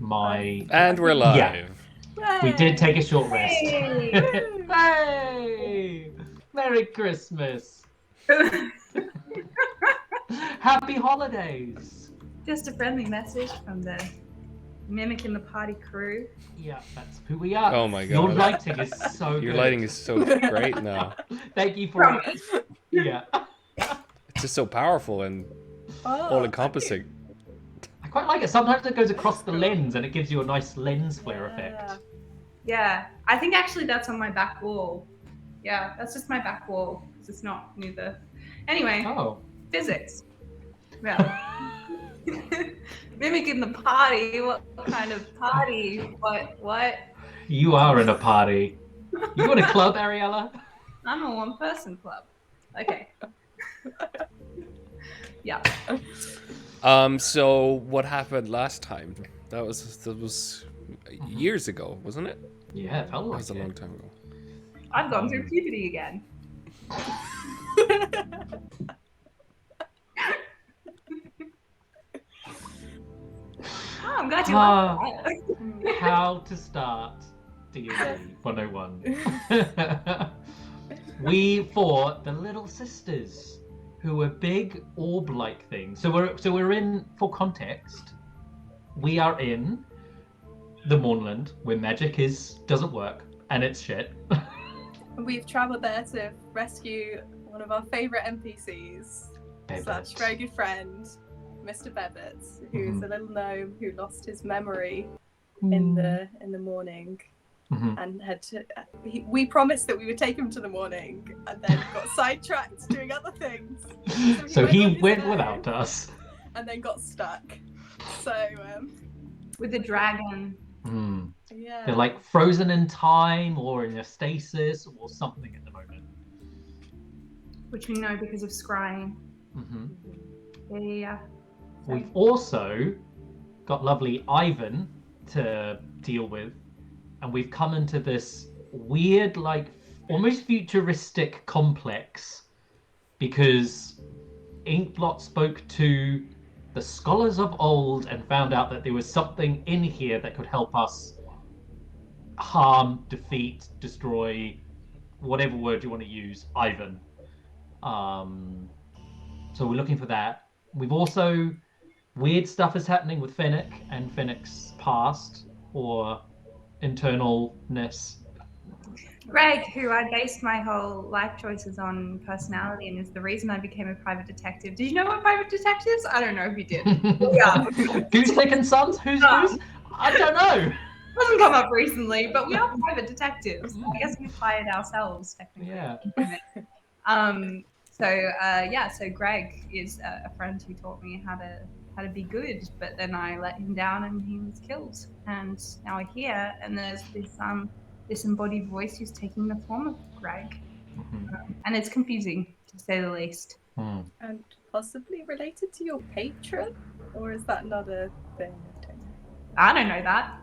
my... And we're live. Yeah, we did take a short rest. Hey! Hey! Merry Christmas! Happy holidays! Just a friendly message from the Mimic in the Party crew. Yeah, that's who we are. Oh my god. Your lighting is so good. Your lighting is so great now. Thank you for... Yeah. It's just so powerful and all-encompassing. I quite like it. Sometimes it goes across the lens and it gives you a nice lens flare effect. Yeah, I think actually that's on my back wall. Yeah, that's just my back wall. It's not near the... Anyway, physics. Yeah. Mimic in the party? What kind of party? What? You are in a party. You in a club, Ariella? I'm a one-person club. Okay. Yeah. So what happened last time? That was years ago, wasn't it? Yeah, it felt like that was a long time ago. I've gone through puberty again. I'm glad you like that. How to start D&D 101. We fought the little sisters, who were big orb-like things. So we're in, for context, we are in the Mournland, where magic doesn't work, and it's shit. We've travelled there to rescue one of our favourite NPCs, such very good friend, Mr. Bebbit, who's a little gnome who lost his memory in the morning, and had to. We promised that we would take him to the morning, and then got sidetracked doing other things. So he went without us, and then got stuck. So with the dragon. Yeah. They're like frozen in time or in a stasis or something at the moment. Which we know because of scrying. Yeah. We've also got lovely Ivan to deal with, and we've come into this weird, like, almost futuristic complex because Inkblot spoke to the scholars of old and found out that there was something in here that could help us harm, defeat, destroy, whatever word you want to use, Ivan. So we're looking for that. We've also... Weird stuff is happening with Fennec and Fennec's past or internalness. Greg, who I based my whole life choices on personality and is the reason I became a private detective. Did you know what private detectives? I don't know if you did. Yeah. Gooseneck and Sons? Who's? I don't know. Hasn't come up recently, but we are private detectives. I guess we've hired ourselves technically. Yeah. So Greg is a friend who taught me how to be good, but then I let him down and he was killed. And now we're here, and there's this embodied voice who's taking the form of Greg, and it's confusing to say the least. And possibly related to your patron, or is that not a thing? I don't know that.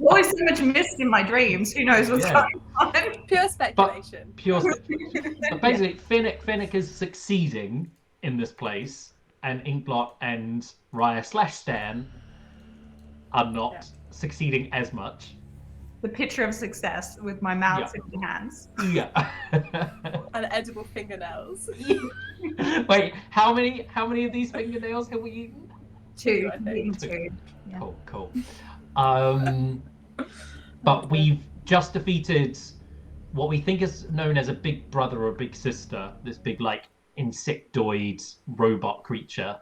Always so much mist in my dreams. Who knows what's going on? Pure speculation. But basically, Fennec is succeeding in this place, and Inkblot and Raya/Stan are not succeeding as much. The picture of success with my mouth in my hands. Yeah. And edible fingernails. Wait, how many of these fingernails have we eaten? Two. I think. Two. Yeah. Cool. But we've just defeated what we think is known as a big brother or big sister. This big, like, insectoid robot creature.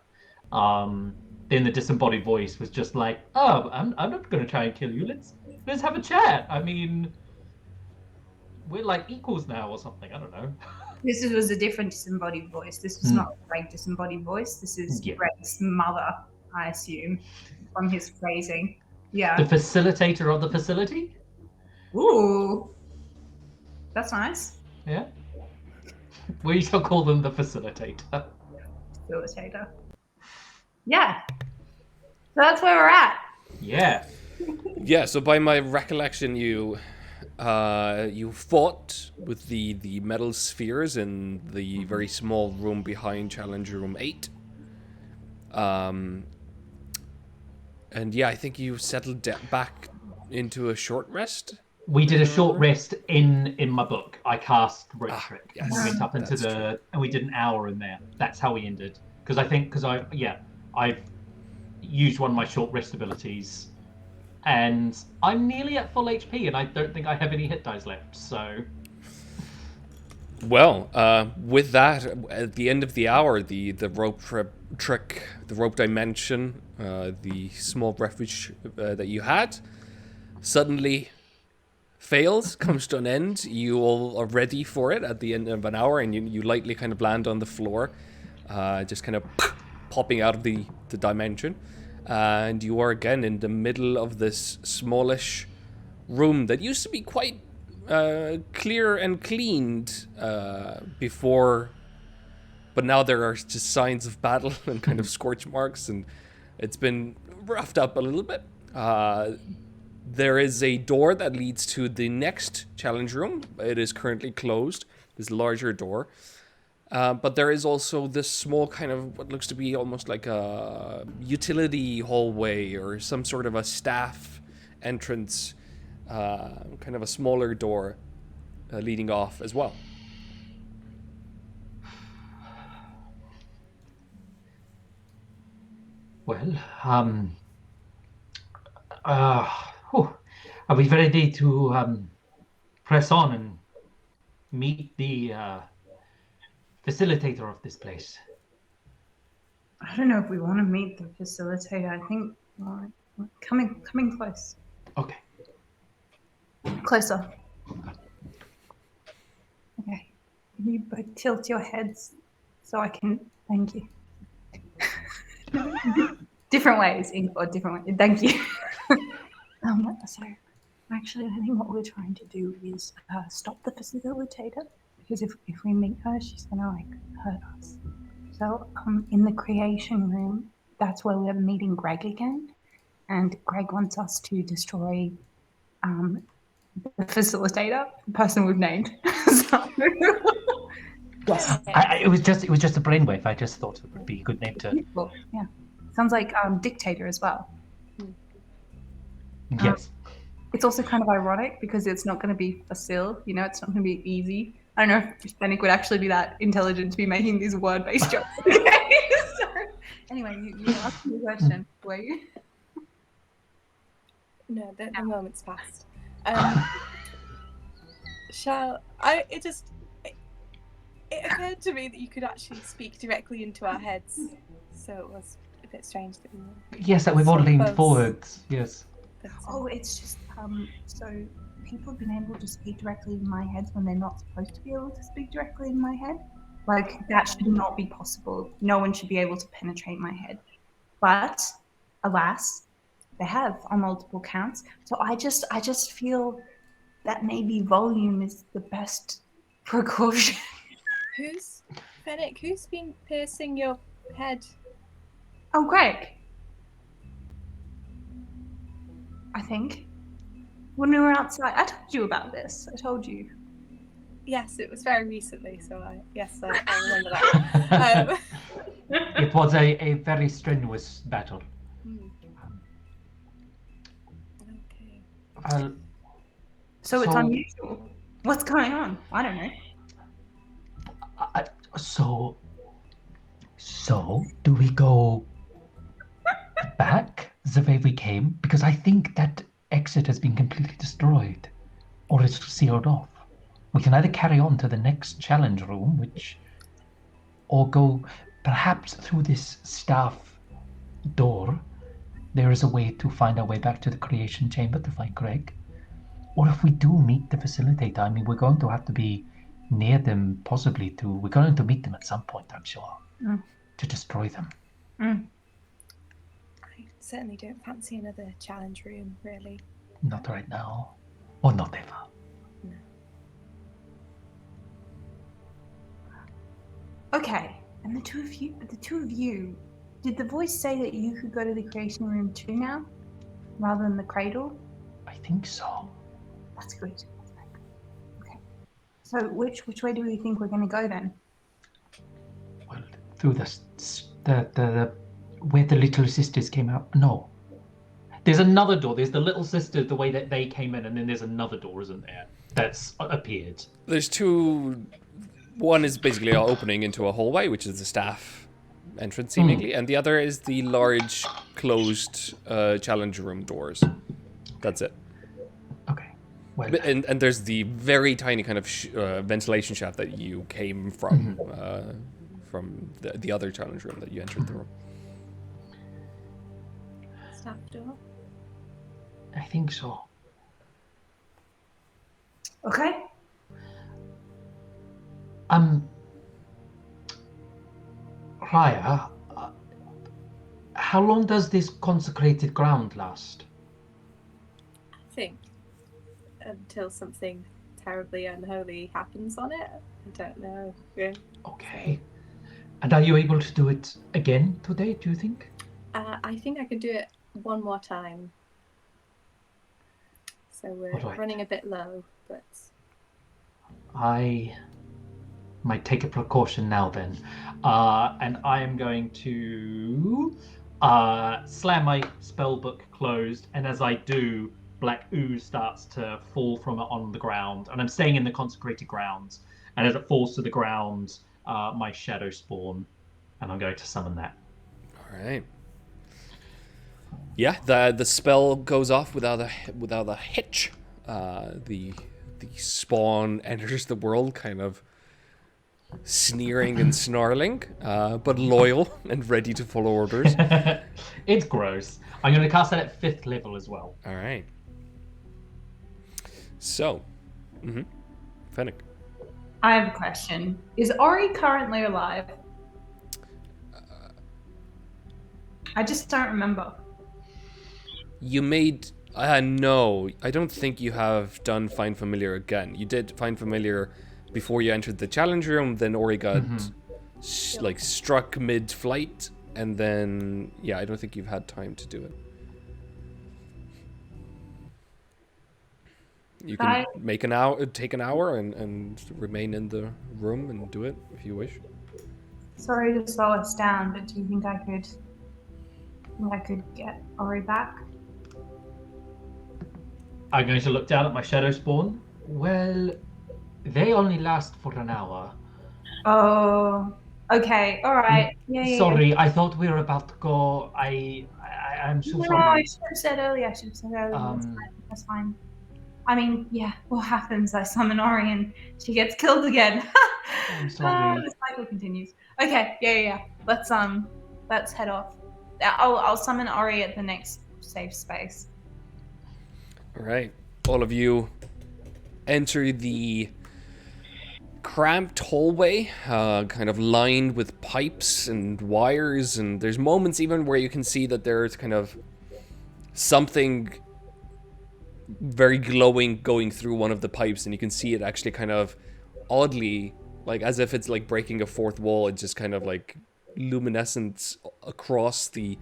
Then the disembodied voice was just like, "Oh, I'm not going to try and kill you. Let's have a chat. I mean, we're like equals now or something. I don't know." This was a different disembodied voice. This was not a Greg disembodied voice. This is Greg's mother, I assume, from his phrasing. Yeah. The facilitator of the facility? Ooh. That's nice. Yeah. We shall call them the facilitator. Facilitator. Yeah. So that's where we're at. Yeah. Yeah, so by my recollection, you fought with the metal spheres in the very small room behind Challenge Room 8. And yeah, I think you settled back into a short rest. We did a short rest in my book. I cast Rope Trick. yes, We went up into that's true. and we did an hour in there. That's how we ended. Because I've used one of my short rest abilities, and I'm nearly at full HP, and I don't think I have any hit dice left. So, well, with that, at the end of the hour, the rope trick, the rope dimension, the small refuge that you had, suddenly fails, comes to an end. You all are ready for it at the end of an hour, and you lightly kind of land on the floor, just kind of popping out of the dimension. And you are again in the middle of this smallish room that used to be quite clear and cleaned before, but now there are just signs of battle and kind of scorch marks, and it's been roughed up a little bit. There is a door that leads to the next challenge room. It is currently closed, this larger door. But there is also this small kind of what looks to be almost like a utility hallway or some sort of a staff entrance, kind of a smaller door leading off as well. well, are we ready to press on and meet the facilitator of this place? I don't know if we want to meet the facilitator. I think coming close. Okay. Closer. Okay. Can you both tilt your heads so I can thank you? Different ways, or different ways. Thank you. So actually, I think what we're trying to do is stop the facilitator, because if we meet her, she's gonna hurt us. So in the creation room, that's where we're meeting Greg again, and Greg wants us to destroy the facilitator, the person we've named. Yes. It was just a brainwave. I just thought it would be a good name to. Well, yeah. Sounds like dictator as well. Yes. It's also kind of ironic because it's not going to be facile, it's not going to be easy. I don't know if Fennec would actually be that intelligent to be making these word-based jokes. So, anyway, you asked me a question, were you? No, the moment's passed. It occurred to me that you could actually speak directly into our heads, so it was a bit strange that we were. Yes, that we've all leaned forwards. Yes. Oh, it's just so people have been able to speak directly in my head when they're not supposed to be able to speak directly in my head. Like, that should not be possible. No one should be able to penetrate my head. But alas, they have on multiple counts. So I just feel that maybe volume is the best precaution. Fennec, who's been piercing your head? Oh, Greg. I think. When we were outside, I told you about this. I told you. Yes, it was very recently, so I remember that. It was a very strenuous battle. Okay. So it's unusual. What's going on? I don't know. So do we go back the way we came? Because I think that exit has been completely destroyed, or it's sealed off. We can either carry on to the next challenge room, or go perhaps through this staff door. There is a way to find our way back to the creation chamber to find Greg. Or if we do meet the facilitator, I mean, we're going to have to be near them, possibly we're going to meet them at some point, I'm sure, to destroy them. I certainly don't fancy another challenge room, really. Not right now, or not ever. No. Okay, and the two of you, did the voice say that you could go to the creation room too now, rather than the cradle? I think so. That's good. Okay. So which way do we think we're going to go then? Well, through the where the little sisters came out. No, There's another door. There's the little sister, the way that they came in, and then there's another door, isn't there? That's appeared. There's two. One is basically an opening into a hallway, which is the staff entrance, seemingly, and the other is the large closed challenge room doors. That's it. Okay. Well, And there's the very tiny kind of ventilation shaft that you came from, from the other challenge room that you entered the room. Staff door. I think so. Okay. Raya, how long does this consecrated ground last? I think until something terribly unholy happens on it. I don't know. Yeah. Okay. And are you able to do it again today, do you think? I think I could do it one more time. So we're Alright. running a bit low, but I might take a precaution now then. And I am going to slam my spell book closed, and as I do, black ooze starts to fall from it on the ground. And I'm staying in the consecrated grounds. And as it falls to the ground, my shadow spawn, and I'm going to summon that. All right. Yeah, the spell goes off without a hitch. The spawn enters the world, kind of sneering and snarling, but loyal and ready to follow orders. It's gross. I'm going to cast that at 5th level as well. All right. So, Fennec. I have a question. Is Ori currently alive? I just don't remember. You made... no, I don't think you have done Find Familiar again. You did Find Familiar before you entered the challenge room, then Ori got struck mid-flight, and then, yeah, I don't think you've had time to do it. You can make an hour, take an hour and remain in the room and do it if you wish. Sorry to slow us down, but do you think I could get Ori back? I'm going to look down at my shadow spawn. Well, they only last for an hour. Oh, okay, all right. Yeah. Sorry, I thought we were about to go. I'm so No, sorry. I should have said earlier. That's fine. I mean, yeah, what happens? I summon Ori and she gets killed again. I'm sorry. The cycle continues. Okay, yeah. Let's head off. I'll summon Ori at the next safe space. All right, all of you enter the cramped hallway, kind of lined with pipes and wires, and there's moments even where you can see that there's kind of something very glowing going through one of the pipes, and you can see it actually kind of oddly, like as if it's like breaking a fourth wall. It's just kind of like luminescent across the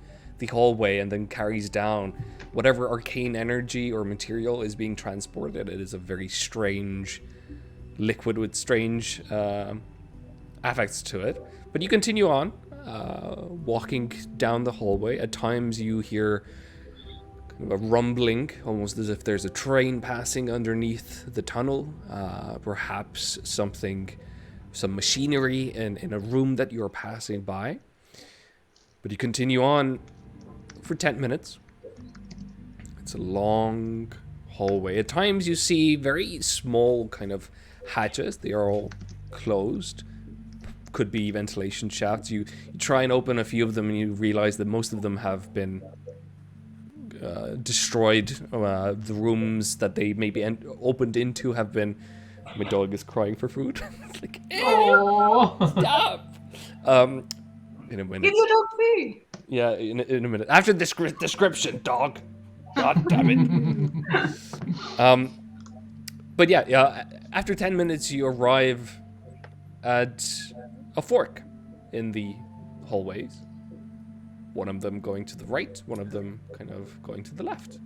hallway and then carries down whatever arcane energy or material is being transported. It is a very strange liquid with strange affects to it. But you continue on, walking down the hallway. At times you hear kind of a rumbling, almost as if there's a train passing underneath the tunnel. Perhaps some machinery in a room that you're passing by. But you continue on for 10 minutes. It's a long hallway. At times you see very small kind of hatches. They are all closed. Could be ventilation shafts. You try and open a few of them and you realize that most of them have been destroyed. The rooms that they maybe opened into have been... My dog is crying for food. It's like, stop! In a minute. Give your dog food. Yeah, in a minute. After this description, dog. God damn it. But yeah. After 10 minutes, you arrive at a fork in the hallways. One of them going to the right, one of them kind of going to the left.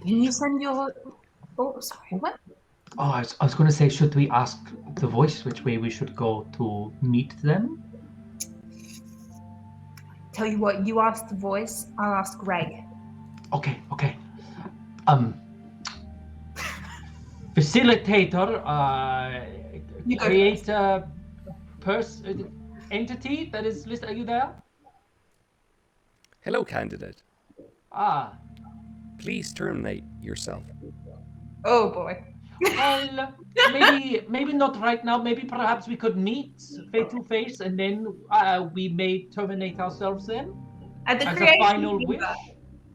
Can you send your... Oh, sorry, what? Oh, I was going to say, should we ask the voice which way we should go to meet them? Tell you what, you ask the voice, I'll ask Greg. Okay. Facilitator, You go create a entity that is listed. Are you there? Hello, candidate. Ah, Please terminate yourself. Oh boy. well, maybe not right now. Maybe perhaps we could meet face to face, and then we may terminate ourselves then At the as a creation final chamber. wish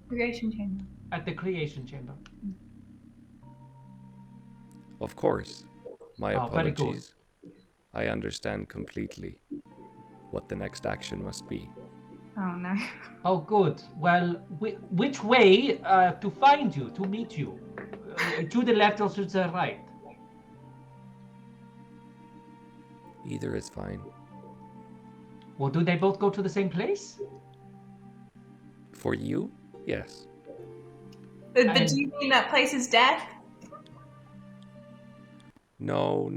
Creation chamber. at the creation chamber. Of course. My Oh, very good. apologies. I understand completely what the next action must be. Oh no. Oh, good. Well, which way to find you, to meet you? To the left or to the right? Either is fine. Well, do they both go to the same place? For you? Yes. But do you mean that place is death? No.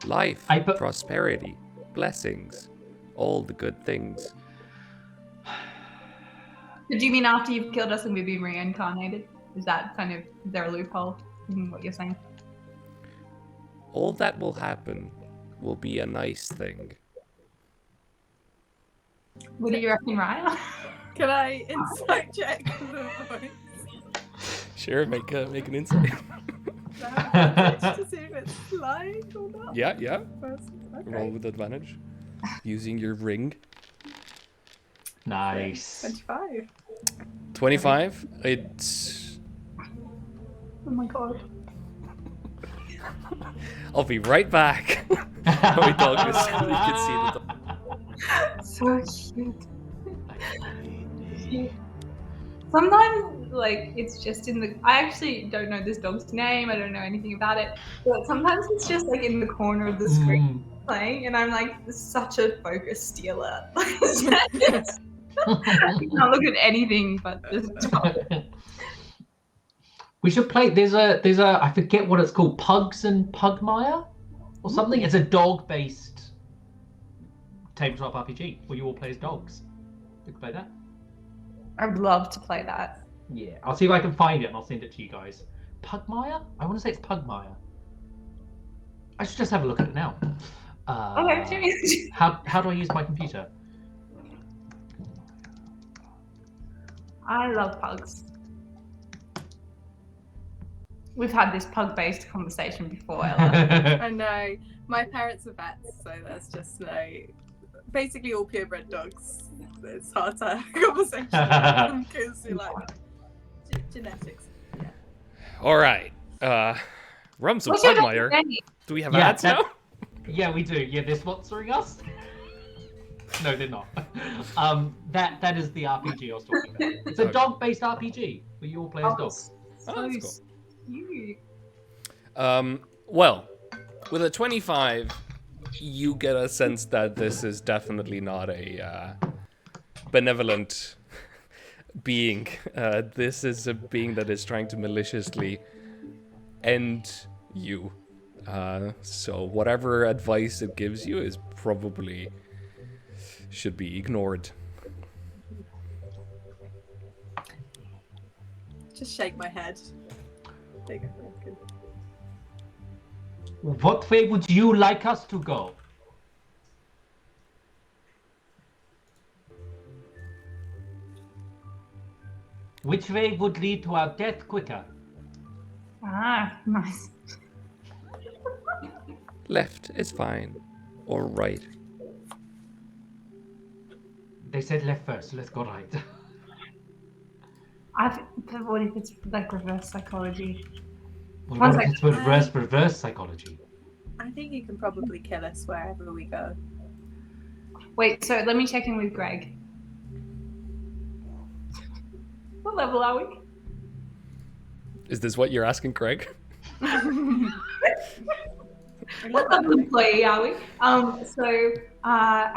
Life, prosperity, blessings, all the good things. Did you mean after you've killed us and we've been reincarnated? Is there a loophole in what you're saying? All that will happen will be a nice thing. What do you reckon, Ryan? Can I insight check the voice? Sure, make an insight. Do I have advantage to see if it's lying or not? Yeah. First, okay. Roll with advantage. Using your ring. Nice. 25. 25. It's... Oh my god. I'll be right back. My dog is... You can see the dog. So cute. Sometimes, it's just in the... I actually don't know this dog's name. I don't know anything about it. But sometimes it's just, in the corner of the screen playing. And I'm like, this is such a focus stealer. I can't look at anything but this dog. We should play. There's a. I forget what it's called. Pugs and Pugmire, or something. It's a dog-based tabletop RPG where you all play as dogs. We could play that. I'd love to play that. Yeah, I'll see if I can find it and I'll send it to you guys. Pugmire? I want to say it's Pugmire. I should just have a look at it now. Okay. How do I use my computer? I love pugs. We've had this pug-based conversation before, Ella. I know. My parents are vets, so there's just basically all purebred dogs. It's hard to have a conversation because you're like genetics. Yeah. All right. Rums and What's your Pugmire. dog's name? Do we have ads now? Yeah, we do. Yeah, they're sponsoring us. No, they're not. That is the RPG I was talking about. It's a dog-based RPG where you all play as dogs. Oh, that's cool. Cute. Well, with a 25, you get a sense that this is definitely not a benevolent being. This is a being that is trying to maliciously end you. So whatever advice it gives you is probably should be ignored. Just shake my head. There you go. What way would you like us to go? Which way would lead to our death quicker? Ah, nice. Left is fine. Or right. They said left first, so let's go right. But what if it's reverse psychology? Well, One what if it's reverse psychology? I think you can probably kill us wherever we go. Wait, so let me check in with Greg. What level are we? Is this what you're asking, Craig? What level employee are we?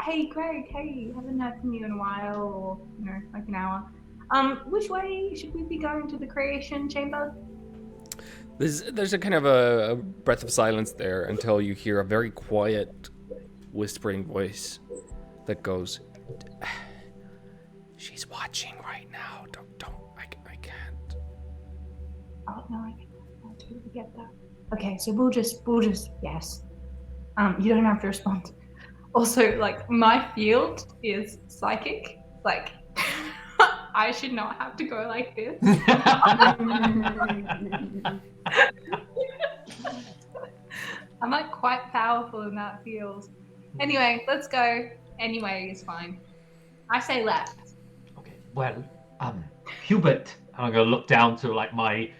Hey Greg, hey, haven't heard from you in a while, or like an hour. Which way should we be going to the creation chamber? There's a kind of a breath of silence there until you hear a very quiet whispering voice that goes, "She's watching right now. I can't." Oh no, I totally get that. Okay, so we'll just yes. You don't have to respond. Also, like, my field is psychic. Like, I should not have to go like this. I'm like quite powerful in that field. Anyway, let's go. Anyway is fine. I say left. Okay, well, Hubert, I'm gonna look down to like my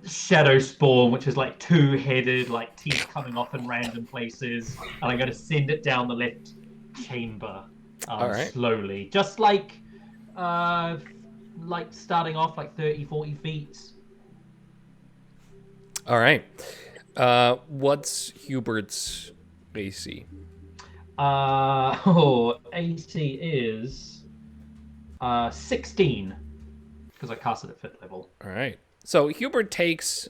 shadow spawn, which is like two-headed, like teeth coming off in random places, and I'm gonna send it down the left chamber, All right. slowly, just like starting off like 30-40 feet. All right. What's Hubert's AC? AC is 16 because I cast it at 5th level. All right. So Hubert takes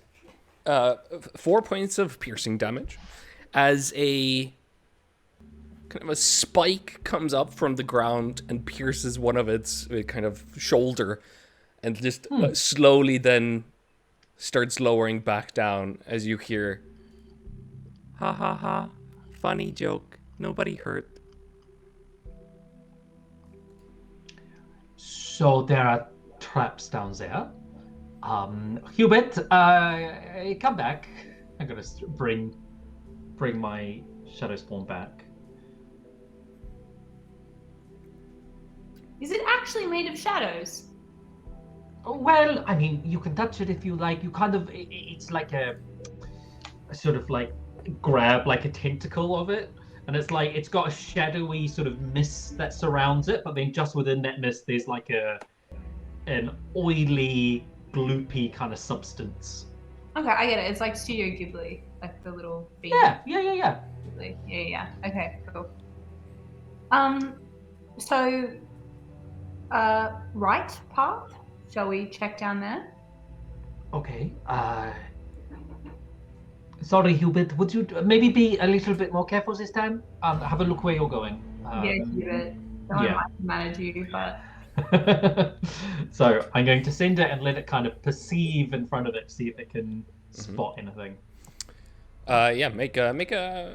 4 points of piercing damage as a kind of a spike comes up from the ground and pierces one of its kind of shoulder, and just slowly then starts lowering back down as you hear, "Ha ha ha, funny joke, nobody hurt." So there are traps down there. Hubert, come back. I'm gonna bring my shadow spawn back. Is it actually made of shadows? Well, I mean, you can touch it if you like. You kind of, it's like a sort of like grab like a tentacle of it, and it's like it's got a shadowy sort of mist that surrounds it, but then just within that mist, there's like an oily, gloopy kind of substance. Okay, I get it. It's like Studio Ghibli, like the little bean. Yeah. Ghibli. Yeah. Okay, cool. So, right path. Shall we check down there? Okay. Sorry, Hubert. Would you maybe be a little bit more careful this time? Have a look where you're going. Yeah, Hubert. Don't yeah. want to manage you, but. So I'm going to send it and let it kind of perceive in front of it, see if it can spot anything. Yeah, make a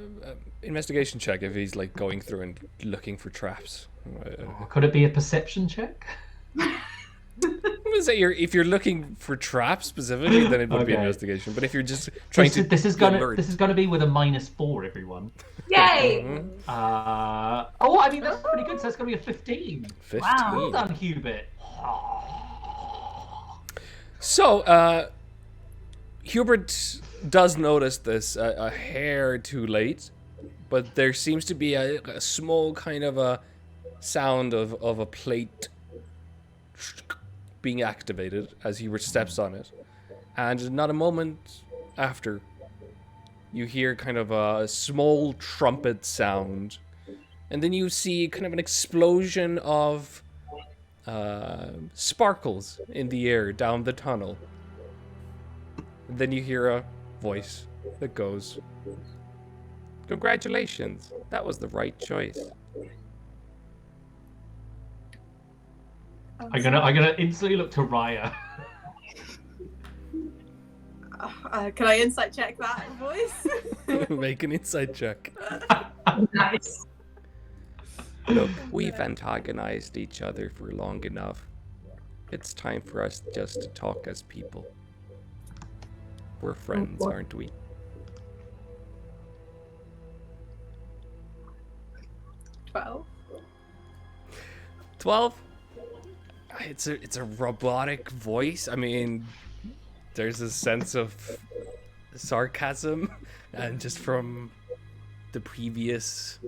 investigation check if he's like going through and looking for traps. Could it be a perception check? I'm gonna say if you're looking for traps specifically, then it would be investigation. But if you're just trying this is gonna be with a -4, everyone. Yay! I mean that's pretty good. So that's gonna be a 15. 15. Wow. Well done, Hubert. So, Hubert does notice this a hair too late, but there seems to be a small kind of a sound of a plate being activated as Hubert steps on it. And not a moment after, you hear kind of a small trumpet sound. And then you see kind of an explosion of sparkles in the air down the tunnel. And then you hear a voice that goes, "Congratulations, that was the right choice." I'm gonna instantly look to Raya. Can I insight check that voice? Make an insight check. Nice. Look, we've antagonized each other for long enough. It's time for us just to talk as people. We're friends, aren't we? 12. 12? It's a robotic voice. I mean, there's a sense of sarcasm, and just from the previous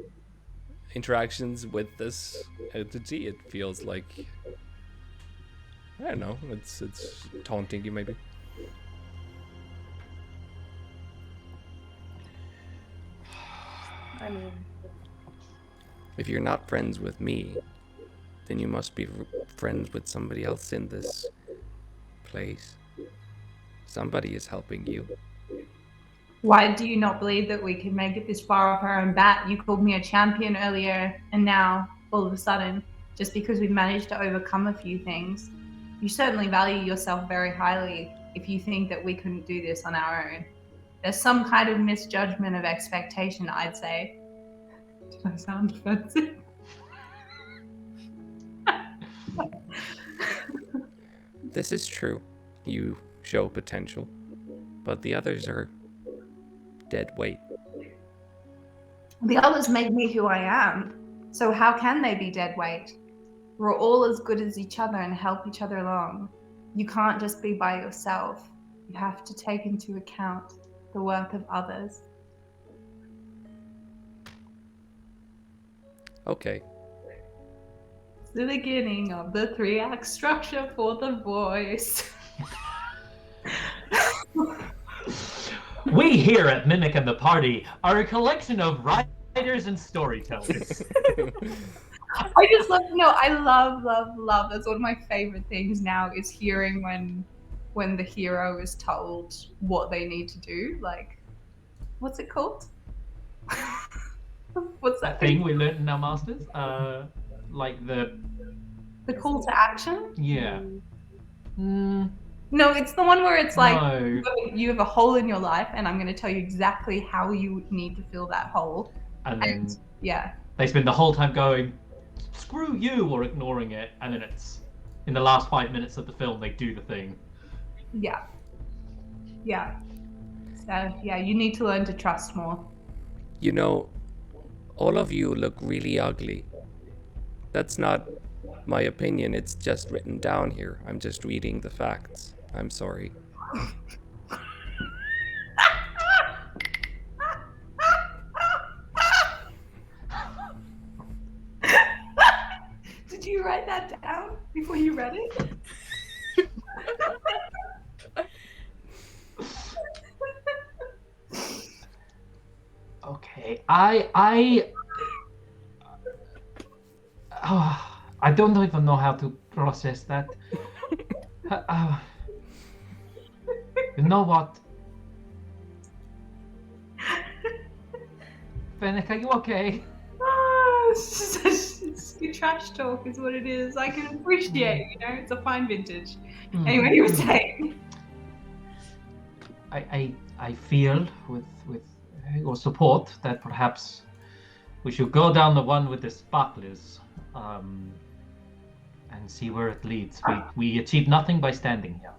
interactions with this entity, it feels like, I don't know, it's taunting you maybe. I mean, if you're not friends with me, then you must be friends with somebody else in this place. Somebody is helping you. Why do you not believe that we can make it this far off our own bat? You called me a champion earlier, and now, all of a sudden, just because we've managed to overcome a few things, you certainly value yourself very highly if you think that we couldn't do this on our own. There's some kind of misjudgment of expectation, I'd say. Did I sound offensive? This is true. You show potential, but the others are dead weight. The others make me who I am, so how can they be dead weight? We're all as good as each other and help each other along. You can't just be by yourself. You have to take into account the work of others. Okay. It's the beginning of the 3-act structure for the voice. We here at Mimic and the Party are a collection of writers and storytellers. I just love, I love. That's one of my favorite things now is hearing when the hero is told what they need to do. Like, what's it called? What's that thing we learned in our masters? Like the call to action? Yeah. No, it's the one where it's like No. you have a hole in your life, and I'm going to tell you exactly how you would need to fill that hole. And then yeah, they spend the whole time going, "Screw you," or ignoring it, and then it's in the last 5 minutes of the film they do the thing. Yeah. So yeah, you need to learn to trust more. You know, all of you look really ugly. That's not my opinion, it's just written down here. I'm just reading the facts. I'm sorry. Did you write that down before you read it? Okay, I don't even know how to process that. You know what? Fennec, are you okay? It's good trash talk is what it is. I can appreciate it, it's a fine vintage. Anyway, you were saying. I feel with your support that perhaps we should go down the one with the sparklers and see where it leads. We achieve nothing by standing here.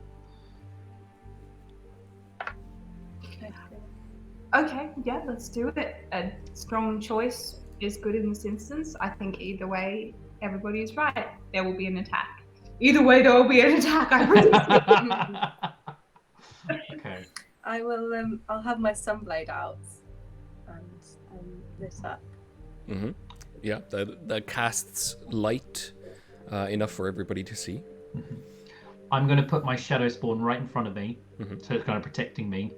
Okay, yeah, let's do it. A strong choice is good in this instance. I think either way, everybody is right. There will be an attack. Either way, there will be an attack. I predict. Okay. I will. I'll have my sunblade out and lit up. Mm-hmm. Yeah, that casts light enough for everybody to see. Mm-hmm. I'm going to put my shadow spawn right in front of me, so it's kind of protecting me.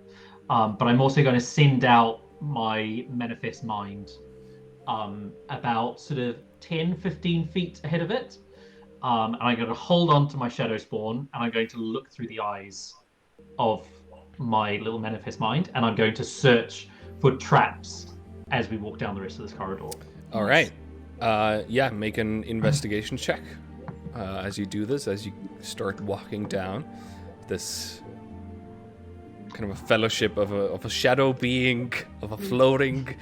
But I'm also going to send out my manifest mind about sort of 10-15 feet ahead of it. And I'm going to hold on to my shadow spawn, and I'm going to look through the eyes of my little manifest mind, and I'm going to search for traps as we walk down the rest of this corridor. All right. Yeah, make an investigation check as you do this, as you start walking down this kind of a fellowship of a shadow being, of a floating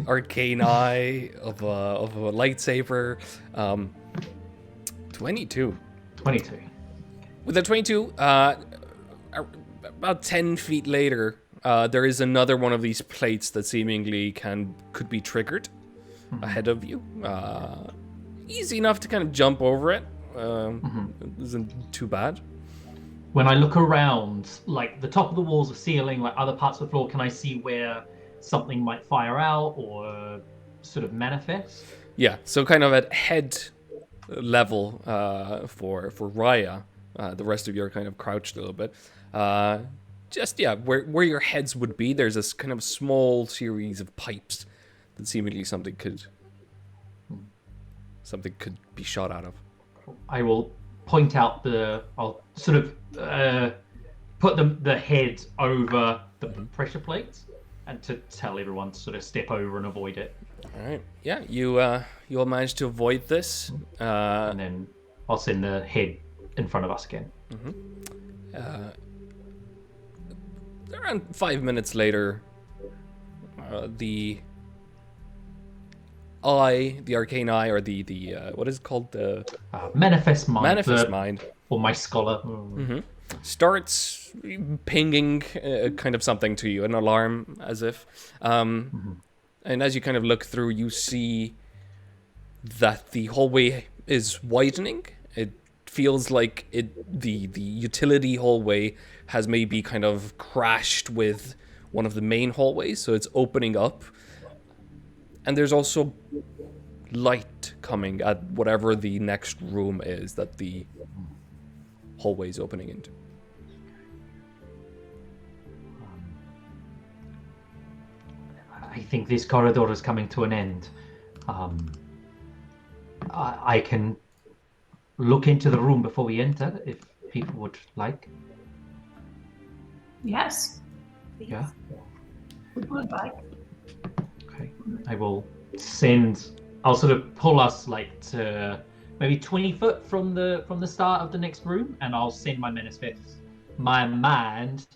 arcane eye, of a lightsaber. 22. 22. With a 22, about 10 feet later, there is another one of these plates that seemingly could be triggered ahead of you. Easy enough to kind of jump over it. Isn't too bad. When I look around, like the top of the walls, the ceiling, like other parts of the floor, can I see where something might fire out or sort of manifest? Yeah, so kind of at head level for Raya. The rest of you are kind of crouched a little bit. Where your heads would be, there's this kind of small series of pipes that seemingly something could be shot out of. I will point out I'll sort of put the head over the pressure plates and to tell everyone to sort of step over and avoid it. All right. Yeah, you'll manage to avoid this. And then I'll send the head in front of us again. Around 5 minutes later, the arcane eye, or the what is it called, the Manifest mind. mind, or my scholar. starts pinging kind of something to you, an alarm, as if. And as you kind of look through, you see that the hallway is widening. It feels like the utility hallway has maybe kind of crashed with one of the main hallways, so it's opening up. And there's also light coming at whatever the next room is that the hallway is opening into. I think this corridor is coming to an end. I can look into the room before we enter, if people would like. Yes. Yeah. We would like. Okay. I will send. I'll sort of pull us like to maybe 20 foot from the start of the next room, and I'll send my mind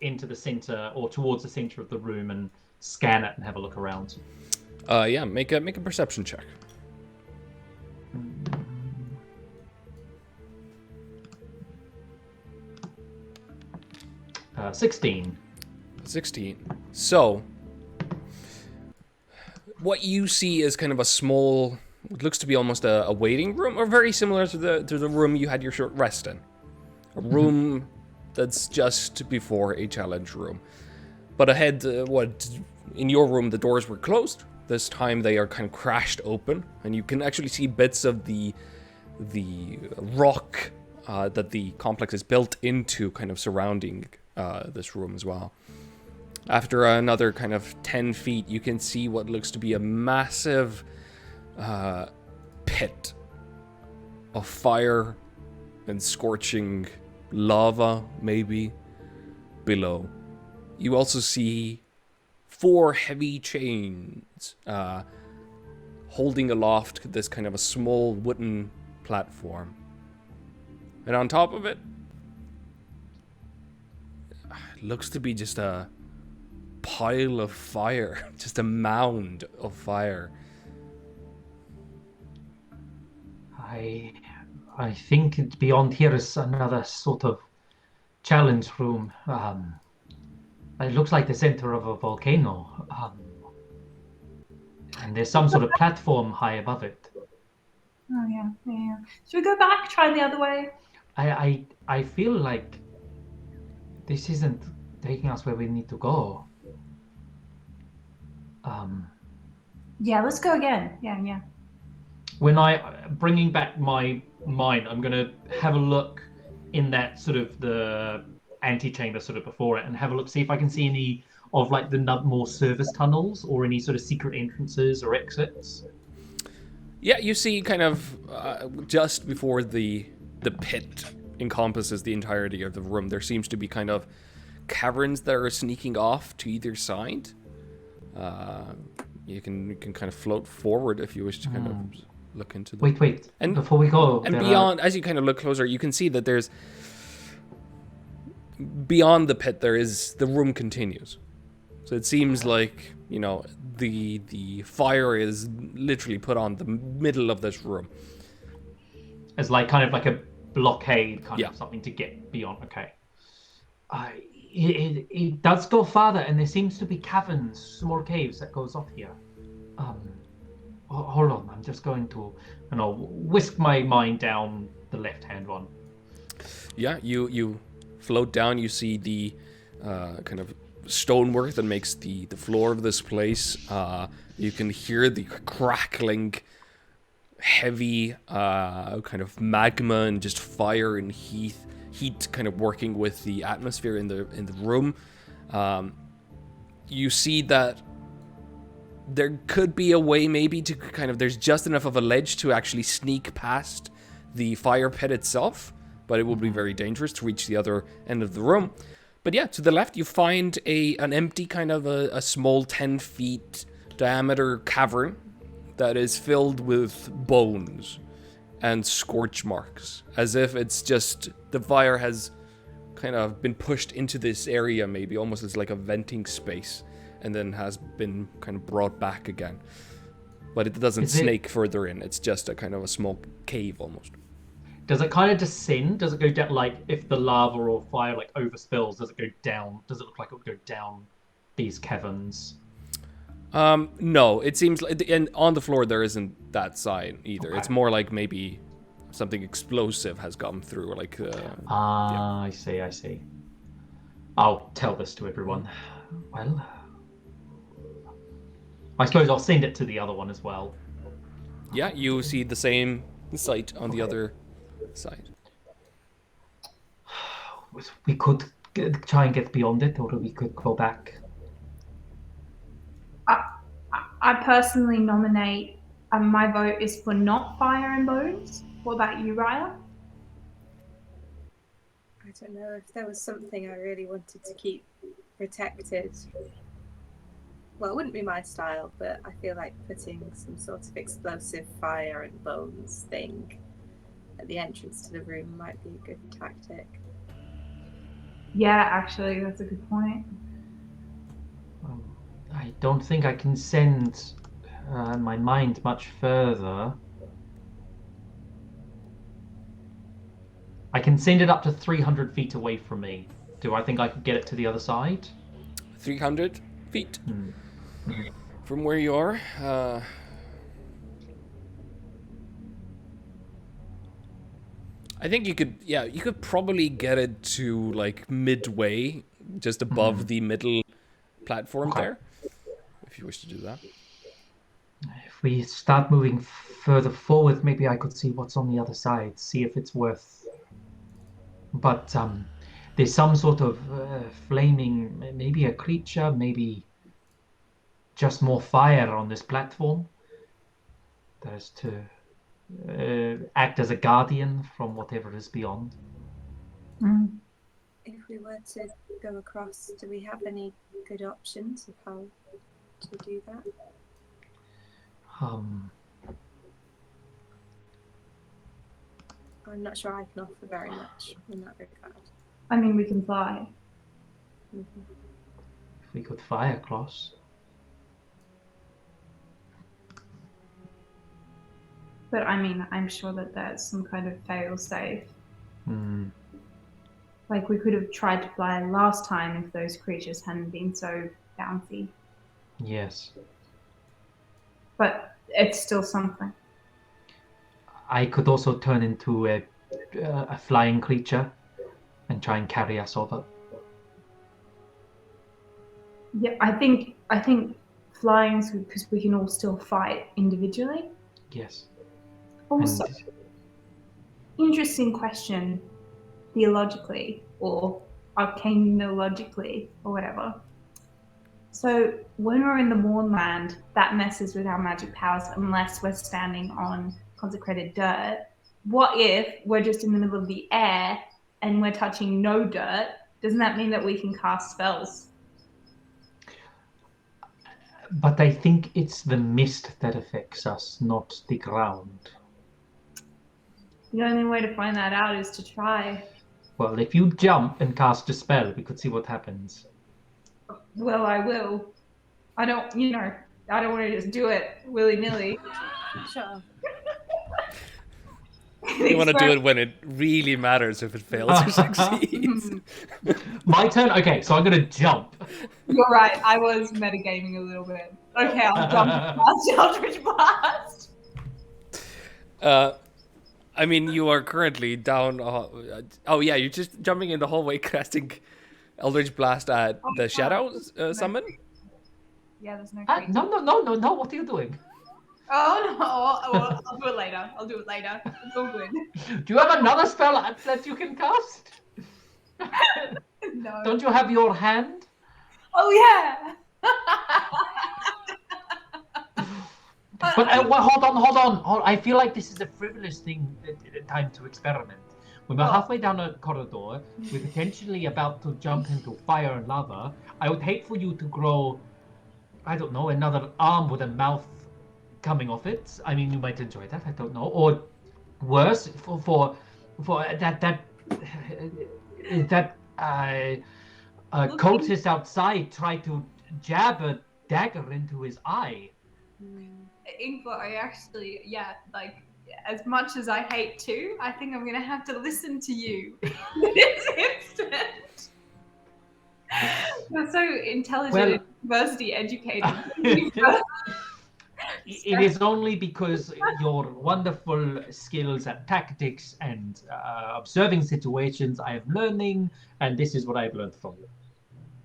into the center or towards the center of the room and scan it and have a look around. Yeah, make a perception check. 16. 16. So, what you see is kind of a small, what looks to be almost a waiting room, or very similar to the room you had your short rest in. A room that's just before a challenge room. But ahead, in your room, the doors were closed. This time they are kind of crashed open, and you can actually see bits of the rock that the complex is built into, kind of surrounding this room as well. After another kind of 10 feet, you can see what looks to be a massive pit of fire and scorching lava, maybe, below. You also see 4 heavy chains holding aloft this kind of a small wooden platform. And on top of it, looks to be just a pile of fire, just a mound of fire. I think beyond here is another sort of challenge room. It looks like the center of a volcano. And there's some sort of platform high above it. Oh yeah. Should we go back? Try the other way? I feel like this isn't taking us where we need to go. Yeah, let's go again. Yeah. When bringing back my mind, I'm gonna have a look in that sort of the antechamber sort of before it, and have a look, see if I can see any of like the more service tunnels or any sort of secret entrances or exits. Yeah, you see kind of just before the pit encompasses the entirety of the room, there seems to be kind of caverns that are sneaking off to either side. You can kind of float forward if you wish to kind of look into them. Wait. And before we go... And beyond, as you kind of look closer, you can see that there's... Beyond the pit, the room continues. So it seems like, the fire is literally put on the middle of this room. It's like kind of like a blockade, kind of something to get beyond. Okay. It does go farther, and there seems to be caverns, small caves that goes off here. Hold on, I'm just going to, whisk my mind down the left-hand one. Yeah, you float down. You see the kind of stonework that makes the floor of this place. You can hear the crackling, heavy kind of magma and just fire and heat kind of working with the atmosphere in the room. You see that there could be a way maybe to kind of, there's just enough of a ledge to actually sneak past the fire pit itself, but it would be very dangerous to reach the other end of the room. But yeah, to the left, you find an empty kind of a small 10 feet diameter cavern that is filled with bones and scorch marks, as if it's just the fire has kind of been pushed into this area, maybe almost as like a venting space, and then has been kind of brought back again. But it doesn't snake further in. It's just a kind of a small cave almost. Does it kind of descend? Does it go down, like, if the lava or fire, like, overspills, does it go down? Does it look like it would go down these caverns? No, it seems like, and on the floor there isn't that sign either. Okay. It's more like maybe something explosive has gone through, like... yeah. I see. I'll tell this to everyone. Well, I suppose I'll send it to the other one as well. Yeah, you see the same sight on the other side. We could try and get beyond it, or we could go back. I personally nominate, my vote is for not fire and bones. What about you, Ryla? I don't know, if there was something I really wanted to keep protected. Well, it wouldn't be my style, but I feel like putting some sort of explosive fire and bones thing at the entrance to the room might be a good tactic. Yeah, actually, that's a good point. I don't think I can send my mind much further. I can send it up to 300 feet away from me. Do I think I could get it to the other side? 300 feet? From where you are? I think you could probably get it to like midway, just above the middle platform there, if you wish to do that. If we start moving further forward, maybe I could see what's on the other side, see if it's worth... But there's some sort of flaming, maybe a creature, maybe just more fire on this platform. There's to act as a guardian from whatever is beyond. If we were to go across, do we have any good options of how to do that? I'm not sure I can offer very much in that regard. I mean, we can fly. If we could fly across. But I mean, I'm sure that there's some kind of fail-safe. Like, we could have tried to fly last time if those creatures hadn't been so bouncy. Yes. But it's still something. I could also turn into a flying creature and try and carry us over. Yeah, I think flying is good because we can all still fight individually. Yes. Also, interesting question, theologically or arcanologically or whatever. So when we're in the Mournland, that messes with our magic powers unless we're standing on consecrated dirt. What if we're just in the middle of the air and we're touching no dirt? Doesn't that mean that we can cast spells? But I think it's the mist that affects us, not the ground. The only way to find that out is to try. Well, if you jump and cast a spell, we could see what happens. Well, I will. I don't want to just do it willy-nilly. Sure. You want to do it when it really matters, if it fails or succeeds. My turn? Okay, so I'm going to jump. You're right, I was metagaming a little bit. Okay, I'll jump past Eldritch Blast. I mean, you are currently down... you're just jumping in the hallway, casting Eldritch Blast at the Shadows summon? Yeah, there's no... No, what are you doing? Oh, no, I'll do it later. It's all good. Do you have another spell that you can cast? No. Don't you have your hand? Oh, yeah. But hold on. I feel like this is a frivolous time to experiment. When we're halfway down a corridor, we're potentially about to jump into fire and lava. I would hate for you to grow, I don't know, another arm with a mouth coming off it. I mean, you might enjoy that. I don't know. Or worse, for that cultist outside tried to jab a dagger into his eye. Ingvar, I actually, like, as much as I hate to, I think I'm going to have to listen to you in this instant. You're so intelligent and university educated. It is only because your wonderful skills at tactics and observing situations I am learning, and this is what I've learned from you.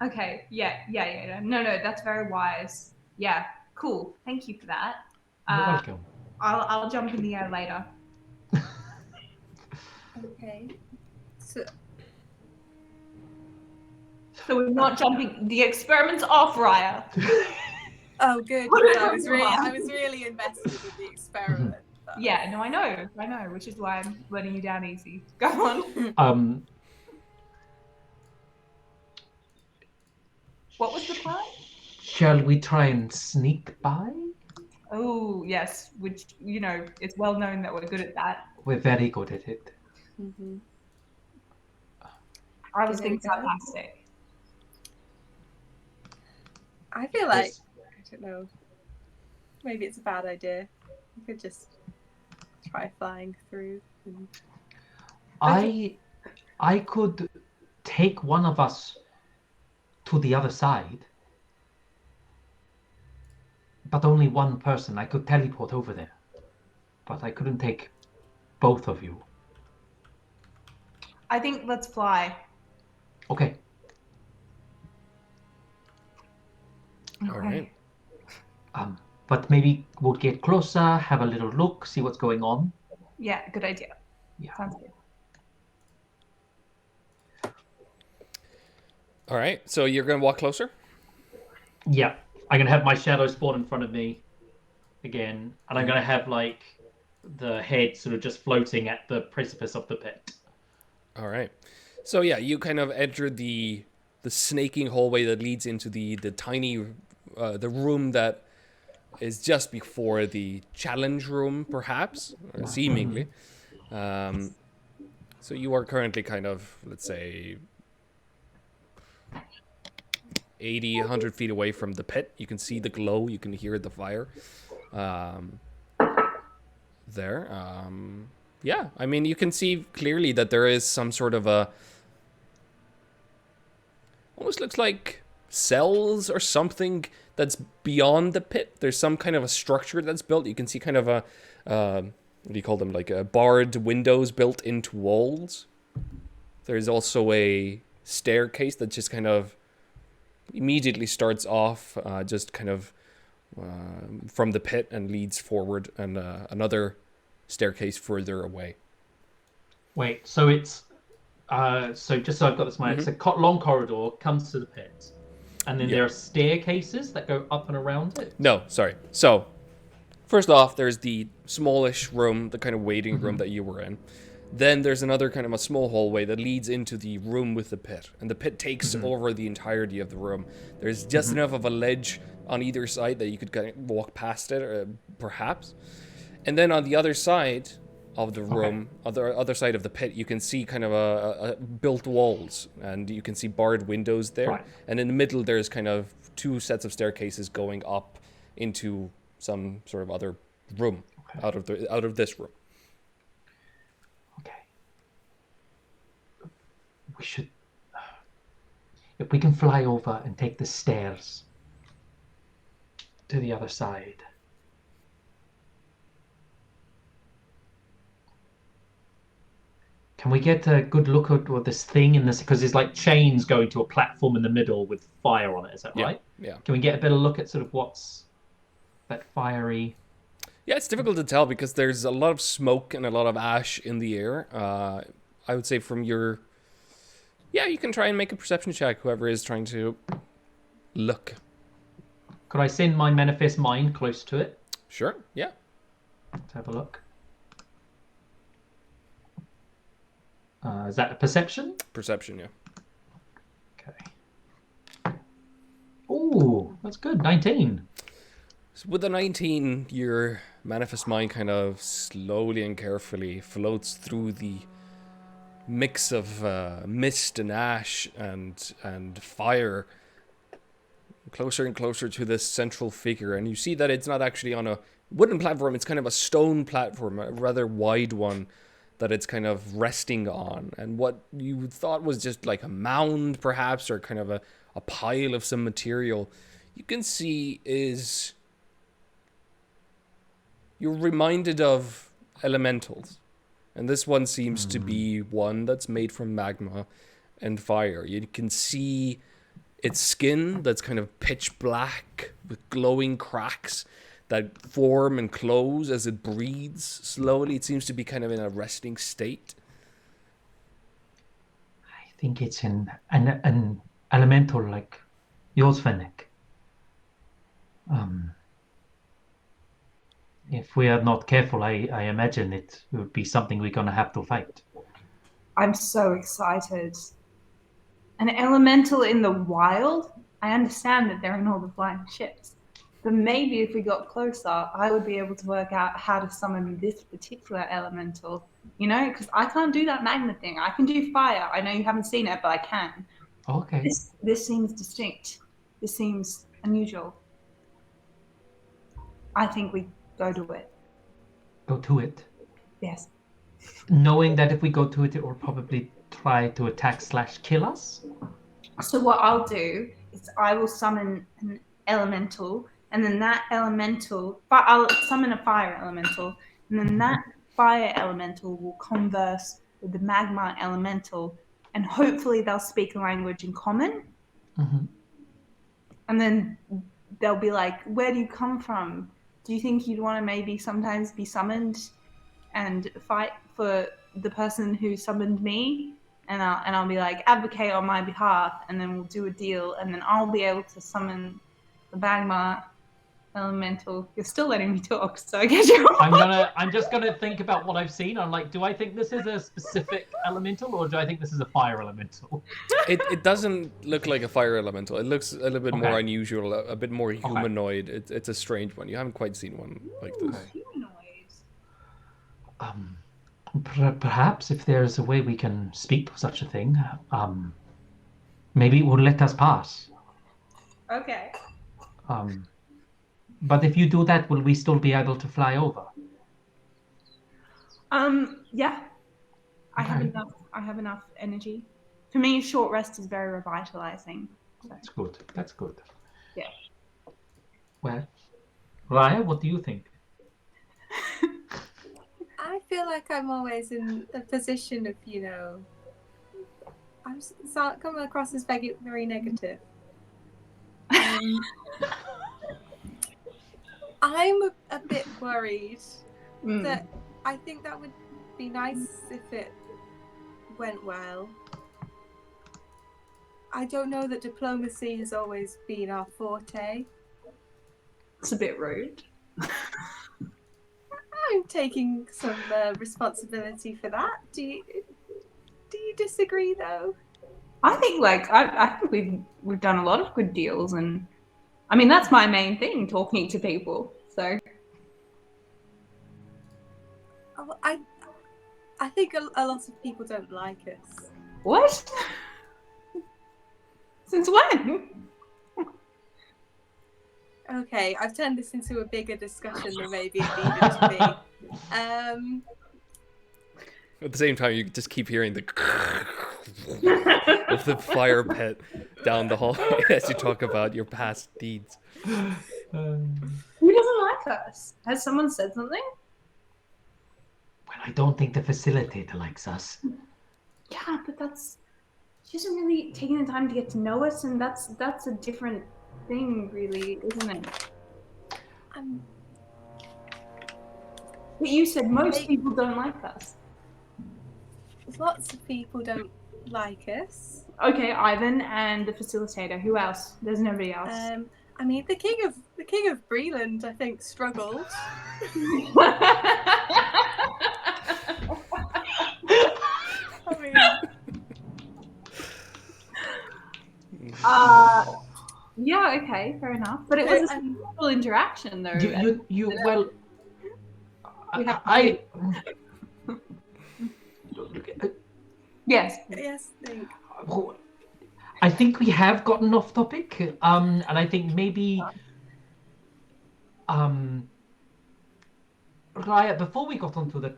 Okay, yeah. No, that's very wise. Yeah, cool. Thank you for that. You're welcome. I'll jump in the air later. Okay. So we're not jumping. The experiment's off, Raya. Oh, good. I was really invested in the experiment. Yeah, no, I know, which is why I'm letting you down easy. Go on. What was the plan? Shall we try and sneak by? Oh, yes, which, it's well known that we're good at that. We're very good at it. Mm-hmm. I was being sarcastic. I feel like, I don't know, maybe it's a bad idea. We could just try flying through. I could take one of us to the other side, but only one person. I could teleport over there, but I couldn't take both of you. I think let's fly. Okay. All right. But maybe we'll get closer, have a little look, see what's going on. Yeah, good idea. Yeah. Sounds good. All right. So you're going to walk closer? Yeah. I'm going to have my shadow spawn in front of me again, and I'm going to have, like, the head sort of just floating at the precipice of the pit. All right. So yeah, you kind of enter the snaking hallway that leads into the tiny the room that is just before the challenge room, perhaps, or seemingly. So you are currently kind of, let's say, 80, 100 feet away from the pit. You can see the glow. You can hear the fire there. Yeah, I mean, you can see clearly that there is some sort of a... almost looks like cells or something that's beyond the pit. There's some kind of a structure that's built. You can see kind of a... what do you call them? Like barred windows built into walls. There's also a staircase that just kind of immediately starts off just kind of from the pit and leads forward, and another staircase further away. Wait, so it's so just so I've got this in mind, it's a long corridor, comes to the pit, and then there are staircases that go up and around it? No, sorry. So, first off, there's the smallish room, the kind of waiting room that you were in. Then there's another kind of a small hallway that leads into the room with the pit, and the pit takes over the entirety of the room. There's just enough of a ledge on either side that you could kind of walk past it, perhaps. And then on the other side of the room, on the other side of the pit, you can see kind of a built walls, and you can see barred windows there. Right. And in the middle, there's kind of two sets of staircases going up into some sort of other room out of this room. Okay. We should, if we can fly over and take the stairs to the other side. Can we get a good look at what this thing in this, because there's like chains going to a platform in the middle with fire on it, is that right? Yeah. Can we get a better look at sort of what's that fiery? Yeah, it's difficult to tell because there's a lot of smoke and a lot of ash in the air. I would say from your... Yeah, you can try and make a perception check, whoever is trying to look. Could I send my manifest mind close to it? Sure, yeah. Let's have a look. Is that a perception? Perception, yeah. Okay. Oh, that's good. 19. So with the 19, your manifest mind kind of slowly and carefully floats through the mix of mist and ash and fire, closer and closer to this central figure. And you see that it's not actually on a wooden platform, it's kind of a stone platform, a rather wide one that it's kind of resting on. And what you thought was just like a mound, perhaps, or kind of a pile of some material, you can see is... You're reminded of elementals. And this one seems to be one that's made from magma and fire. You can see its skin that's kind of pitch black with glowing cracks that form and close as it breathes slowly. It seems to be kind of in a resting state. I think it's an elemental like yours, Fennec. If we are not careful, I imagine it would be something we're going to have to fight. I'm so excited. An elemental in the wild? I understand that they're in all the flying ships. But maybe if we got closer, I would be able to work out how to summon this particular elemental. You know, because I can't do that magma thing. I can do fire. I know you haven't seen it, but I can. Okay. This seems distinct. This seems unusual. I think we go to it. Go to it. Yes. Knowing that if we go to it, it will probably try to attack / kill us. So what I'll do is I will summon an elemental, and then that elemental, I'll summon a fire elemental, and then that fire elemental will converse with the magma elemental, and hopefully they'll speak a language in common. Mm-hmm. And then they'll be like, where do you come from? Do you think you'd want to maybe sometimes be summoned and fight for the person who summoned me? And I'll be like, advocate on my behalf, and then we'll do a deal, and then I'll be able to summon the magma elemental. You're still letting me talk, so I guess you're... I'm just gonna think about what I've seen. I'm like, do I think this is a specific elemental, or do I think this is a fire elemental? It doesn't look like a fire elemental. It looks a little bit more unusual, a bit more humanoid. It's a strange one. You haven't quite seen one like this. Humanoid. Perhaps if there's a way we can speak to such a thing, maybe it will let us pass. Okay. But if you do that, will we still be able to fly over? Yeah. I have enough energy. For me, a short rest is very revitalizing. That's good. That's good. Yeah. Well, Raya, what do you think? I feel like I'm always in a position of, I'm coming across as very, very negative. I'm a bit worried that I think that would be nice if it went well. I don't know that diplomacy has always been our forte. It's a bit rude. I'm taking some responsibility for that. Do you disagree, though? I think I think we've done a lot of good deals, and I mean that's my main thing, talking to people. So I think a lot of people don't like us. what? Since when? Okay, I've turned this into a bigger discussion than maybe it needed to be. At the same time, you just keep hearing the of the fire pit down the hall as you talk about your past deeds. Who doesn't like us? Has someone said something? Well, I don't think the facilitator likes us. Yeah, but she hasn't really taken the time to get to know us, and that's a different thing, really, isn't it? But you said most people don't like us. Lots of people don't like us. Okay, Ivan and the facilitator. Who else? There's nobody else. I mean, the king of Breland, I think, struggled. I mean, Yeah, okay, fair enough. But it was a simple interaction, though. You well, We have to I. Yes. Yes, think. I think we have gotten off topic, and I think maybe, Raya, before we got onto the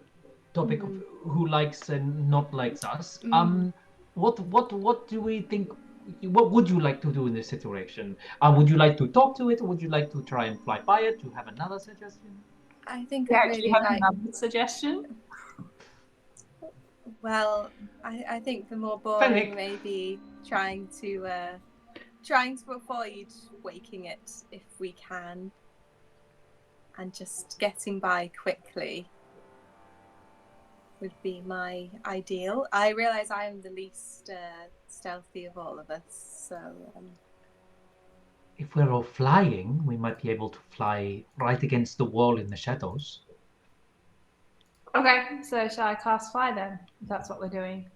topic of who likes and not likes us, what do we think? What would you like to do in this situation? Would you like to talk to it, or would you like to try and fly by it? Do you have another suggestion? I think Yeah, I do really you have like. another suggestion? Well, I think the more boring may be trying to avoid waking it if we can, and just getting by quickly would be my ideal. I realize I am the least stealthy of all of us, so. If we're all flying, we might be able to fly right against the wall in the shadows. Okay, so shall I cast fly then? If that's what we're doing.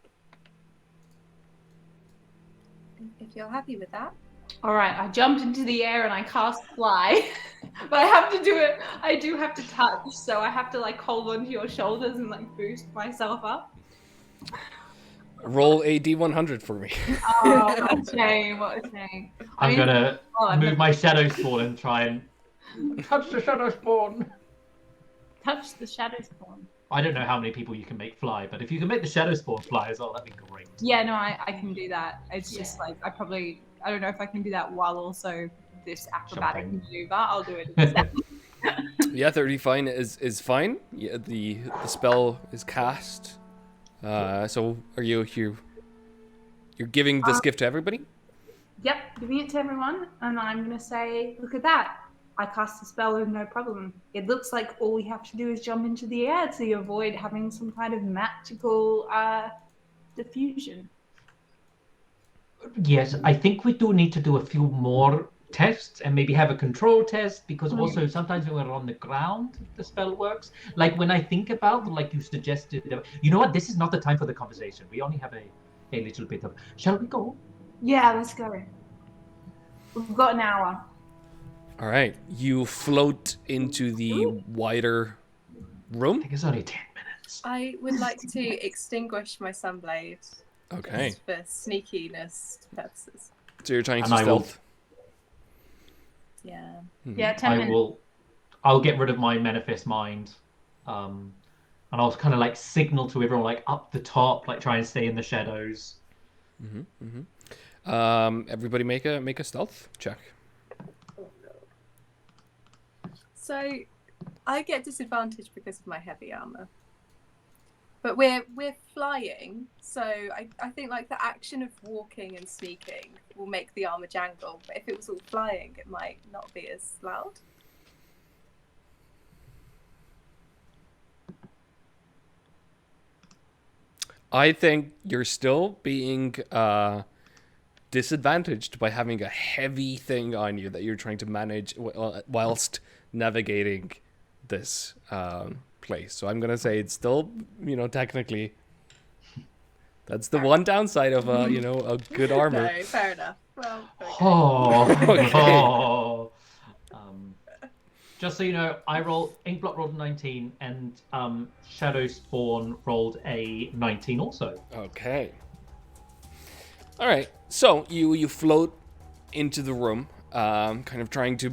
If you're happy with that. All right, I jumped into the air and I cast fly, but I have to do it. I do have to touch, so I have to like hold onto your shoulders and like boost myself up. Roll a D100 for me. Oh, what a shame! What a shame. I'm gonna move my shadow spawn and try and touch the shadow spawn. Touch the shadow spawn. I don't know how many people you can make fly, but if you can make the shadow spawn fly as well, that'd be great. Yeah, no, I can do that. It's just like I don't know if I can do that while also this acrobatic maneuver. I'll do it instead. Yeah, 30 fine is fine. Yeah, the spell is cast. So are you're giving this gift to everybody? Yep, giving it to everyone, and I'm gonna say, look at that. I cast a spell with no problem. It looks like all we have to do is jump into the air to avoid having some kind of magical diffusion. Yes, I think we do need to do a few more tests and maybe have a control test, because also sometimes when we're on the ground, the spell works. Like when I think about, like you suggested, you know what? This is not the time for the conversation. We only have a little bit of. Shall we go? Yeah, let's go. We've got an hour. All right, you float into the wider room. I think it's only 10 minutes. I would like to extinguish my sunblade. Okay. Just for sneakiness purposes. So you're trying to And stealth. Yeah. Yeah, 10 minutes. I'll get rid of my manifest mind, and I'll kind of like signal to everyone like up the top, like try and stay in the shadows. Everybody make a stealth check. So I get disadvantage because of my heavy armor. But we're flying, so I think like the action of walking and sneaking will make the armor jangle. But if it was all flying, it might not be as loud. I think you're still being disadvantaged by having a heavy thing on you that you're trying to manage whilst navigating this place. So I'm gonna say it's still, technically, that's the one downside of a good armor. No, fair enough. Well, Okay. Just so you know, Inkblot rolled a 19, and Shadow Spawn rolled a 19 also. Okay. All right. So you float into the room, kind of trying to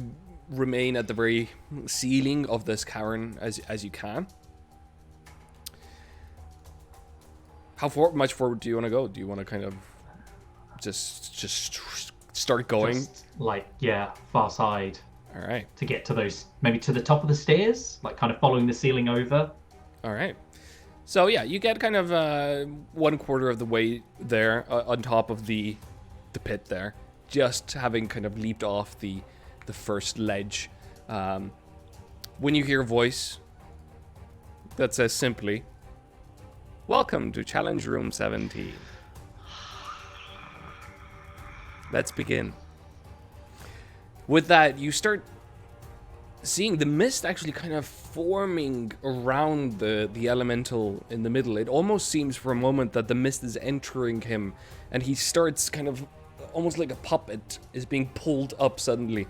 remain at the very ceiling of this cavern as you can. How much forward do you want to go? Do you want to kind of just start going? Just far side. All right. To get to those, maybe to the top of the stairs, like kind of following the ceiling over. All right. So yeah, you get kind of 1/4 of the way there on top of the pit there, just having kind of leaped off the first ledge. When you hear a voice that says simply, "Welcome to Challenge Room 17. Let's begin." With that, you start seeing the mist actually kind of forming around the elemental in the middle. It almost seems for a moment that the mist is entering him, and he starts kind of almost like a puppet, is being pulled up suddenly.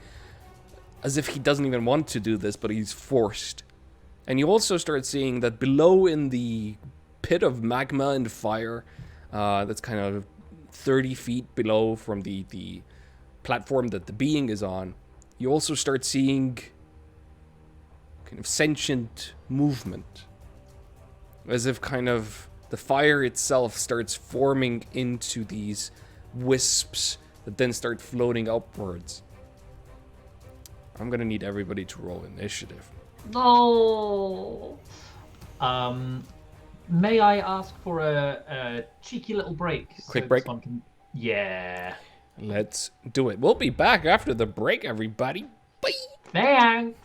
As if he doesn't even want to do this, but he's forced. And you also start seeing that below in the pit of magma and fire, that's kind of 30 feet below from the platform that the being is on, you also start seeing kind of sentient movement. As if kind of the fire itself starts forming into these wisps that then start floating upwards. I'm gonna need everybody to roll initiative. No. May I ask for a cheeky little break? Quick break? This one can... Yeah. Let's do it. We'll be back after the break, everybody. Bye! Thanks.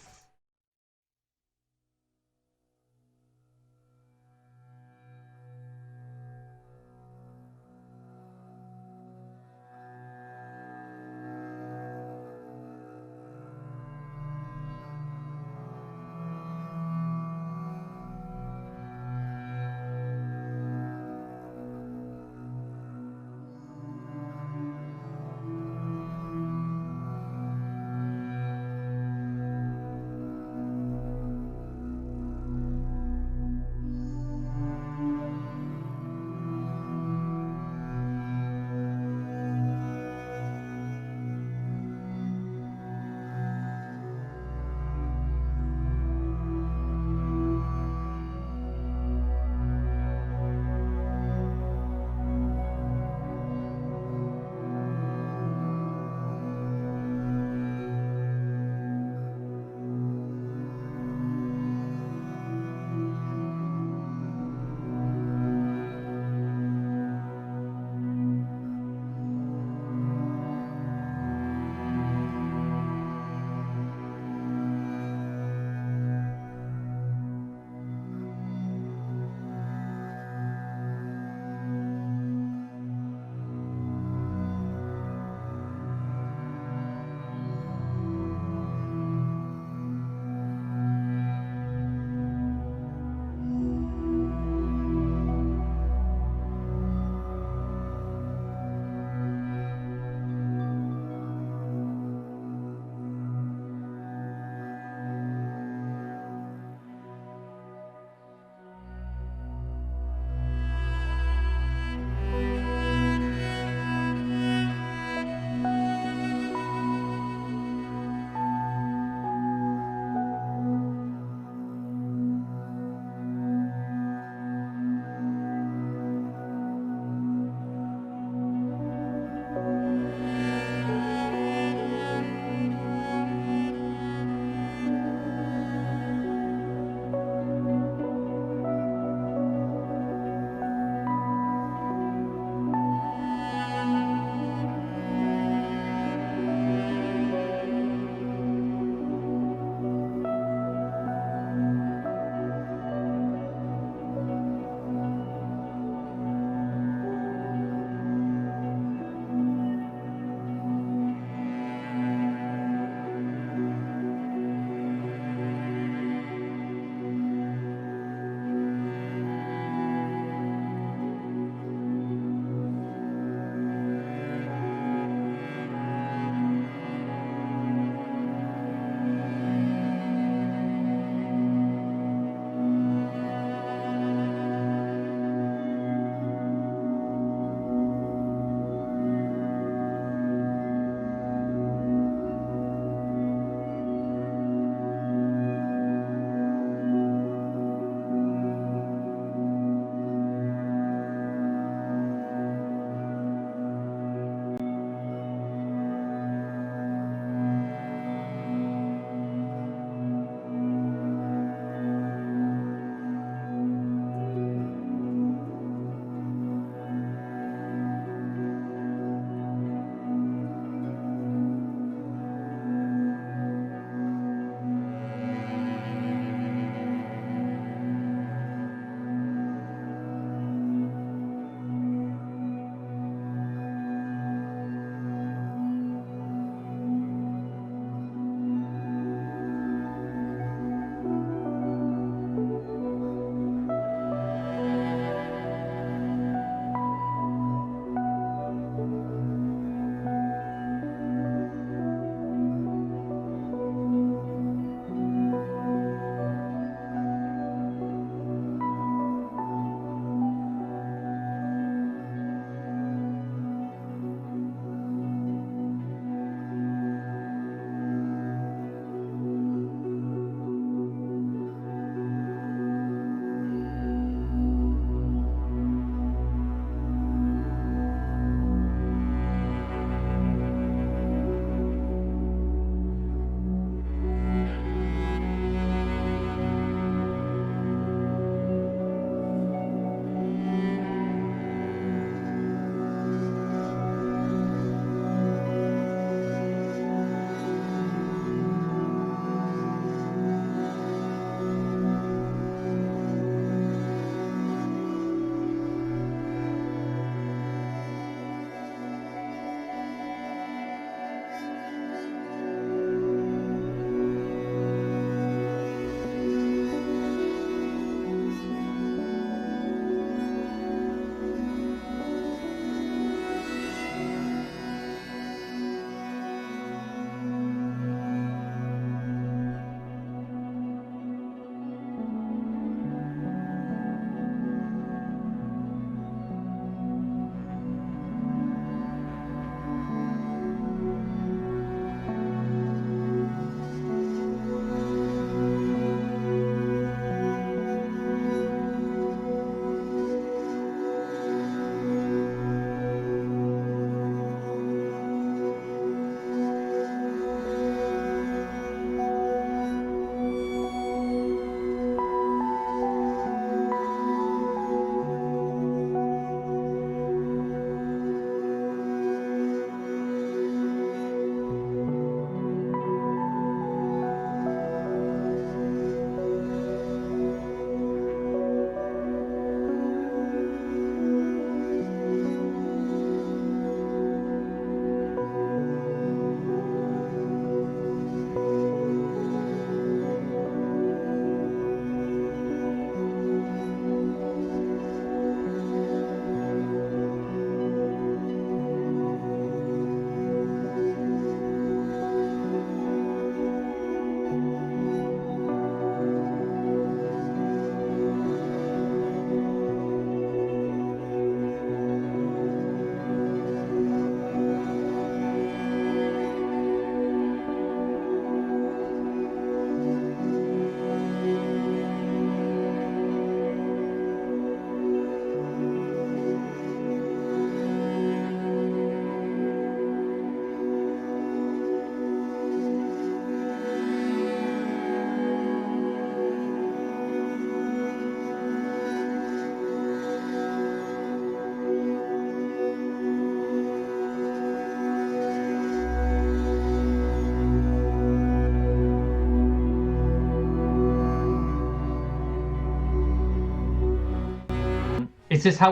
Is this how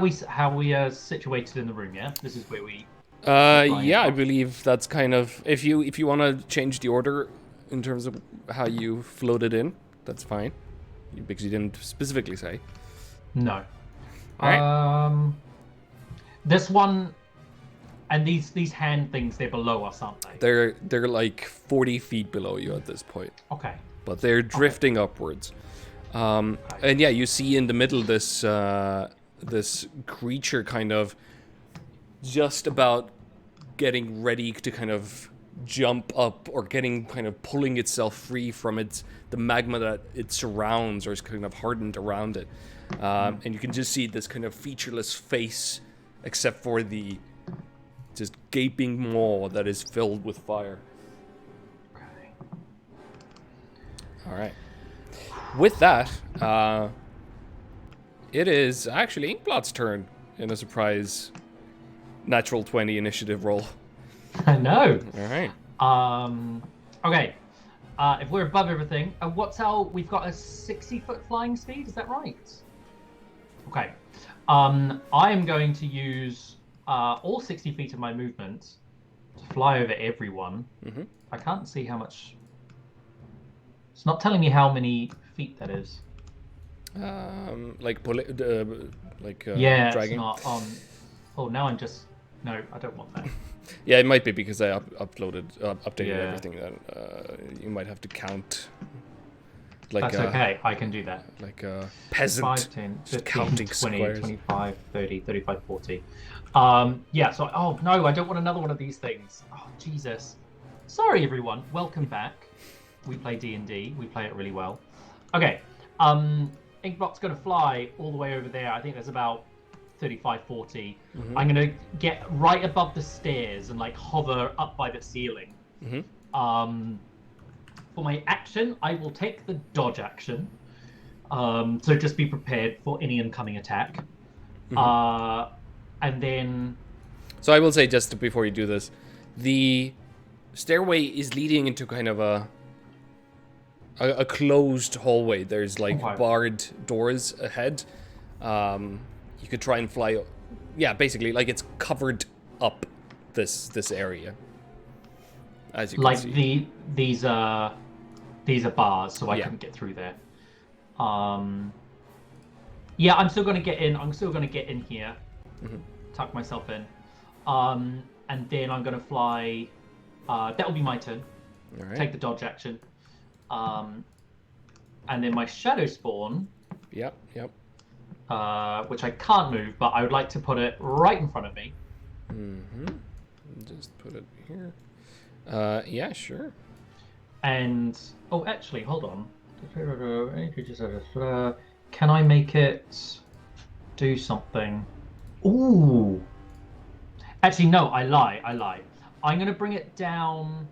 we are situated in the room? Yeah, this is where we. Yeah, I believe that's kind of if you want to change the order in terms of how you floated in, that's fine. Because you didn't specifically say. No. All right. This one, and these hand things, they're below us, aren't they? They're like 40 feet below you at this point. Okay. But they're drifting upwards. And yeah, you see in the middle this this creature kind of just about getting ready to kind of jump up or getting kind of pulling itself free from the magma that it surrounds or is kind of hardened around it. And you can just see this kind of featureless face except for the just gaping maw that is filled with fire. Okay. All right. With that, it is actually Inkblot's turn in a surprise natural 20 initiative roll. I know. All right. Okay. If we're above everything, we've got a 60-foot flying speed, is that right? Okay. I am going to use all 60 feet of my movement to fly over everyone. Mm-hmm. I can't see how much. It's not telling me how many feet that is. Like yeah, dragging. It's not on. Oh, now I'm just. No, I don't want that. Yeah, it might be because I updated Yeah. everything. That you might have to count. Like That's okay. I can do that. Like a peasant. 5, 10, just 15, counting 20, squares. 25, 30, 35, 40. Yeah, so, oh no, I don't want another one of these things. Oh, Jesus. Sorry, everyone. Welcome back. We play D&D. We play it really well. Okay. Inkblot's going to fly all the way over there. I think there's about 35, 40. Mm-hmm. I'm going to get right above the stairs and, like, hover up by the ceiling. Mm-hmm. For my action, I will take the dodge action. So just be prepared for any incoming attack. Mm-hmm. And then... So I will say, just before you do this, the stairway is leading into kind of a closed hallway. There's like barred doors ahead. You could try and fly... Yeah, basically, like it's covered up this area. As you can like see. These are bars, so I Yeah. couldn't get through there. Yeah, I'm still going to get in. I'm still going to get in here. Mm-hmm. Tuck myself in. And then I'm going to fly... that'll be my turn. All right. Take the dodge action. And then my shadow spawn... Yep. which I can't move, but I would like to put it right in front of me. Mm-hmm. Just put it here. Yeah, sure. And oh, actually, hold on. Can I make it do something? Ooh. Actually, no, I lie. I'm going to bring it down.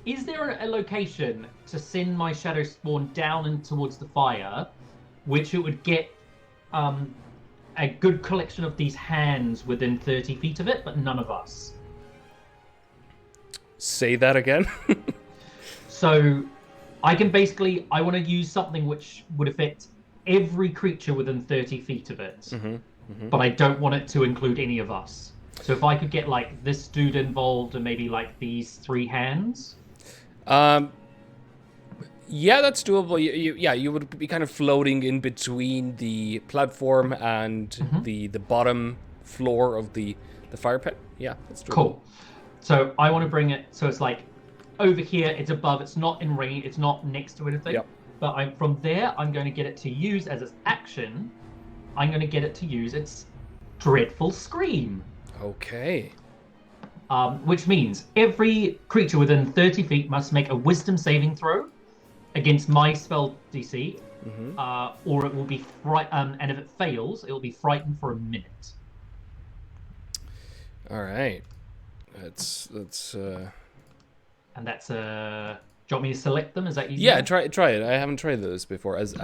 Is there a location to send my shadow spawn down and towards the fire, which it would get a good collection of these hands within 30 feet of it, but none of us? Say that again. So I want to use something which would affect every creature within 30 feet of it. Mm-hmm. Mm-hmm. But I don't want it to include any of us. So if I could get like this dude involved and maybe like these 3 hands. Yeah, that's doable. You would be kind of floating in between the platform and the bottom floor of the fire pit. Yeah, that's doable. Cool. So I want to bring it so it's like over here, it's above, it's not in range, it's not next to anything. Yep. But from there, I'm going to get it to use as its action. I'm going to get it to use its dreadful scream. Okay. Which means every creature within 30 feet must make a wisdom saving throw against my spell DC, or it will be and if it fails, it will be frightened for a minute. All right. That's And that's do you want me to select them? Is that easy? Yeah, try it. I haven't tried this before. As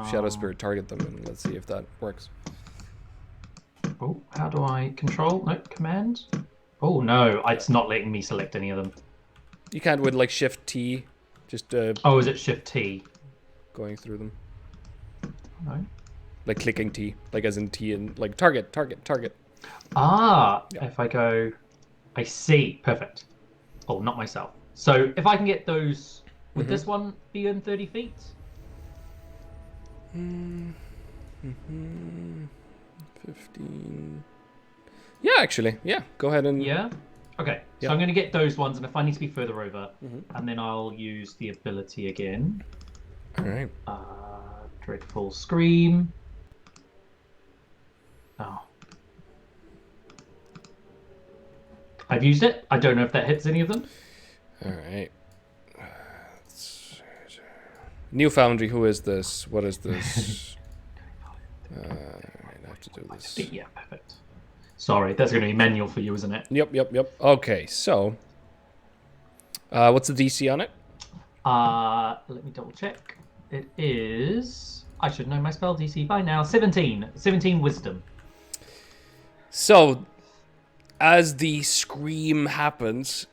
Shadow Spirit, target them, and let's see if that works. Oh, how do I control? No, command. Oh no, it's not letting me select any of them. You can't with like Shift T, just Oh, is it Shift T? going through them. No. like clicking T, like as in T and like target. Ah, Yeah. if I go, I see. Perfect. Oh, not myself. So if I can get those, would this one be in 30 feet? 15. Yeah, actually, yeah. Go ahead and Yeah. Okay. So Yeah. I'm going to get those ones, and if I need to be further over, and then I'll use the ability again. All right. Dreadful Scream. Oh. I've used it. I don't know if that hits any of them. All right. New Foundry, who is this? What is this? I have to do this. Yeah, perfect. Sorry, that's going to be manual for you, isn't it? Yep. Okay, so what's the DC on it? Let me double check. It is. I should know my spell DC by now. 17. 17 Wisdom. So, as the scream happens,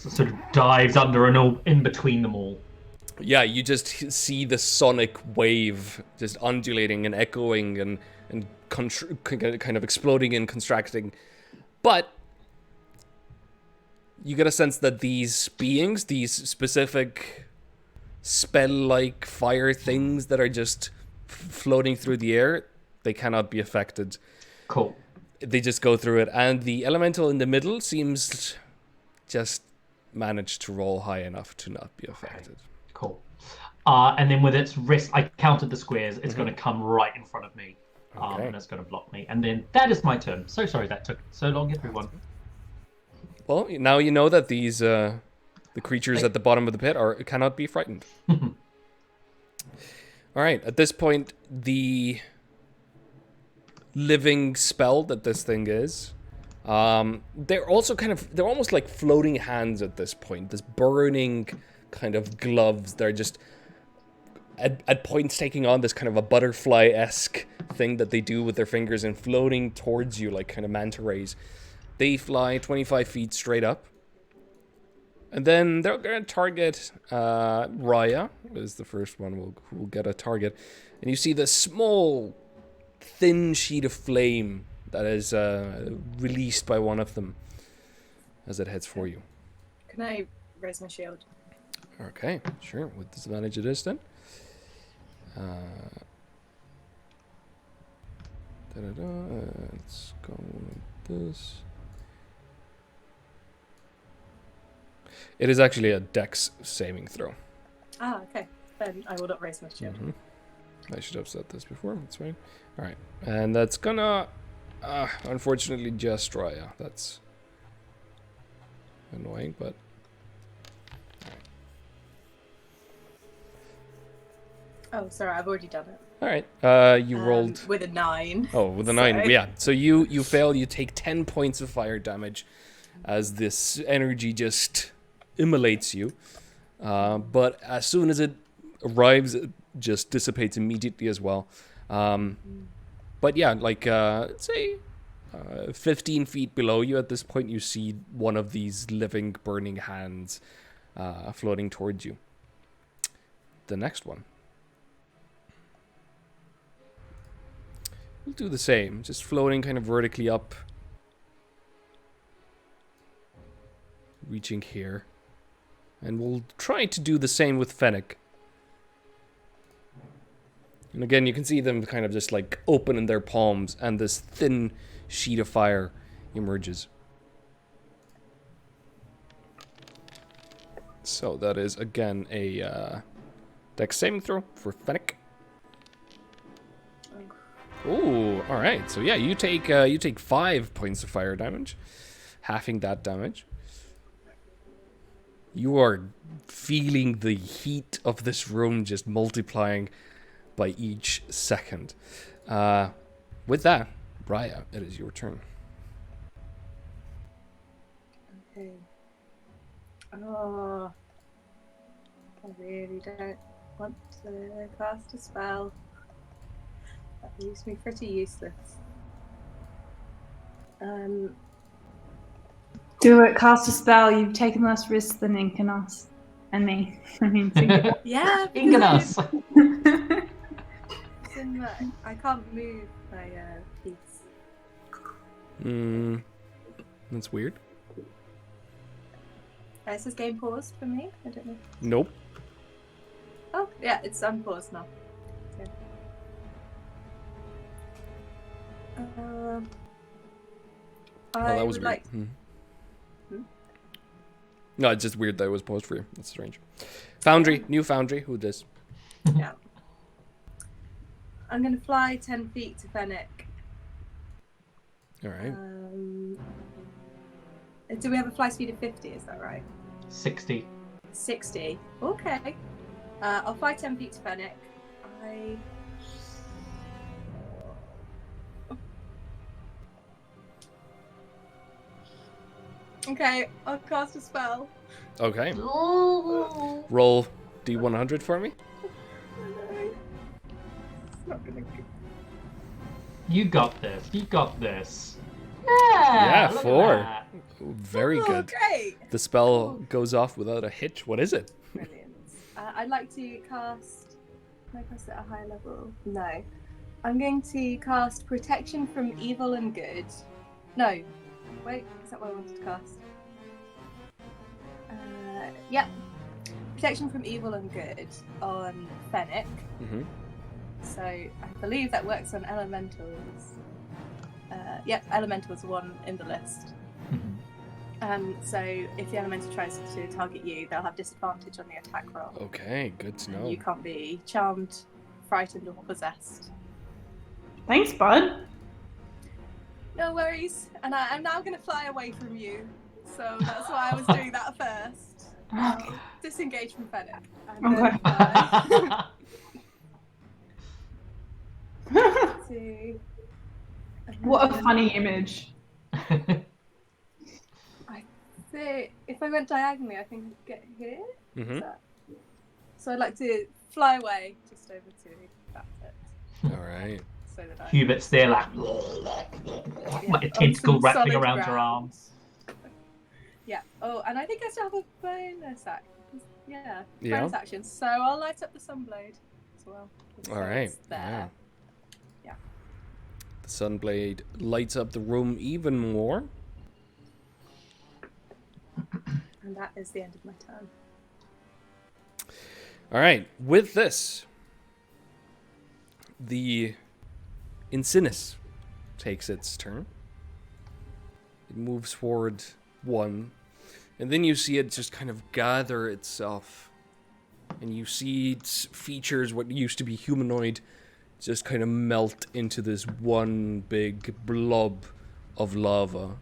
Sort of dives under and all in between them all. yeah, you just see the sonic wave just undulating and echoing and kind of exploding and contracting. But you get a sense that these beings, these specific spell-like fire things that are just floating through the air, they cannot be affected. Cool. They just go through it. And the elemental in the middle seems just managed to roll high enough to not be affected. Cool. And then with its wrist, I counted the squares. It's going to come right in front of me. Okay. And it's going to block me. And then that is my turn. So sorry that took so long, everyone. Well, now you know that these the creatures at the bottom of the pit cannot be frightened. All right. At this point, the living spell that this thing is, they're almost like floating hands at this point. This burning kind of gloves. They're just at points taking on this kind of a butterfly-esque thing that they do with their fingers and floating towards you like kind of manta rays. They fly 25 feet straight up. And then they're going to target Raya, is the first one who will get a target. And you see this small, thin sheet of flame that is released by one of them as it heads for you. Can I raise my shield? Okay, sure. With disadvantage it is then. Let's go with this. It is actually a dex saving throw. Ah, okay. Then I will not raise my shield. I should have said this before. That's fine. All right, and that's gonna, unfortunately, just Raya. That's annoying, but. Oh, sorry, I've already done it. All right. You rolled with a 9. Oh, with a 9. Yeah. So you fail. You take 10 points of fire damage as this energy just immolates you. But as soon as it arrives, it just dissipates immediately as well. But yeah, like let's say 15 feet below you at this point, you see one of these living, burning hands floating towards you. The next one. We'll do the same, just floating kind of vertically up. Reaching here. And we'll try to do the same with Fennec. And again, you can see them kind of just like open in their palms, and this thin sheet of fire emerges. So that is again a dex saving throw for Fennec. Ooh, all right. So yeah, you take 5 points of fire damage, halving that damage. You are feeling the heat of this room just multiplying by each second. With that, Raya, it is your turn. Okay. Oh, I really don't want to cast a spell. That leaves me pretty useless. Do it, cast a spell. You've taken less risk than Ink and us. and me. I mean, singular. Yeah, Ing and because us. it's in my, I can't move my piece. That's weird. It says game paused for me. I don't know. Nope. Oh, yeah, it's unpaused now. Okay. Oh, I that was would weird. like. No, it's just weird that it was paused for you. That's strange. Foundry, new foundry. Who this? Yeah. I'm gonna fly 10 feet to Fennec. All right. Do we have a fly speed of 50? Is that right? 60. 60. Okay. I'll fly 10 feet to Fennec. Okay, I'll cast a spell. Okay. Oh. Roll D100 for me. It's not gonna. You got this. You got this. Yeah, look at 4. that. Very Oh, good. Great. The spell goes off without a hitch. What is it? Brilliant. I'd like to cast. Can I cast it at a high level? No. I'm going to cast Protection from Evil and Good. No. Wait, is that what I wanted to cast? Yeah. Protection from Evil and Good on Fennec. Mm-hmm. So I believe that works on elementals. Yep, elementals are one in the list. So if the elemental tries to target you, they'll have disadvantage on the attack roll. Okay, good to know. You can't be charmed, frightened, or possessed. Thanks, bud. No worries. And I'm now going to fly away from you. So that's why I was doing that first. I'll disengage from Fennec. And then fly to... What a funny image. So if I went diagonally, I think I'd get here. Mm-hmm. So I'd like to fly away just over to that bit. All right. So that I... Hubert's there like a tentacle on some wrapping solid around your ground. arms. Yeah. Oh, and I think I still have a bonus action. Yeah. Yeah. Bonus action. So I'll light up the sunblade as well. All right. It's there. Yeah. The sunblade lights up the room even more. And that is the end of my turn. All right. With this, the Insinus takes its turn. It moves forward 1, and then you see it just kind of gather itself, and you see its features, what used to be humanoid, just kind of melt into this one big blob of lava.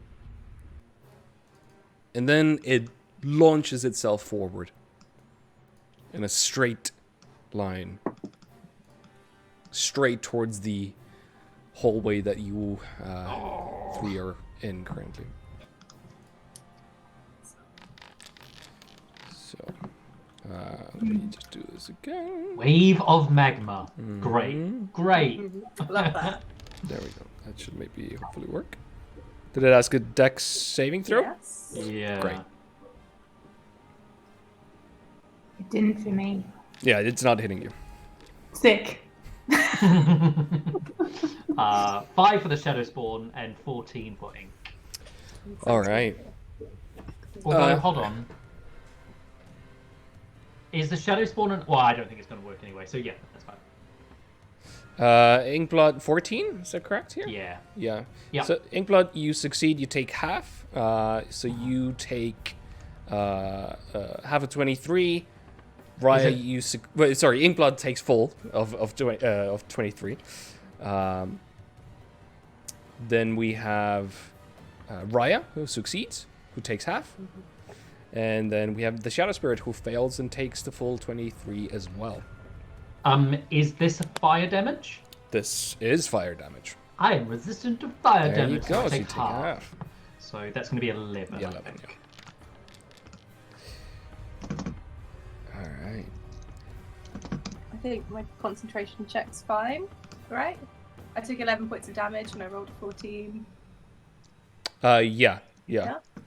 And then it launches itself forward in a straight line, straight towards the hallway that you 3 are in currently. So, let me just do this again. Wave of magma. Great. Great. Love that. There we go. That should maybe hopefully work. Did it ask a dex saving throw? Yes. Yeah. Great. It didn't for me. Yeah, it's not hitting you. Sick. 5 for the Shadow Spawn and 14 for Ink. All right. Although, hold on. Is the Shadow Spawn well, I don't think it's going to work anyway, so yeah, that's fine. Inkblood 14, is that correct here? Yeah. Yeah. Yeah. So Inkblood, you succeed, you take half. So you take half of 23. Raya, you sorry, Inkblood takes full of 23. Then we have Raya, who succeeds, who takes half. And then we have the Shadow Spirit, who fails and takes the full 23 as well. Is this fire damage? This is fire damage. I am resistant to fire There you damage. go, So I so you take take half. half. So that's going to be 11. Yeah, I 11, think. All right. I think my concentration check's fine, right? I took 11 points of damage and I rolled a 14. Yeah.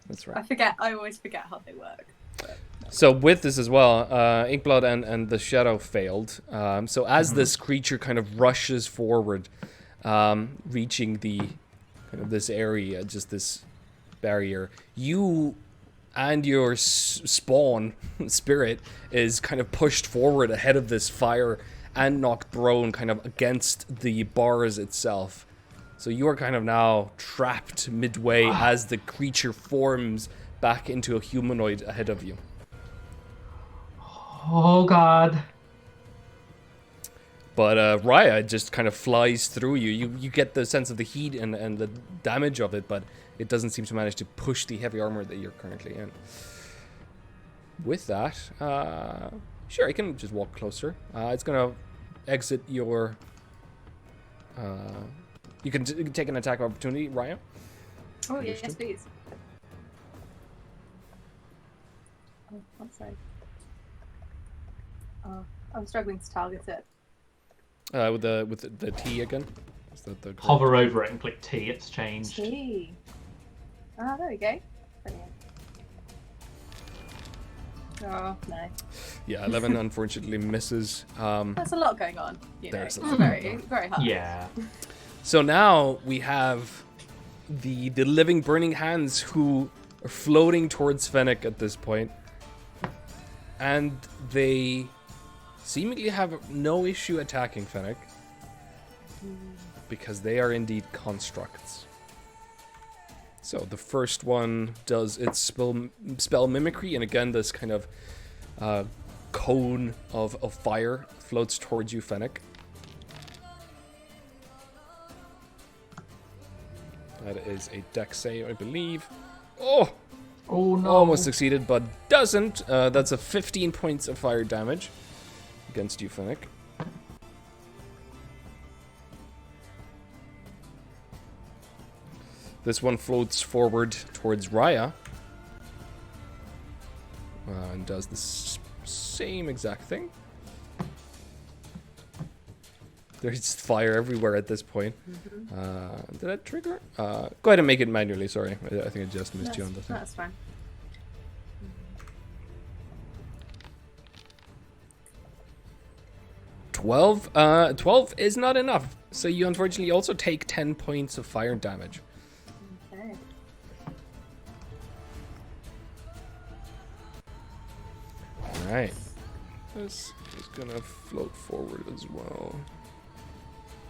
That's I right. forget. I always forget how they work. But So with this as well, Inkblood and the Shadow failed. So as this creature kind of rushes forward, reaching the kind of this area, just this barrier, you and your spawn spirit is kind of pushed forward ahead of this fire and knocked prone kind of against the bars itself. So you are kind of now trapped midway as the creature forms back into a humanoid ahead of you. Oh God. But Raya just kind of flies through you. You get the sense of the heat and the damage of it, but it doesn't seem to manage to push the heavy armor that you're currently in. With that, sure, you can just walk closer. It's going to exit your... You can take an attack opportunity, Raya. Oh, yes, please. Oh, I'm sorry. I'm struggling to target it. With the T again. Is that the Hover over it and click T. It's changed. T. Ah, there we go. Brilliant. Oh no. Yeah, 11 unfortunately misses. There's a lot going on. There's It's very, very hard. Yeah. So now we have the living burning hands who are floating towards Fennec at this point, and they seemingly have no issue attacking Fennec because they are indeed constructs. So the first one does its spell mimicry, and again this kind of cone of fire floats towards you, Fennec. That is a dex save, I believe. Oh no. Almost succeeded, but doesn't. That's a 15 points of fire damage against you, Fennec. This one floats forward towards Raya. And does the same exact thing. There's fire everywhere at this point. Did that trigger? Go ahead and make it manually, sorry. I think I just missed you on the thing. That's fine. 12? 12 is not enough. So you unfortunately also take 10 points of fire damage. Okay. Alright. This is gonna float forward as well.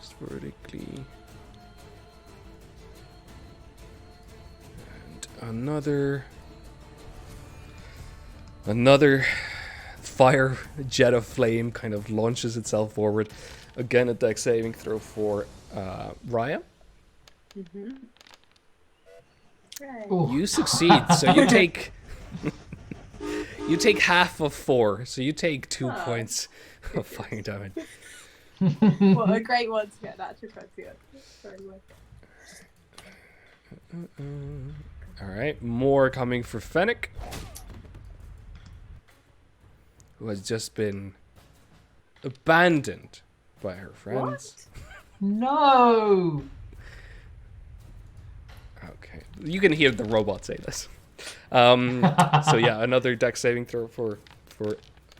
Just vertically. And another fire jet of flame kind of launches itself forward. Again, a dex saving throw for Raya. Right. You succeed, so you take you take half of 4, so you take 2 points of fire damage. What a great one to get that to 20. Very well. Alright, more coming for Fennec, who has just been abandoned by her friends. No. Okay, you can hear the robot say this. So yeah, another dex saving throw for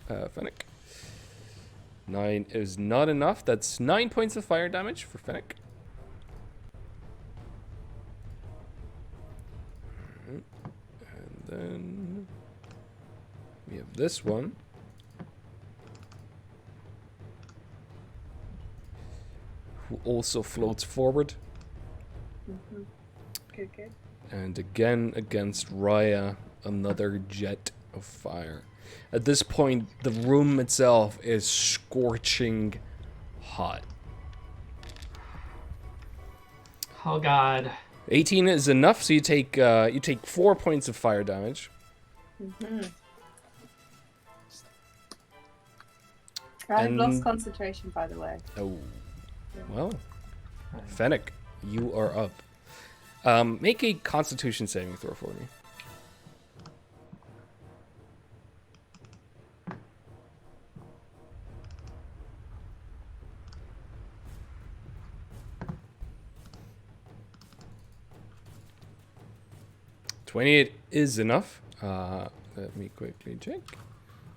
Fennec. 9 is not enough. That's 9 points of fire damage for Fennec. And then we have this one. Who also floats forward. Good, good. And again against Raya, another jet of fire. At this point, the room itself is scorching hot. Oh God. 18 is enough, so you take 4 points of fire damage. I've And- lost concentration, by the way. Oh, well, Fennec, you are up. Make a Constitution saving throw for me. .28 is enough. Let me quickly check.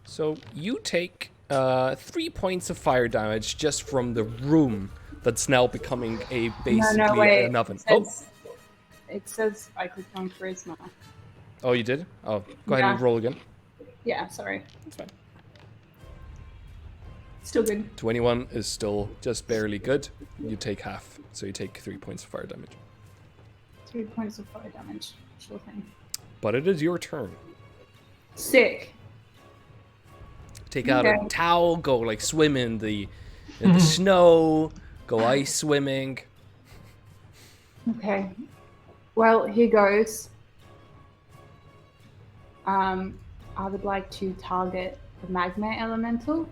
So you take 3 points of fire damage just from the room that's now becoming basically an oven. It says I clicked on charisma. Oh, you did? Oh, go ahead and roll again. Yeah, sorry. That's fine. Still good. 21 is still just barely good. You take half, so you take 3 points of fire damage. 3 points of fire damage. Sure thing. But it is your turn. Sick. Take out a towel, go like swim in the snow, go ice swimming. Okay. Well, here goes. I would like to target the magma elemental.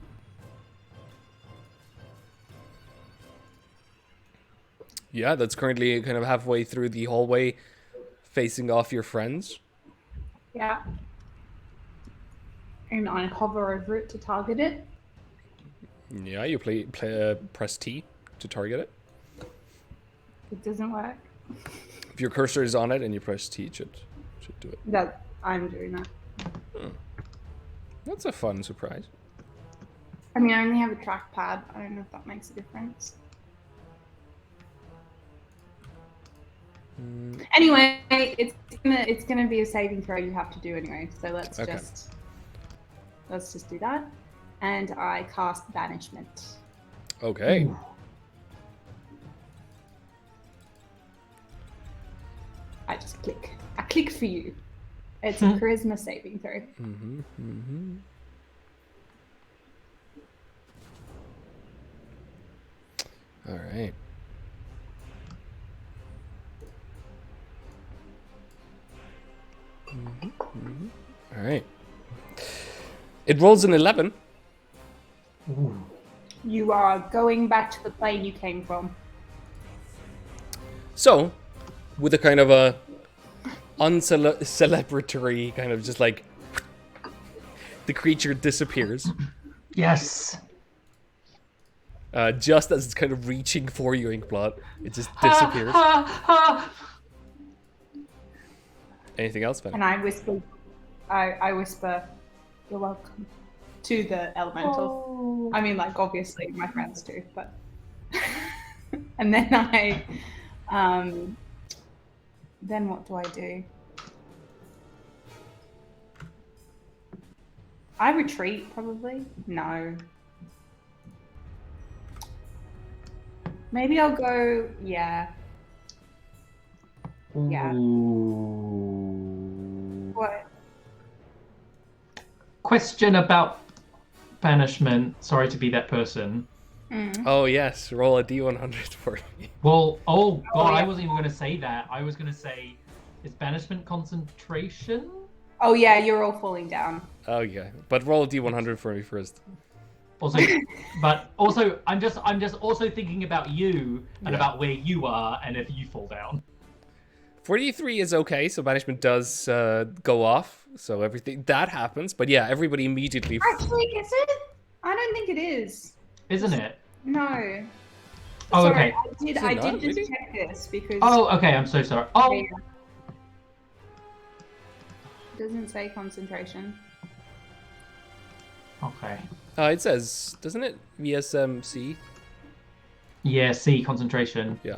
Yeah, that's currently kind of halfway through the hallway, facing off your friends. Yeah. And I hover over it to target it. Yeah, you press T to target it. It doesn't work. If your cursor is on it and you press T, it should do it. That I'm doing that. That's a fun surprise. I mean, I only have a trackpad. I don't know if that makes a difference. Anyway, it's gonna be a saving throw you have to do anyway. So let's just do that. And I cast banishment. Okay. Ooh. I just click. I click for you. It's a charisma saving throw. All right. All right. It rolls an 11. Ooh. You are going back to the plane you came from. So, with a kind of a celebratory kind of just like the creature disappears. Yes. Just as it's kind of reaching for you, Inkblot, it just disappears. Anything else, Ben? And I whisper, I whisper, "You're welcome," to the elemental. I mean, like, obviously my friends do, but. And then then what do I do? I retreat, probably. No. Maybe I'll go. Yeah. Yeah. Ooh. What? Question about banishment. Sorry to be that person. Oh yes, roll a d100 for me. Well, oh god, yeah. I wasn't even going to say that. I was going to say, is banishment concentration? Oh yeah, you're all falling down. Oh yeah, but roll a d100 for me first. Also, but also, I'm just also thinking about you and about where you are, and if you fall down. 43 is okay, so banishment does go off, so everything that happens. But yeah, everybody immediately. Actually, is it? I don't think it is. Isn't it? No. Oh, Sorry, okay. I not, did just really? check this because. Oh, okay. I'm so sorry. Oh. It doesn't say concentration. Okay. It says, doesn't it? VSMC. Yeah. C concentration. Yeah.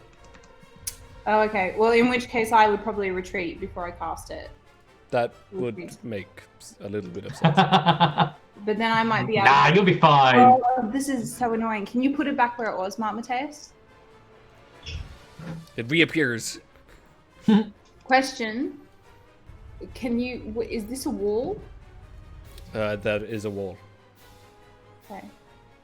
Oh, okay. Well, in which case I would probably retreat before I cast it. That would make a little bit of sense. But then I might be able Nah, you'll be fine. Oh, this is so annoying. Can you put it back where it was, Mark Mateus? It reappears. Question. Is this a wall? That is a wall. Okay.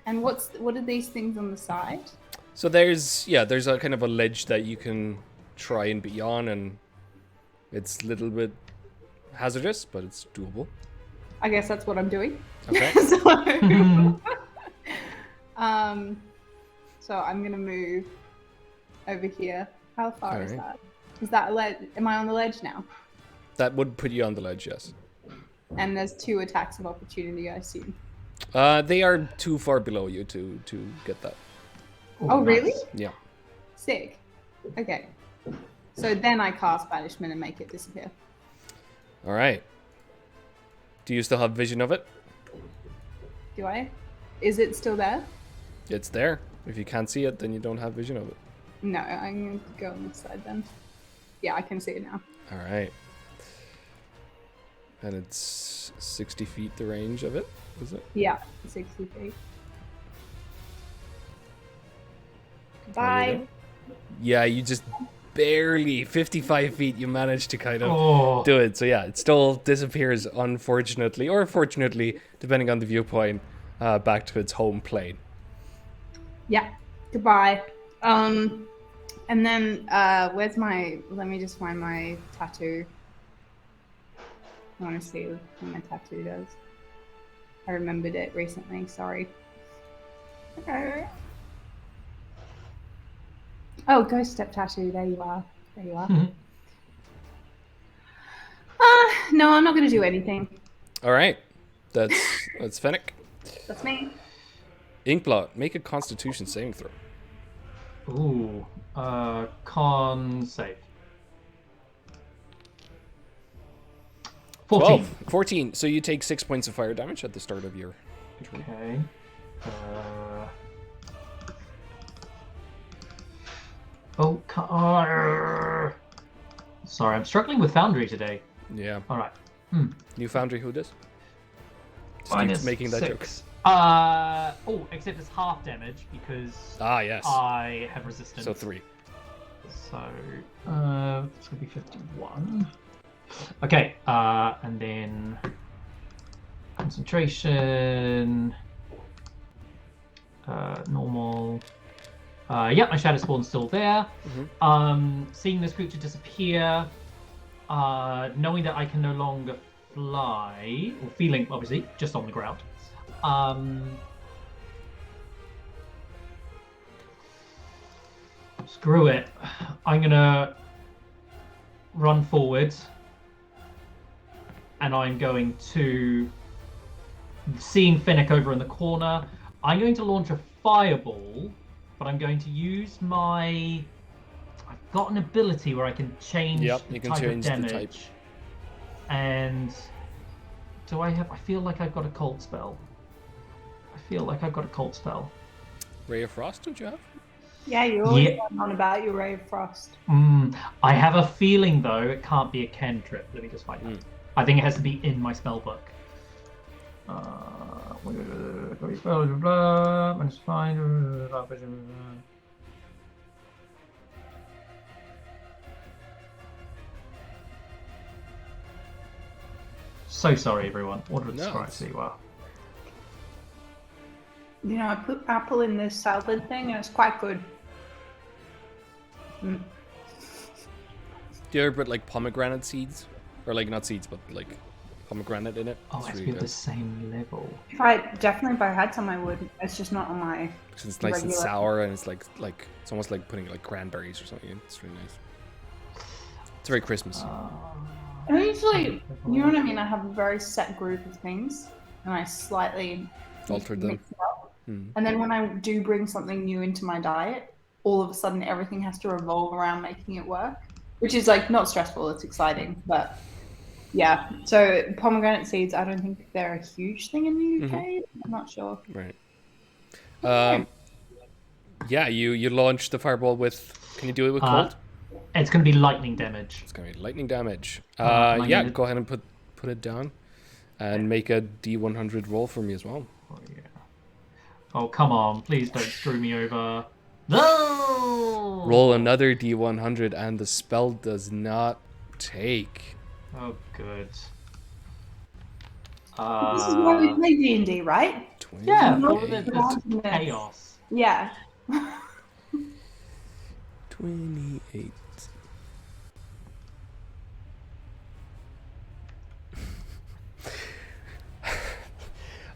And what are these things on the side? So there's a kind of a ledge that you can try and be on, and it's a little bit hazardous, but it's doable. I guess that's what I'm doing. Okay. So I'm gonna move over here. How far is that? Is that a ledge? Am I on the ledge now? That would put you on the ledge, yes. And there's 2 attacks of opportunity, I assume. They are too far below you to get that. Oh, really? Yeah. Sick. Okay. So then I cast banishment and make it disappear. All right. Do you still have vision of it? Do I? Is it still there? It's there. If you can't see it, then you don't have vision of it. No, I'm going to go on this side then. Yeah, I can see it now. All right. And it's 60 feet the range of it, is it? Yeah, 60 feet. There you Bye. go. Yeah, you just barely 55 feet. You managed to kind of do it. So yeah, it still disappears, unfortunately, or fortunately, depending on the viewpoint, back to its home plane. Yeah. Goodbye. And then where's my? Let me just find my tattoo. I want to see what my tattoo does. I remembered it recently. Sorry. Okay. Oh, ghost step tattoo. There you are. There you are. No, I'm not going to do anything. All right, that's Fennec. That's me. Inkblot, make a Constitution saving throw. Ooh. Con save. 14. 14. So you take 6 points of fire damage at the start of your turn. Okay. Sorry, I'm struggling with Foundry today. Yeah. All right. New Foundry, who does? Minus Steve's making that 6. joke. Except it's half damage because Yes. I have resistance. So 3. So it's gonna be 51. Okay, and then concentration, normal. Yeah, my shadow spawn's still there. Seeing this creature disappear, knowing that I can no longer fly, or feeling obviously just on the ground. Screw it. I'm gonna run forward, and I'm going to, seeing Fennec over in the corner, I'm going to launch a fireball, but I'm going to use my, I've got an ability where I can change the type of damage. And do I feel like I've got a cult spell. Ray of Frost, don't you have? Yeah, you're always going on about your Ray of Frost. I have a feeling, though, it can't be a cantrip. Let me just find out. I think it has to be in my spell book. So sorry, everyone. Order of the Scribe, so you are. You know, I put apple in this salad thing, and it's quite good. Do you ever put like pomegranate seeds, or like not seeds, but like pomegranate in it? Oh, it's really the same level. If I had some, I would. It's just not on my. Because it's nice and sour, and it's like it's almost like putting like cranberries or something in. It's really nice. It's very Christmas. I usually, you know what I mean. I have a very set group of things, and I slightly altered them. Mix it up. And then when I do bring something new into my diet, all of a sudden everything has to revolve around making it work, which is like not stressful. It's exciting, but yeah. So pomegranate seeds, I don't think they're a huge thing in the UK. I'm not sure. Right. Yeah, you launched the fireball with. Can you do it with cold? It's going to be lightning damage. It's going to be lightning damage. Yeah, go ahead and put it down, and make a D100 roll for me as well. Oh yeah. Oh come on! Please don't screw me over. No. Roll another D100, and the spell does not take. Oh good. This is why we play D&D, right? 28. Yeah, the chaos. Yeah. 28.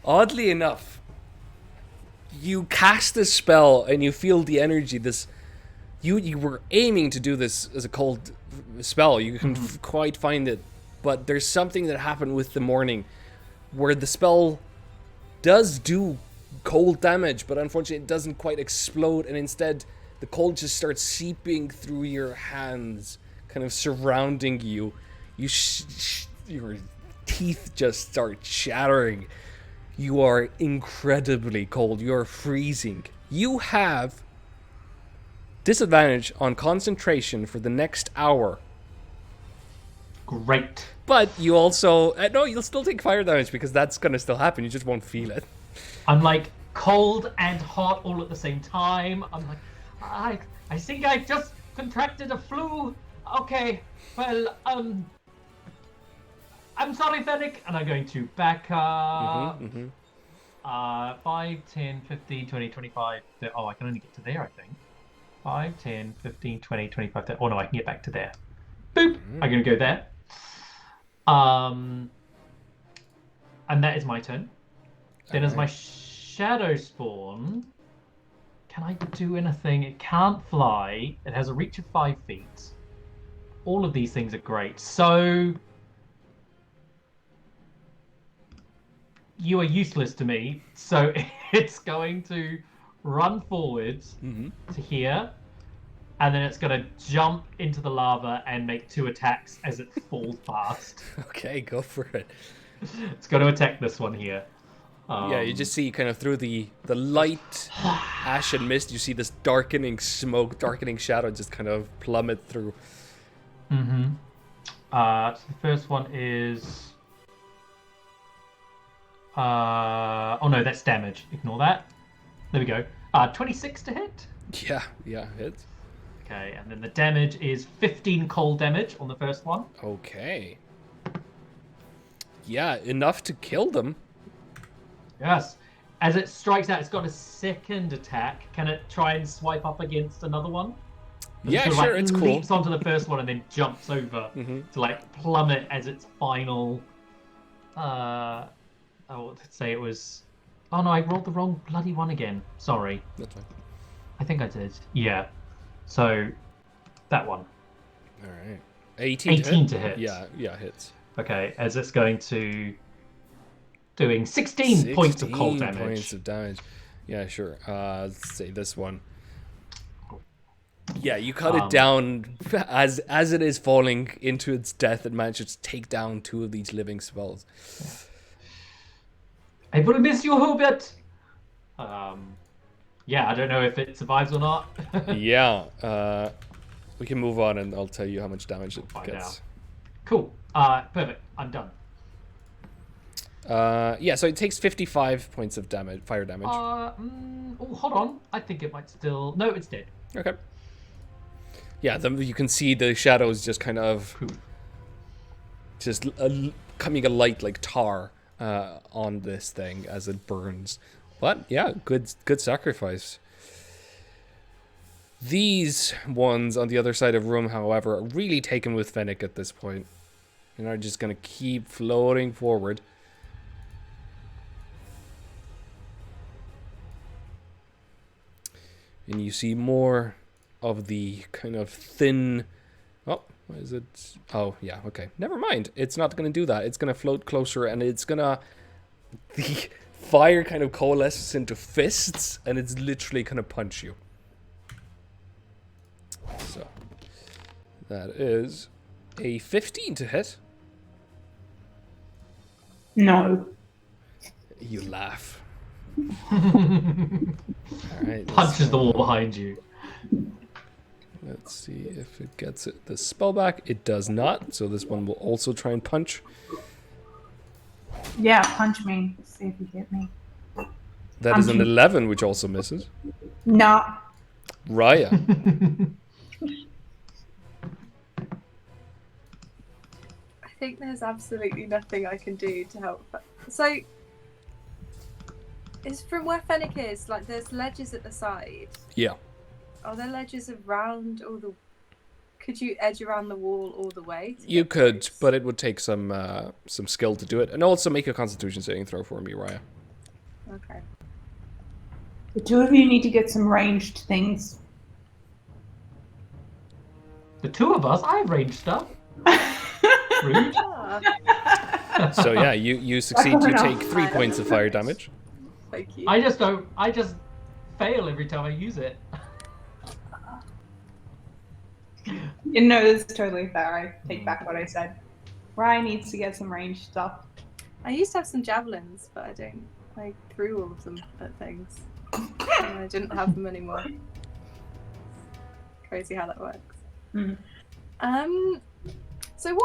Oddly enough, you cast this spell and you feel the energy. You were aiming to do this as a cold spell. You can quite find it, but there's something that happened with the morning where the spell does do cold damage, but unfortunately it doesn't quite explode, and instead the cold just starts seeping through your hands, kind of surrounding you. Your teeth just start shattering. You are incredibly cold. You are freezing. You have disadvantage on concentration for the next hour. Great. But you also... no, you'll still take fire damage because that's going to still happen. You just won't feel it. I'm like cold and hot all at the same time. I'm like, I think I just contracted a flu. Okay, well, I'm sorry, Fennec. And I'm going to back up. 5, 10, 15, 20, 25. Oh, I can only get to there, I think. 5, 10, 15, 20, 25. 30. Oh, no, I can get back to there. Boop. I'm going to go there. And that is my turn. Then as my shadow spawn, can I do anything? It can't fly. It has a reach of 5 feet. All of these things are great. So you are useless to me. So it's going to run forwards to here. And then it's going to jump into the lava and make 2 attacks as it falls past. Okay, go for it. It's going to attack this one here. Yeah, you just see kind of through the light ash and mist, you see this darkening smoke, darkening shadow just kind of plummet through. So the first one is... oh no, that's damage. Ignore that. There we go. 26 to hit. Yeah, hits. Okay, and then the damage is 15 cold damage on the first one. Okay. Yeah, enough to kill them. Yes. As it strikes out, it's got a second attack. Can it try and swipe up against another one? Yeah, sort of, sure, like, it's cool. Leaps onto the first one and then jumps over to like plummet as its final. I would say it was. Oh no, I rolled the wrong bloody one again. Sorry. That's fine. I think I did. Yeah. So that one. All right. 18 to hit. Yeah, hits. Okay, as it's going to doing 16 points of cold damage. Points of damage. Yeah, sure. Let's say this one. Yeah, you cut it down as it is falling into its death. It manages to take down 2 of these living spells. I will miss you, Hubert. Yeah, I don't know if it survives or not. Yeah. We can move on, and I'll tell you how much damage it gets. Cool. Perfect. I'm done. Yeah, so it takes 55 points of damage, fire damage. Oh, hold on. I think it might still... No, it's dead. Okay. Yeah, you can see the shadows just kind of... just coming alight like tar on this thing as it burns. But, yeah, good sacrifice. These ones on the other side of the room, however, are really taken with Fennec at this point. And are just going to keep floating forward. And you see more of the kind of thin... Oh, what is it? Oh, yeah, okay. Never mind. It's not going to do that. It's going to float closer, and it's going to... The fire kind of coalesces into fists, and it's literally going to punch you. So, that is a 15 to hit. No. You laugh. All right, Punches the wall behind you. Let's see if it gets the spell back. It does not, so this one will also try and punch. Yeah, punch me. See if you get me. That is an 11, which also misses. No. Raya. I think there's absolutely nothing I can do to help. So, it's from where Fennec is, like there's ledges at the side. Yeah. Are there ledges around all the... Could you edge around the wall all the way? You could, but it would take some skill to do it. And also make a constitution saving throw for me, Raya. Okay. The 2 of you need to get some ranged things. The 2 of us? I have ranged stuff. Rude. So yeah, you succeed to take 3 points of fire damage. Thank you. I just fail every time I use it. You know, it's totally fair. I take back what I said. Ryan needs to get some range stuff. I used to have some javelins, but I threw all of them at things. And I didn't have them anymore. Crazy how that works. Mm. So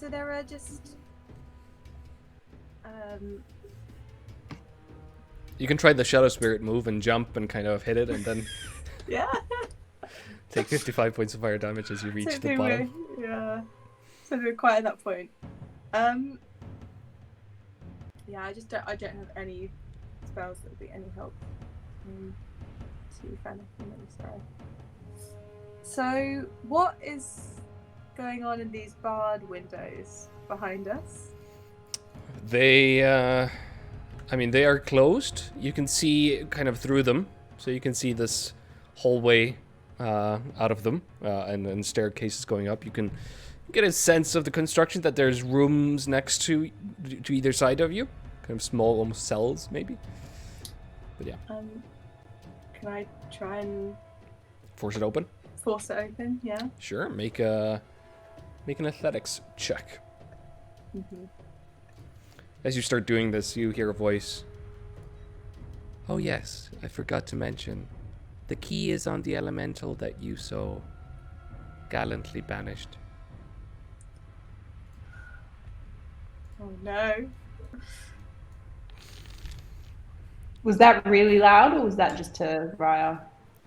there are just You can try the Shadow Spirit move and jump and kind of hit it, and then yeah. take 55 points of fire damage as you reach So the they bottom. So we're quite at that point. Yeah, I don't have any spells that would be any help to Fennec and Sorry. So what is going on in these barred windows behind us? They they are closed. You can see kind of through them, so you can see this hallway out of them, and staircases going up. You can get a sense of the construction, that there's rooms next to either side of you, kind of small, almost cells maybe. But yeah. Can I try and Force it open? force it open? Yeah. Sure. Make an athletics check. Mm-hmm. As you start doing this, you hear a voice. Oh yes, I forgot to mention. The key is on the elemental that you so gallantly banished. Oh no. Was that really loud, or was that just to Raya?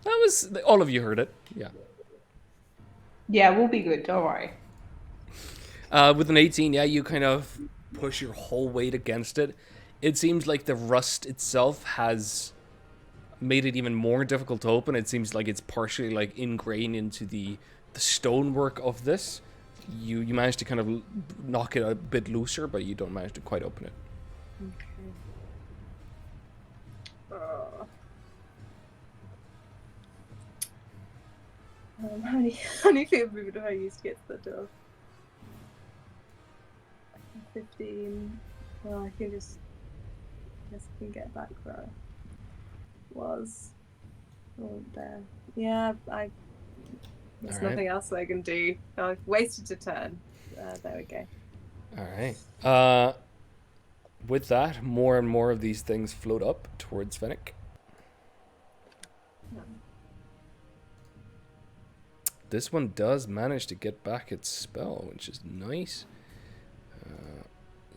That was all of you heard it. Yeah. Yeah, we'll be good. Don't worry. With an 18, yeah, you kind of push your whole weight against it. It seems like the rust itself has made it even more difficult to open. It seems like it's partially like ingrained into the stonework of this. You managed to kind of knock it a bit looser, but you don't manage to quite open it. Okay. How many feet of movement do I use to get to the door? 15. Well, I guess I can get back where I was. Oh, there. Yeah, there's All right. nothing else I can do. I've wasted a turn. There we go. All right. With that, more and more of these things float up towards Fennec. This one does manage to get back its spell, which is nice.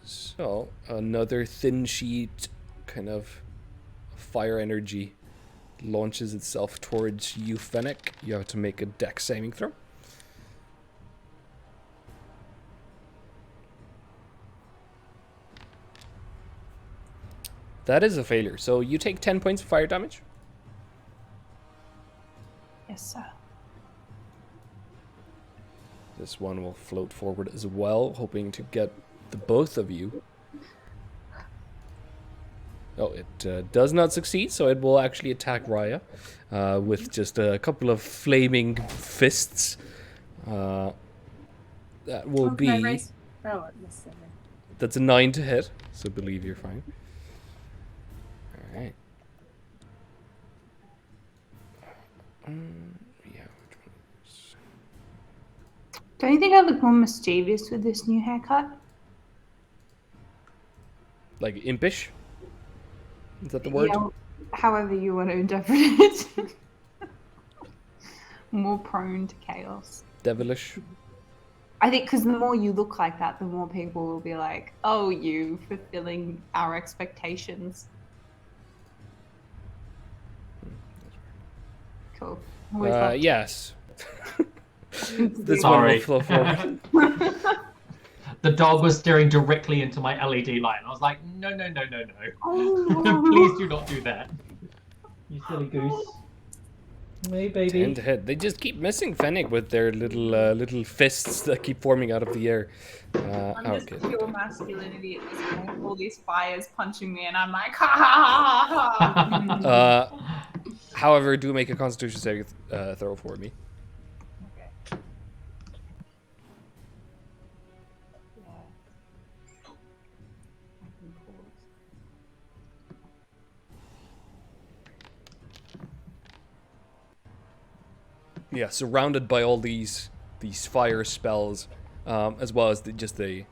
So, another thin sheet, kind of fire energy, launches itself towards you, Fennec. You have to make a dex saving throw. That is a failure. So you take 10 points of fire damage. Yes, sir. This one will float forward as well, hoping to get the both of you. Oh, it does not succeed, so it will actually attack Raya with just a couple of flaming fists. That will be... Can I raise... Oh, I missed something. That's a 9 to hit, so believe you're fine. Alright. Yeah. Don't you think I look more mischievous with this new haircut? Like impish? Is that the word? Yeah, however you want to interpret it. More prone to chaos. Devilish? I think because the more you look like that, the more people will be like, oh, you fulfilling our expectations. Cool. Always loved it. Yes. This Sorry. one will flow forward. The dog was staring directly into my LED light, and I was like, no. Oh, no. Please do not do that. You silly goose. Hey, baby. 10 to hit. They just keep missing Fennec with their little fists that keep forming out of the air. I'm just Okay. pure masculinity at this point. All these fires punching me, and I'm like, ha ha ha ha. However, do make a Constitution saving throw for me. Okay. Yeah, surrounded by all these fire spells, as well as just the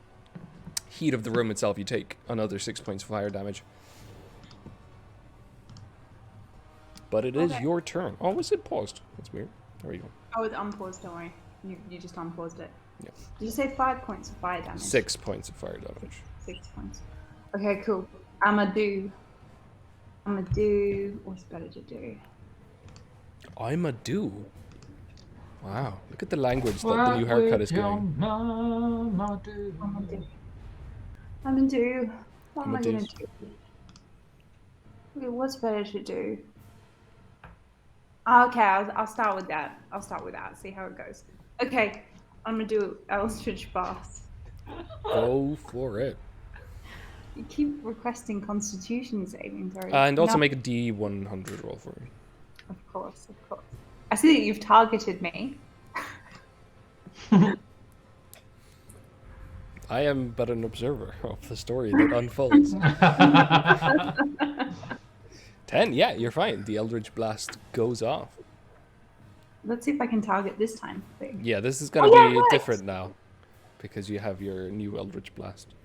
heat of the room itself. You take another 6 points of fire damage. But it is your turn. Oh, was it paused? That's weird. There we go. Oh, it's unpaused, don't worry. You just unpaused it. Yeah. Did you say 5 points of fire damage? 6 points of fire damage. 6 points. Okay, cool. I'ma do. What's better to do? I'm a do. Wow, look at the language that the new haircut is going. I'm gonna do. What am I gonna do? Okay, what's better to do? Okay, I'll start with that. See how it goes. Okay, I'm gonna do Eldritch Blast. Go for it. You keep requesting Constitution savings, sorry. And also make a D100 roll for me. Of course. I see that you've targeted me. I am but an observer of the story that unfolds. 10, yeah, you're fine. The Eldritch Blast goes off. Let's see if I can target this time. Yeah, this is going to be different now. Because you have your new Eldritch Blast.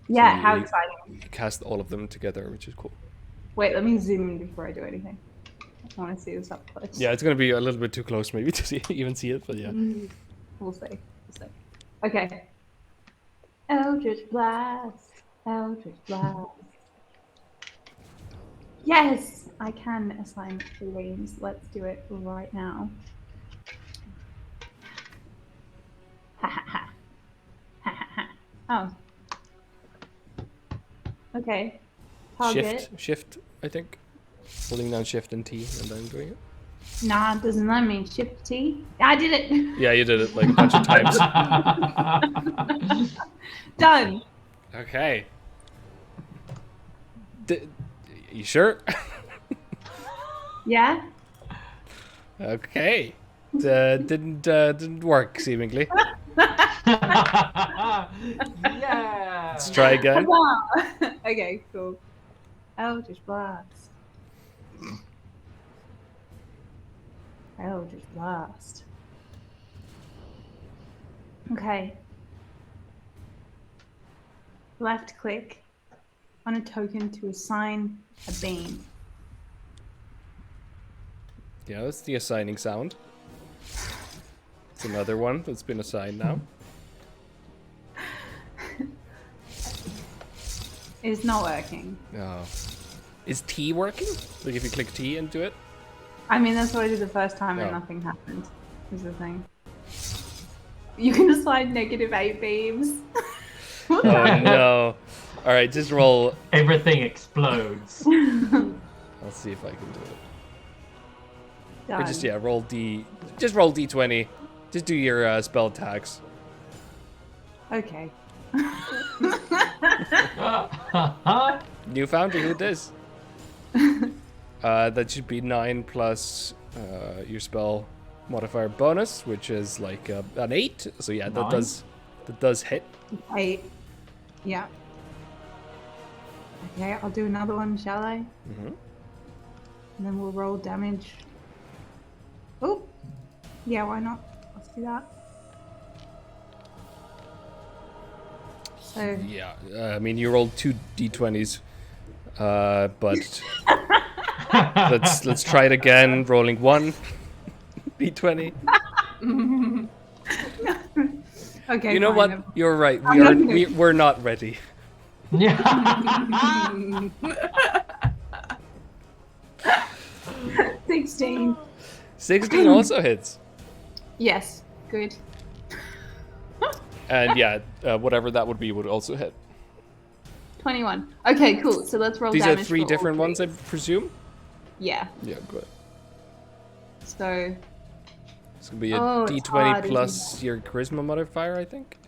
Yeah, So how exciting. You cast all of them together, which is cool. Wait, let me zoom in before I do anything. I want to see this up close. Yeah, it's going to be a little bit too close maybe to even see it, but yeah. We'll see. Okay. Eldritch Blast. Yes! I can assign themes. Let's do it right now. Ha ha ha. Ha ha ha. Oh. Okay. Target. Shift, I think. Holding down Shift and T and then doing it. Nah, it doesn't let me. Shift T. I did it. Yeah, you did it like a bunch of times. Done. Okay. You sure? Yeah. Okay. Didn't work seemingly. Yeah. Let's try again. Okay, cool. Eldritch Blast. Eldritch Blast. Okay. Left click on a token to assign a beam. Yeah, that's the assigning sound. It's another one that's been assigned now. It's not working. Oh. Is T working? Like if you click T into it? I mean, that's what I did the first time and Oh. nothing happened. Is the thing. You can assign -8 beams. Oh no. Alright, just roll. Everything explodes. I'll see if I can do it. Or just, yeah, roll D. Just roll D20. Just do your spell attacks. Okay. New Foundry, who this? That should be 9 plus your spell modifier bonus, which is like an 8. So yeah, that 9? does hit. 8. Yeah. Okay, I'll do another one, shall I? Mm-hmm. And then we'll roll damage. Oh! Yeah, why not? Let's do that. So, Yeah, I mean you rolled 2 d20s, but let's try it again. Rolling 1 d20. okay. You know fine, what? You're right. I'm We're not ready. Yeah. 16. 16 also hits, Yes, good. and yeah, whatever that would be would also hit. 21. Okay, cool. So let's roll These are damage 3 for all different ones, I three. presume. Yeah. Yeah, good. So, It's gonna be a Oh, it's d20 hard, isn't plus your charisma modifier, I think.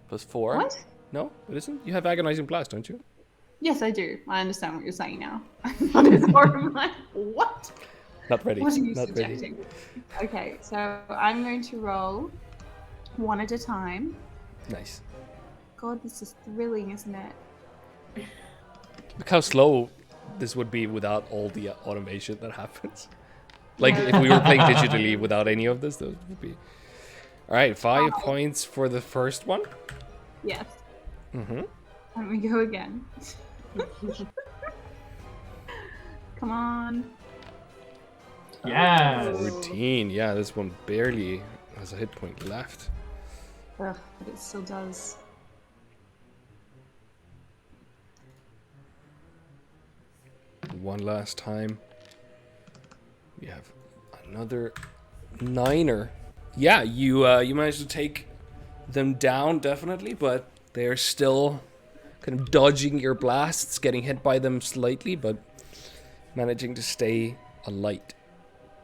Plus 4. what? No, it isn't. You have agonizing blast, don't you? Yes, I do. I understand what you're saying now. That is horrifying. What? Not ready. What are you Not ready. suggesting? Okay, so I'm going to roll one at a time. Nice. God, this is thrilling, isn't it? Look how slow this would be without all the automation that happens. Like if we were playing digitally without any of this, that would be. All right, 5 points for the first one. Yes. Mm-hmm. Let me go again. Come on. Yes. 14. Yeah, this one barely has a hit point left. Ugh, but it still does. One last time. We have another 9er. Yeah, you managed to take them down, definitely, but they're still kind of dodging your blasts, getting hit by them slightly, but managing to stay alight.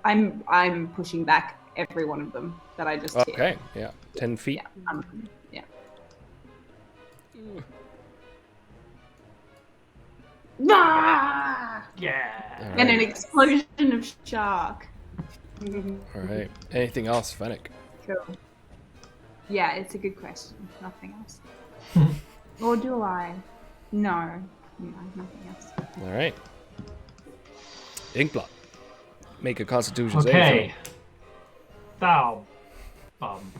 I'm pushing back every one of them that I just hit. Okay, yeah. 10 feet. Yeah. Yeah. Ah! Yeah. All And an right. explosion of shark. All right. Anything else, Fennec? Cool. Yeah, it's a good question. Nothing else. Or do I? No. No, nothing else. All right. Inkblot. Make a Constitution save. Okay. Thou. Bum.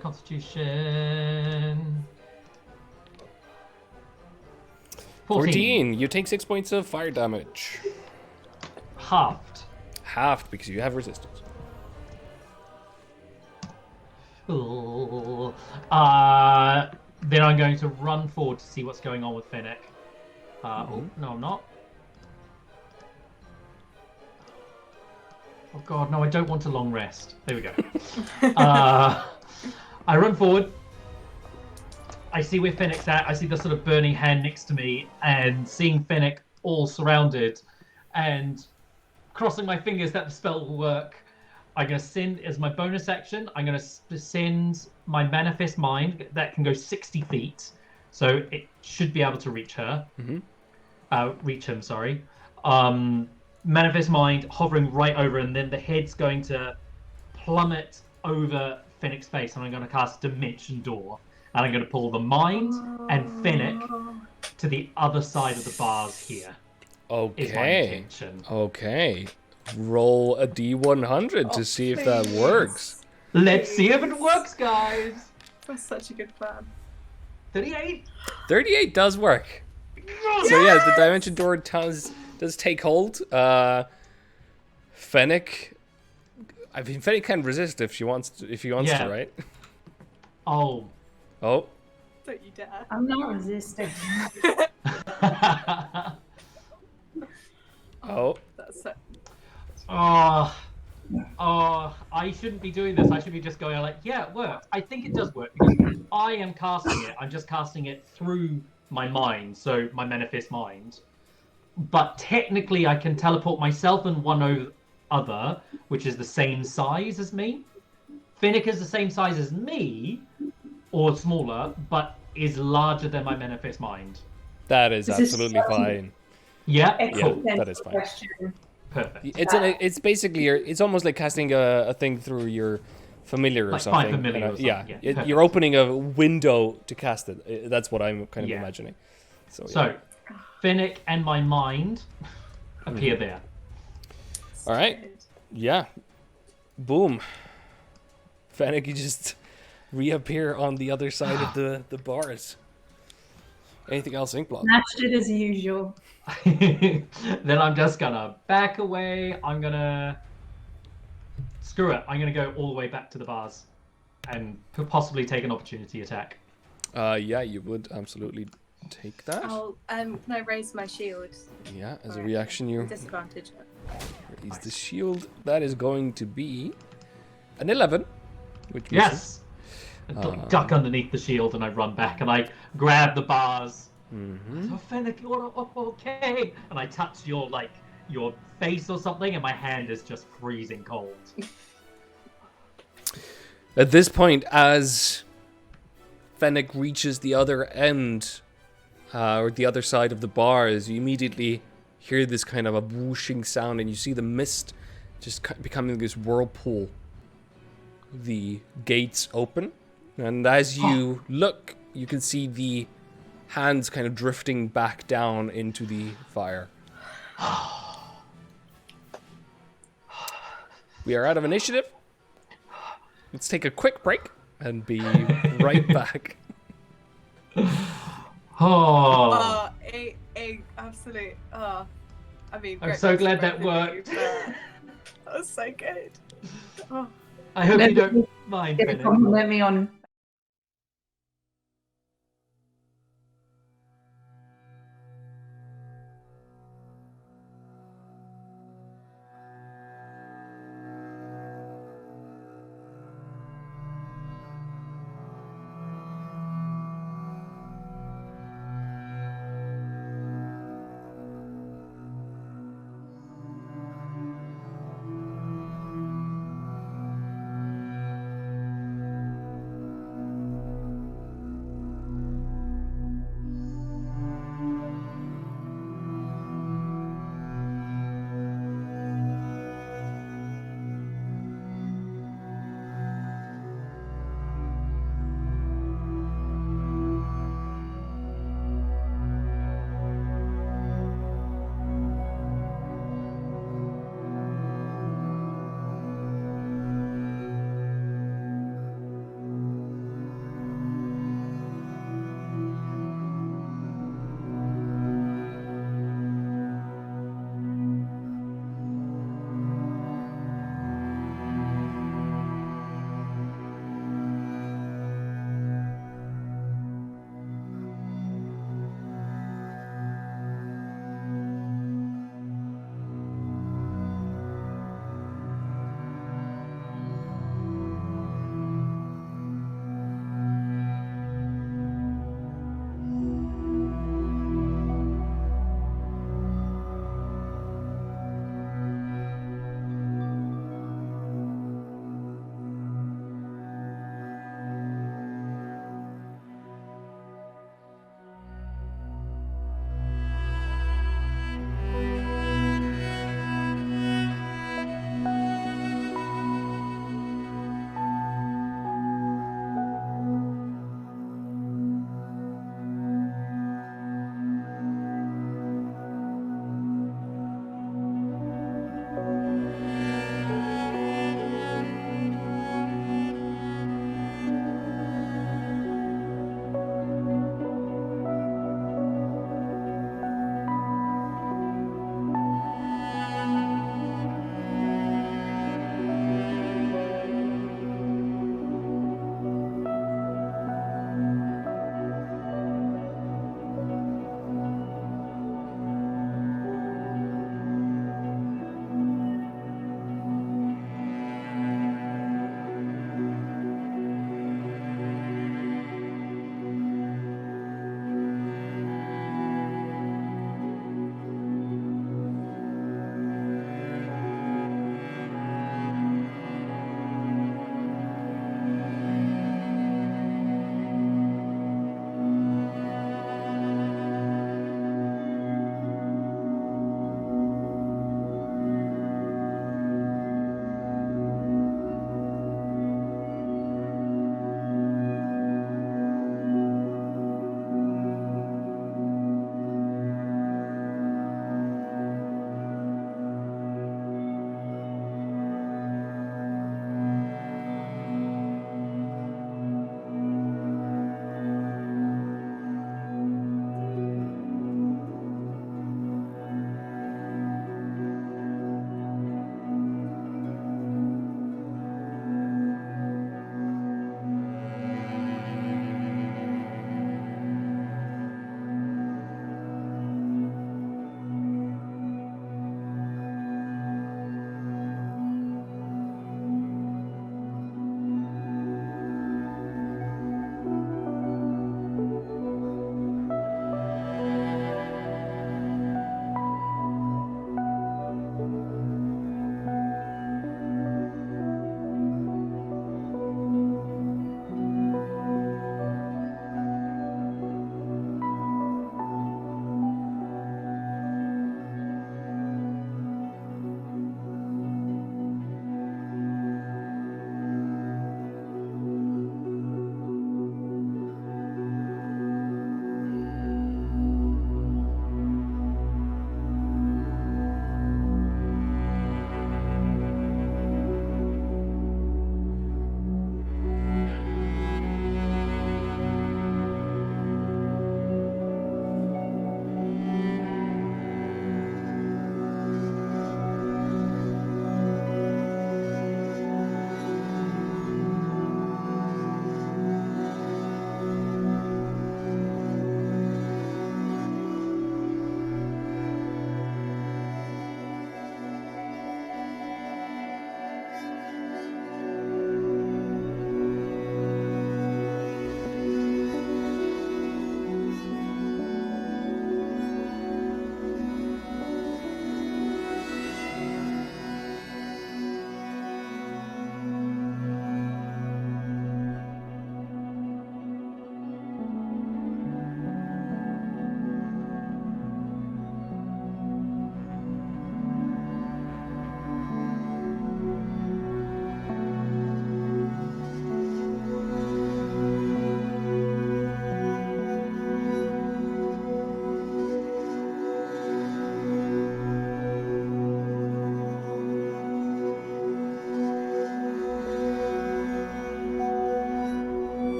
Constitution. 14. You take 6 points of fire damage. Halved. Halved because you have resistance. Ooh. Then I'm going to run forward to see what's going on with Fennec. Oh, no, I'm not. Oh god, no, I don't want a long rest. There we go. I run forward. I see where Fennec's at. I see the sort of burning hand next to me, and seeing Fennec all surrounded, and crossing my fingers that the spell will work. I'm going to send, as my bonus action, I'm going to send my Manifest Mind. That can go 60 feet. So it should be able to reach her. Reach him, sorry. Manifest Mind hovering right over, and then the head's going to plummet over Fennec's face, and I'm going to cast Dimension Door. And I'm going to pull the Mind and Fennec to the other side of the bars here. Is my Okay. intention. Okay. Roll a D100 to see if that works. Let's see if it works, guys. That's such a good plan. 38. 38 does work. So yeah, the Dimension Door does take hold. Fennec, I mean, Fennec can resist if she wants to, Yeah. right? Oh. Oh. Don't you dare. I'm not resisting. Oh. That's so... Oh, I shouldn't be doing this. I should be just going like, yeah, it works. I think it does work because I am casting it. I'm just casting it through my mind, so my Manifest Mind. But technically, I can teleport myself and one other, which is the same size as me. Fennec is the same size as me, or smaller, but is larger than my Manifest Mind. That is This is absolutely such a- fine. Yeah, Yeah, cool. that is fine. Question. Perfect. It's basically it's almost like casting a thing through your familiar or Like something. Find Familiar or something, yeah, perfect. You're opening a window to cast it. That's what I'm kind of Yeah. imagining. So, yeah. So, Fennec and my mind appear there. All right. Yeah. Boom. Fennec, you just reappear on the other side of the bars. Anything else, Inkblot? Smashed it as usual. Then I'm just gonna back away. I'm gonna screw it. I'm gonna go all the way back to the bars and possibly take an opportunity attack. Yeah, you would absolutely take that. I'll, can I raise my shield? Yeah, as a reaction, you Disadvantage. raise the shield. That is going to be an 11. Which Yes. I duck underneath the shield and I run back and I grab the bars. So Fennec, you're okay. And I touch your face or something, and my hand is just freezing cold. At this point, as Fennec reaches the other end, or the other side of the bars, you immediately hear this kind of a whooshing sound, and you see the mist just becoming this whirlpool. The gates open, and as you look, you can see the hands kind of drifting back down into the fire. We are out of initiative. let's take a quick break and be right back. Oh, A absolute. I mean, I'm great so rest glad for that both of you, worked. but that was so good. Oh. I hope you don't mind, Gonna Finnick. compliment me on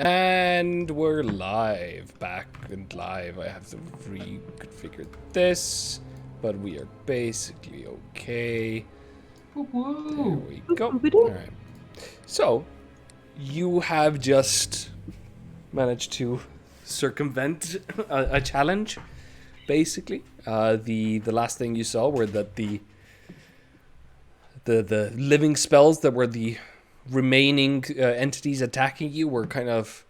And we're live, back and live. I have to reconfigure this, but we are basically okay. There we go. Alright. So, you have just managed to circumvent a challenge, basically. The last thing you saw were that the living spells that were the remaining entities attacking you were kind of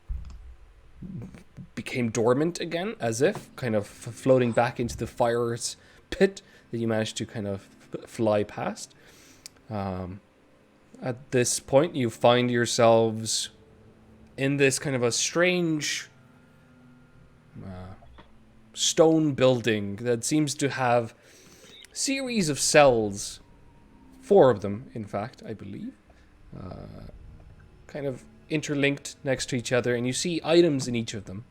became dormant again, as if kind of floating back into the fire's pit that you managed to kind of fly past. At this point, you find yourselves in this kind of a strange stone building that seems to have a series of cells, 4 of them, in fact, I believe. Kind of interlinked next to each other, and you see items in each of them.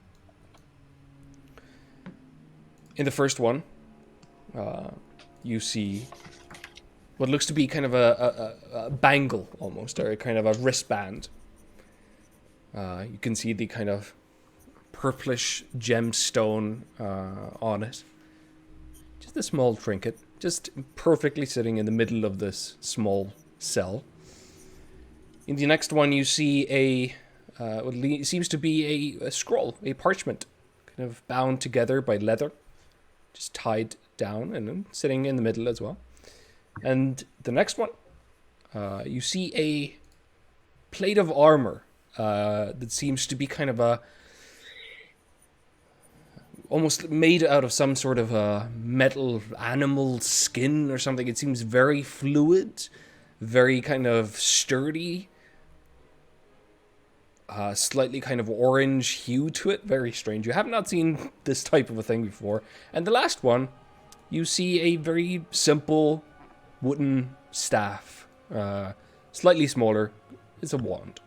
In the first one, you see what looks to be kind of a bangle, almost, or a kind of a wristband. You can see the kind of purplish gemstone on it. Just a small trinket, just perfectly sitting in the middle of this small cell. In the next one, you see what seems to be a scroll, a parchment, kind of bound together by leather, just tied down and then sitting in the middle as well. And the next one, you see a plate of armor that seems to be kind of almost made out of some sort of a metal animal skin or something. It seems very fluid, very kind of sturdy. Slightly kind of orange hue to it. Very strange. You have not seen this type of a thing before. And the last one, you see a very simple wooden staff. Slightly smaller. It's a wand.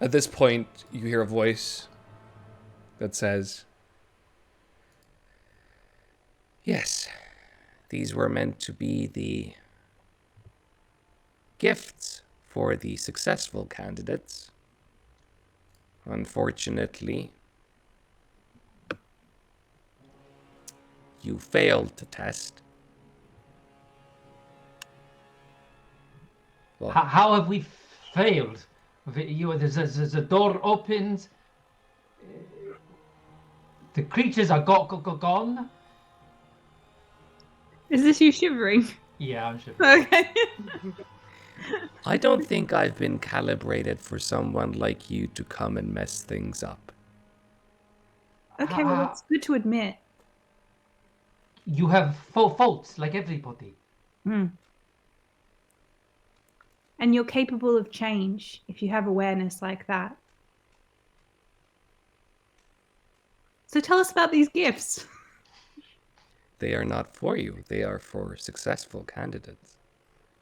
At this point, you hear a voice that says, "Yes, these were meant to be the gifts for the successful candidates. Unfortunately, you failed to test." Well, How have we failed? There's a door opened. The creatures are gone. Is this you shivering? Yeah, I'm sure. Okay. I don't think I've been calibrated for someone like you to come and mess things up. Okay, well, that's good to admit. You have faults like everybody. Mm. And you're capable of change if you have awareness like that. So tell us about these gifts. They are not for you. They are for successful candidates.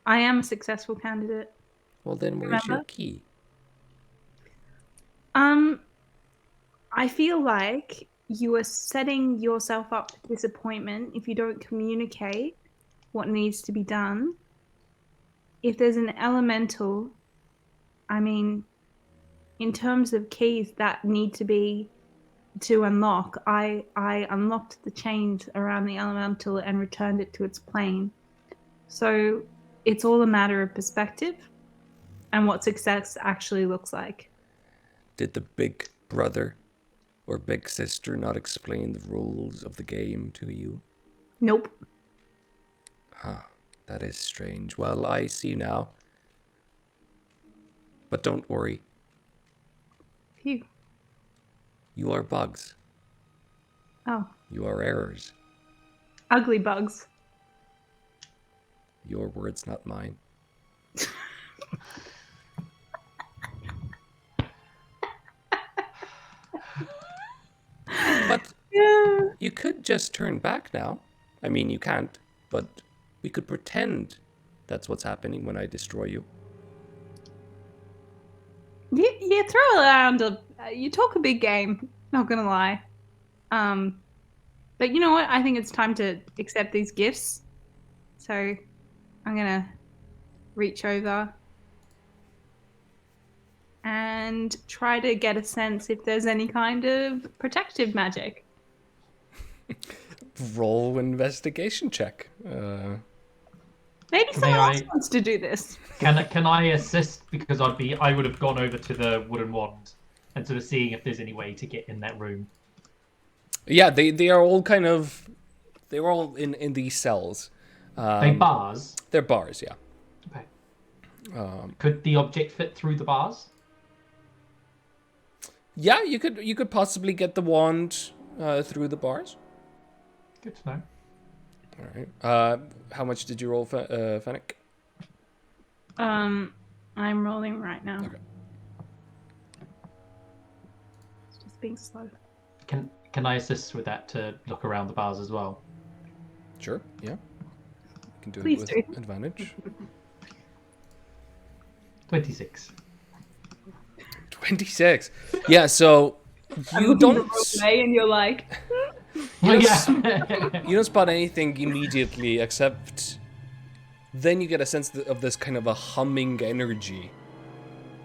I am a successful candidate. Well, then where's your key? I feel like you are setting yourself up for disappointment if you don't communicate what needs to be done. If there's an elemental, I mean, in terms of keys that need to be to unlock, I unlocked the chains around the elemental and returned it to its plane. So it's all a matter of perspective and what success actually looks like. Did the big brother or big sister not explain the rules of the game to you? Nope. Huh, that is strange. Well, I see now. But don't worry. Phew. You are bugs. Oh. You are errors. Ugly bugs. Your words, not mine. But you could just turn back now. I mean, you can't, but we could pretend that's what's happening when I destroy you. You throw around you talk a big game, not gonna lie. But you know what? I think it's time to accept these gifts. So I'm gonna reach over and try to get a sense if there's any kind of protective magic. Roll investigation check. Maybe someone else wants to do this. Can I assist, because I would have gone over to the wooden wand and sort of seeing if there's any way to get in that room. Yeah, they are all kind of, they're all in these cells. They bars. They're bars, yeah. Okay. Could the object fit through the bars? Yeah, you could possibly get the wand through the bars. Good to know. All right. How much did you roll, Fennec? I'm rolling right now. Okay. It's just being slow. Can I assist with that to look around the bars as well? Sure. Yeah. You can do Please it with advantage. 26. 26. Yeah. So you don't. And you're like. You don't spot anything immediately, except then you get a sense of this kind of a humming energy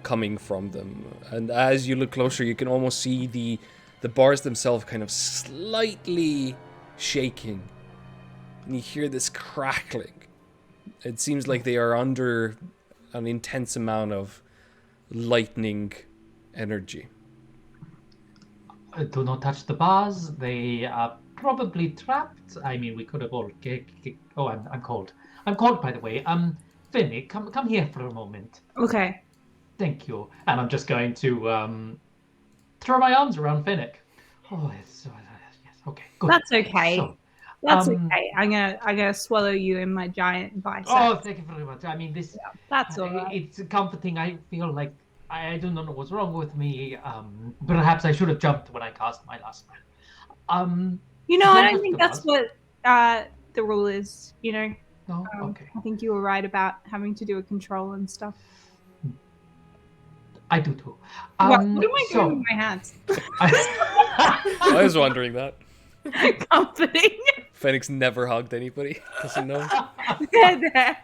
coming from them. And as you look closer, you can almost see the bars themselves kind of slightly shaking. And you hear this crackling. It seems like they are under an intense amount of lightning energy. Do not touch the bars. They are probably trapped. I mean, we could have all. Oh, I'm cold. I'm cold, by the way. Finny, come here for a moment. Okay. Thank you. And I'm just going to throw my arms around Finnick. Oh, yes. Okay. Good. That's okay. So, that's okay. I'm gonna swallow you in my giant bicep. Oh, thank you very much. I mean, this. Yeah, that's all right. It's comforting. I feel like. I do not know what's wrong with me. Perhaps I should have jumped when I cast my last spell. You know, I don't think that's what the rule is. You know. No. Okay. I think you were right about having to do a control and stuff. I do too. What am I doing with my hands? I was wondering that. Comforting. Phoenix never hugged anybody. Doesn't know. They're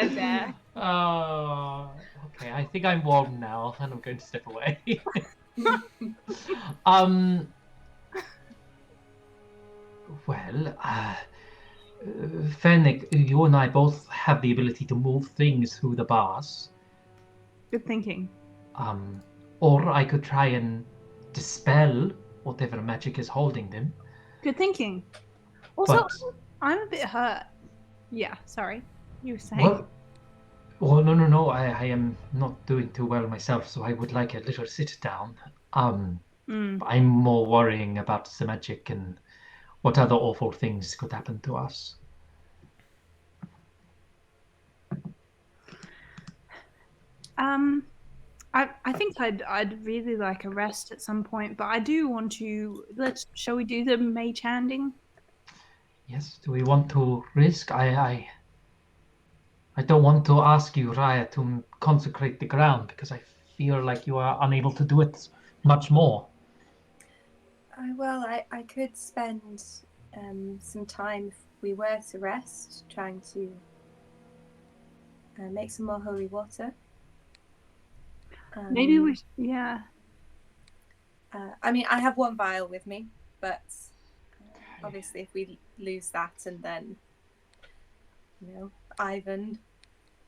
there. Oh. Okay, I think I'm warm now, and I'm going to step away. Fennec, you and I both have the ability to move things through the bars. Good thinking. Or I could try and dispel whatever magic is holding them. Good thinking. Also, I'm a bit hurt. Yeah, sorry. You were saying. Well, no. I am not doing too well myself, so I would like a little sit down. I'm more worrying about the magic and what other awful things could happen to us. I think I'd really like a rest at some point, but I do want to. Shall we do the mage handing? Yes. Do we want to risk? I don't want to ask you, Raya, to consecrate the ground because I feel like you are unable to do it much more. I could spend some time, if we were to rest, trying to make some more holy water. Maybe we yeah. I mean, I have one vial with me, but obviously if we lose that and then, Ivan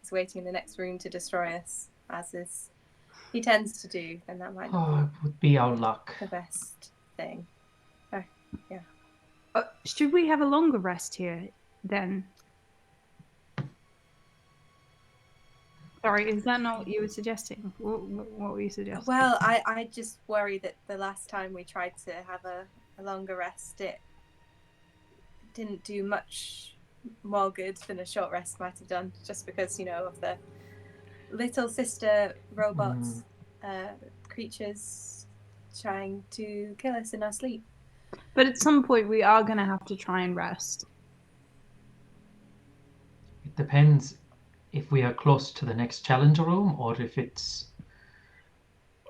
is waiting in the next room to destroy us, as he tends to do, then that might not it would be our luck. be the best thing. Yeah. Should we have a longer rest here then? Sorry, is that not what you were suggesting? What were you suggesting? Well, I just worry that the last time we tried to have a longer rest, it didn't do much more good than a short rest might have done, just because, of the little sister robots, creatures trying to kill us in our sleep. But at some point we are going to have to try and rest. It depends if we are close to the next challenge room, or if it's,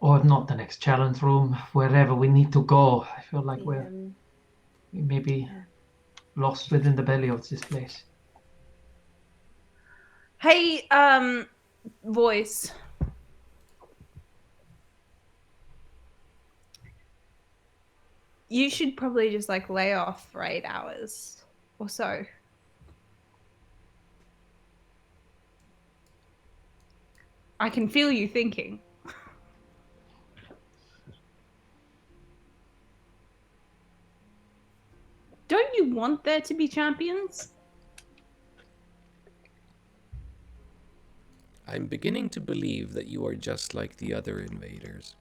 or not the next challenge room, wherever we need to go. I feel like we may be lost within the belly of this place. Hey, voice. You should probably just like lay off for 8 hours or so. I can feel you thinking. Don't you want there to be champions? I'm beginning to believe that you are just like the other invaders.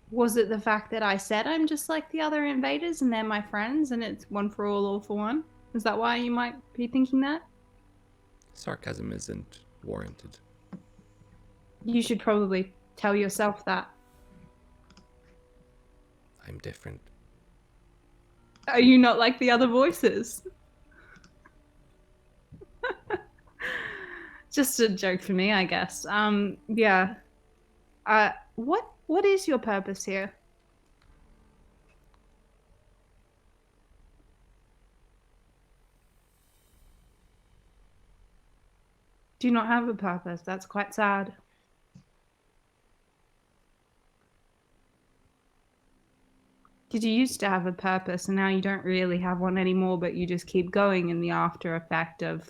Was it the fact that I said I'm just like the other invaders and they're my friends and it's one for all for one? Is that why you might be thinking that? Sarcasm isn't warranted. You should probably tell yourself that. I'm different. Are you not like the other voices? Just a joke for me, I guess. Yeah. What is your purpose here? Do you not have a purpose? That's quite sad. Did you used to have a purpose and now you don't really have one anymore, but you just keep going in the after effect of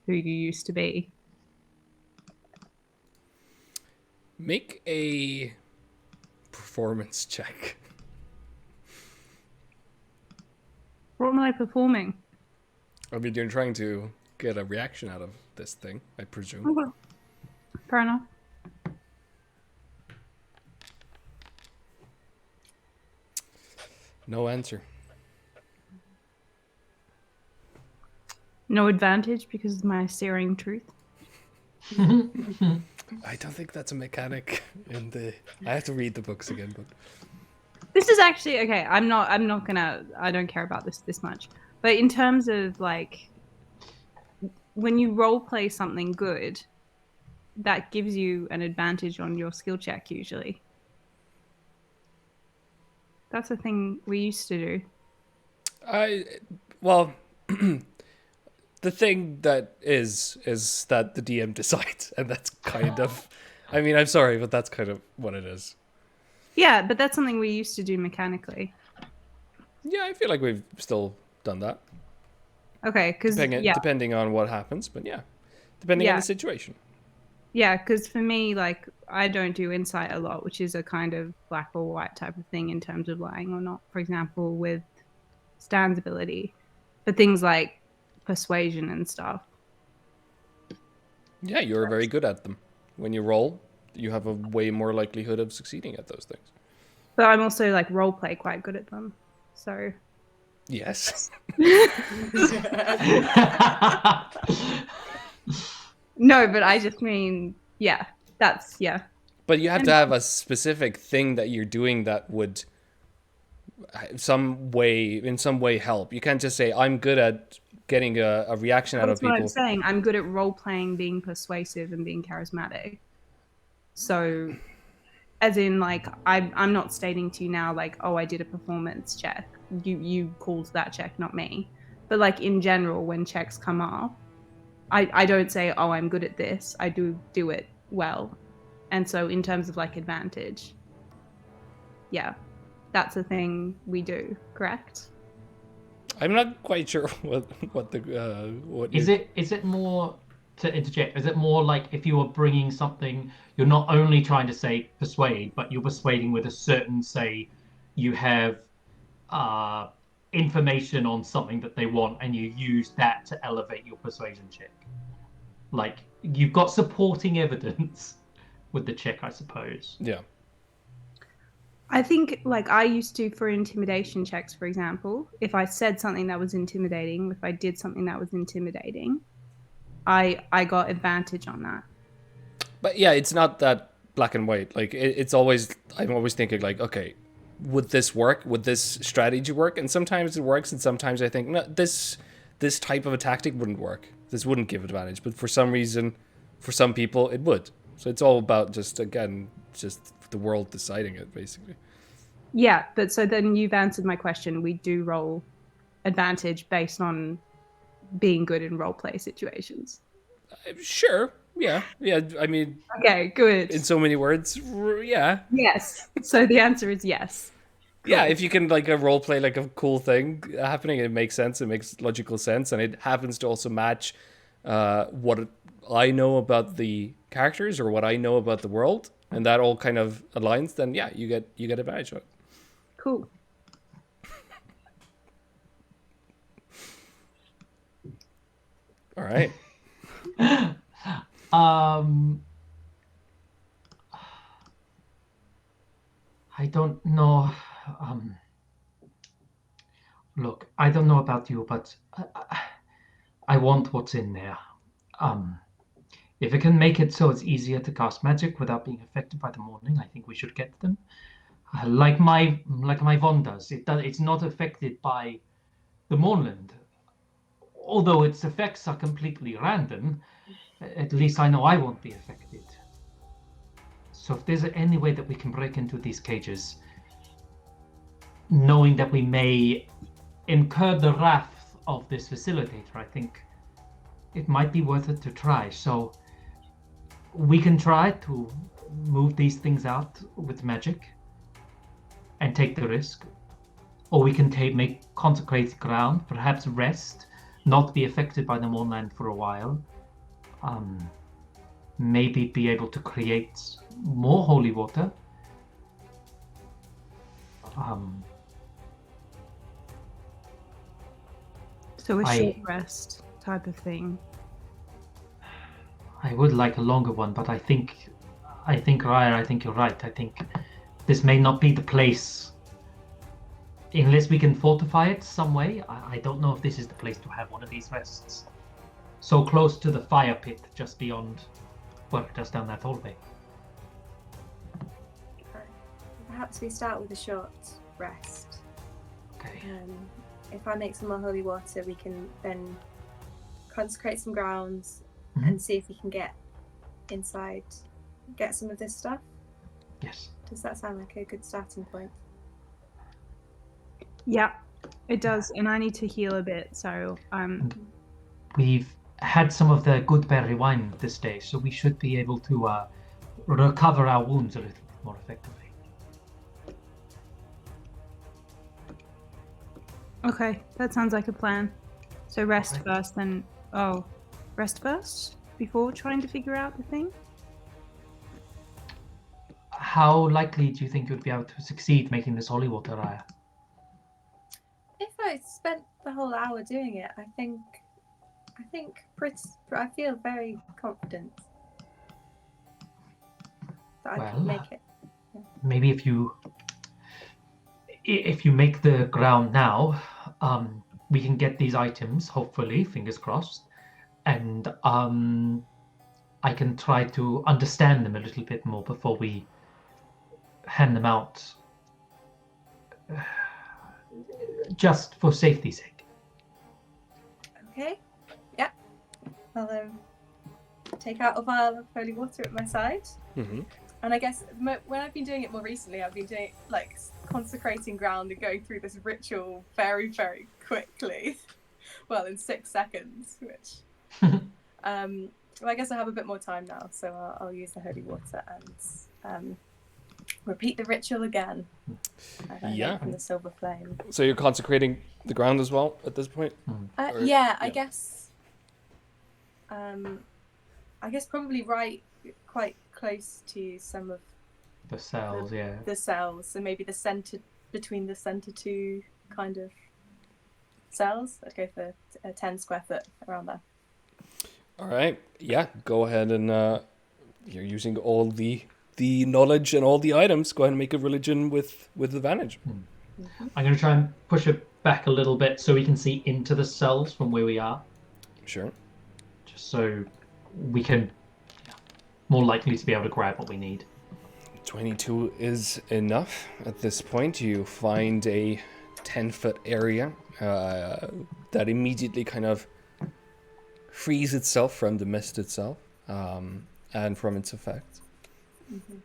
who you used to be? Make a performance check. What am I performing? I mean, you're trying to get a reaction out of this thing, I presume. Okay. Fair enough. No answer. No advantage because of my searing truth. I don't think that's a mechanic in the... I have to read the books again, but... This is actually okay. I don't care about this much. But in terms of like when you role play something good, that gives you an advantage on your skill check usually. That's a thing we used to do. Well, the thing that is that the DM decides, and that's kind of... I mean, I'm sorry, but that's kind of what it is. Yeah, but that's something we used to do mechanically. Yeah, I feel like we've still done that. Okay, because depending on what happens, but yeah, depending on the situation. Yeah, because for me, like, I don't do insight a lot, which is a kind of black or white type of thing in terms of lying or not. For example, with Stan's ability, but things like persuasion and stuff. Yeah, you're very good at them. When you roll, you have a way more likelihood of succeeding at those things. But I'm also like role play quite good at them. So yes. No, but I just mean, yeah, that's But you have to have a specific thing that you're doing that would in some way help. You can't just say I'm good at getting a reaction out of people. That's what I'm saying. I'm good at role playing, being persuasive, and being charismatic. So, as in, like, I'm not stating to you now, like, oh, I did a performance check. You called that check, not me. But like in general, when checks come up, I don't say, oh, I'm good at this. I do it well. And so in terms of like advantage, yeah, that's a thing we do, correct? I'm not quite sure what is it more, to interject, is it more like if you are bringing something, you're not only trying to say persuade, but you're persuading with a certain, say, you have information on something that they want and you use that to elevate your persuasion check? Like, you've got supporting evidence with the check, I suppose. Yeah. I think, like, I used to, for intimidation checks, for example, if I said something that was intimidating, if I did something that was intimidating, I got advantage on that. But yeah, it's not that black and white. Like, it's always, I'm always thinking, like, okay, would this work? Would this strategy work? And sometimes it works, and sometimes I think, no, this type of a tactic wouldn't work. This wouldn't give advantage. But for some reason, for some people, it would. So it's all about just the world deciding it, basically. Yeah, but so then you've answered my question. We do roll advantage based on being good in role play situations. Sure, Yeah. I mean, Okay, good. in so many words, yeah. Yes. So the answer is yes. Yeah, if you can like a role play like a cool thing happening, it makes sense. It makes logical sense, and it happens to also match what I know about the characters or what I know about the world, and that all kind of aligns. Then yeah, you get advantage of it. Cool. All right. I don't know. Look, I don't know about you, but I want what's in there. If it can make it so it's easier to cast magic without being affected by the morning, I think we should get them. Like my Von does. It's not affected by the Mournland. Although its effects are completely random, at least I know I won't be affected. So if there's any way that we can break into these cages, knowing that we may incur the wrath of this facilitator, I think it might be worth it to try. So we can try to move these things out with magic and take the risk, or we can make consecrated ground, perhaps rest, not be affected by the Mournland for a while, maybe be able to create more holy water. So a short rest type of thing. I would like a longer one, but I think Raya, I think you're right. I think this may not be the place. Unless we can fortify it some way, I don't know if this is the place to have one of these rests. So close to the fire pit, just beyond, well, just down that hallway. Perhaps we start with a short rest. Okay. If I make some more holy water, we can then consecrate some grounds Mhm. and see if we can get inside, get some of this stuff. Yes. Does that sound like a good starting point? Yeah, it does. And I need to heal a bit, so We've had some of the good berry wine this day, so we should be able to recover our wounds a little bit more effectively. okay, that sounds like a plan. So rest first, then rest first before trying to figure out the thing. How likely do you think you'd be able to succeed making this holy water, Raya? If I spent the whole hour doing it, I feel very confident that I could make it. Maybe if you make the ground now, we can get these items, hopefully, fingers crossed, and I can try to understand them a little bit more before we hand them out, just for safety's sake. Okay. Yeah. I'll take out a vial of holy water at my side. Mm-hmm. And I guess when I've been doing it more recently, I've been doing it like consecrating ground and going through this ritual very, very quickly. Well, in 6 seconds, which well, I guess I have a bit more time now, so I'll use the holy water and repeat the ritual again. Yeah. From the silver flame. So you're consecrating the ground as well at this point? Yeah, I guess. I guess probably quite close to some of the cells, the cells, so maybe the center, between the center two kind of cells. I'd go for a 10 square foot around there. All right, yeah, go ahead and you're using all the knowledge and all the items. Go ahead and make a religion with advantage. Mm-hmm. I'm going to try and push it back a little bit so we can see into the cells from where we are. Sure. Just so we can more likely to be able to grab what we need. 22 is enough. At this point, you find a 10-foot area that immediately kind of frees itself from the mist itself and from its effects. Mm-hmm.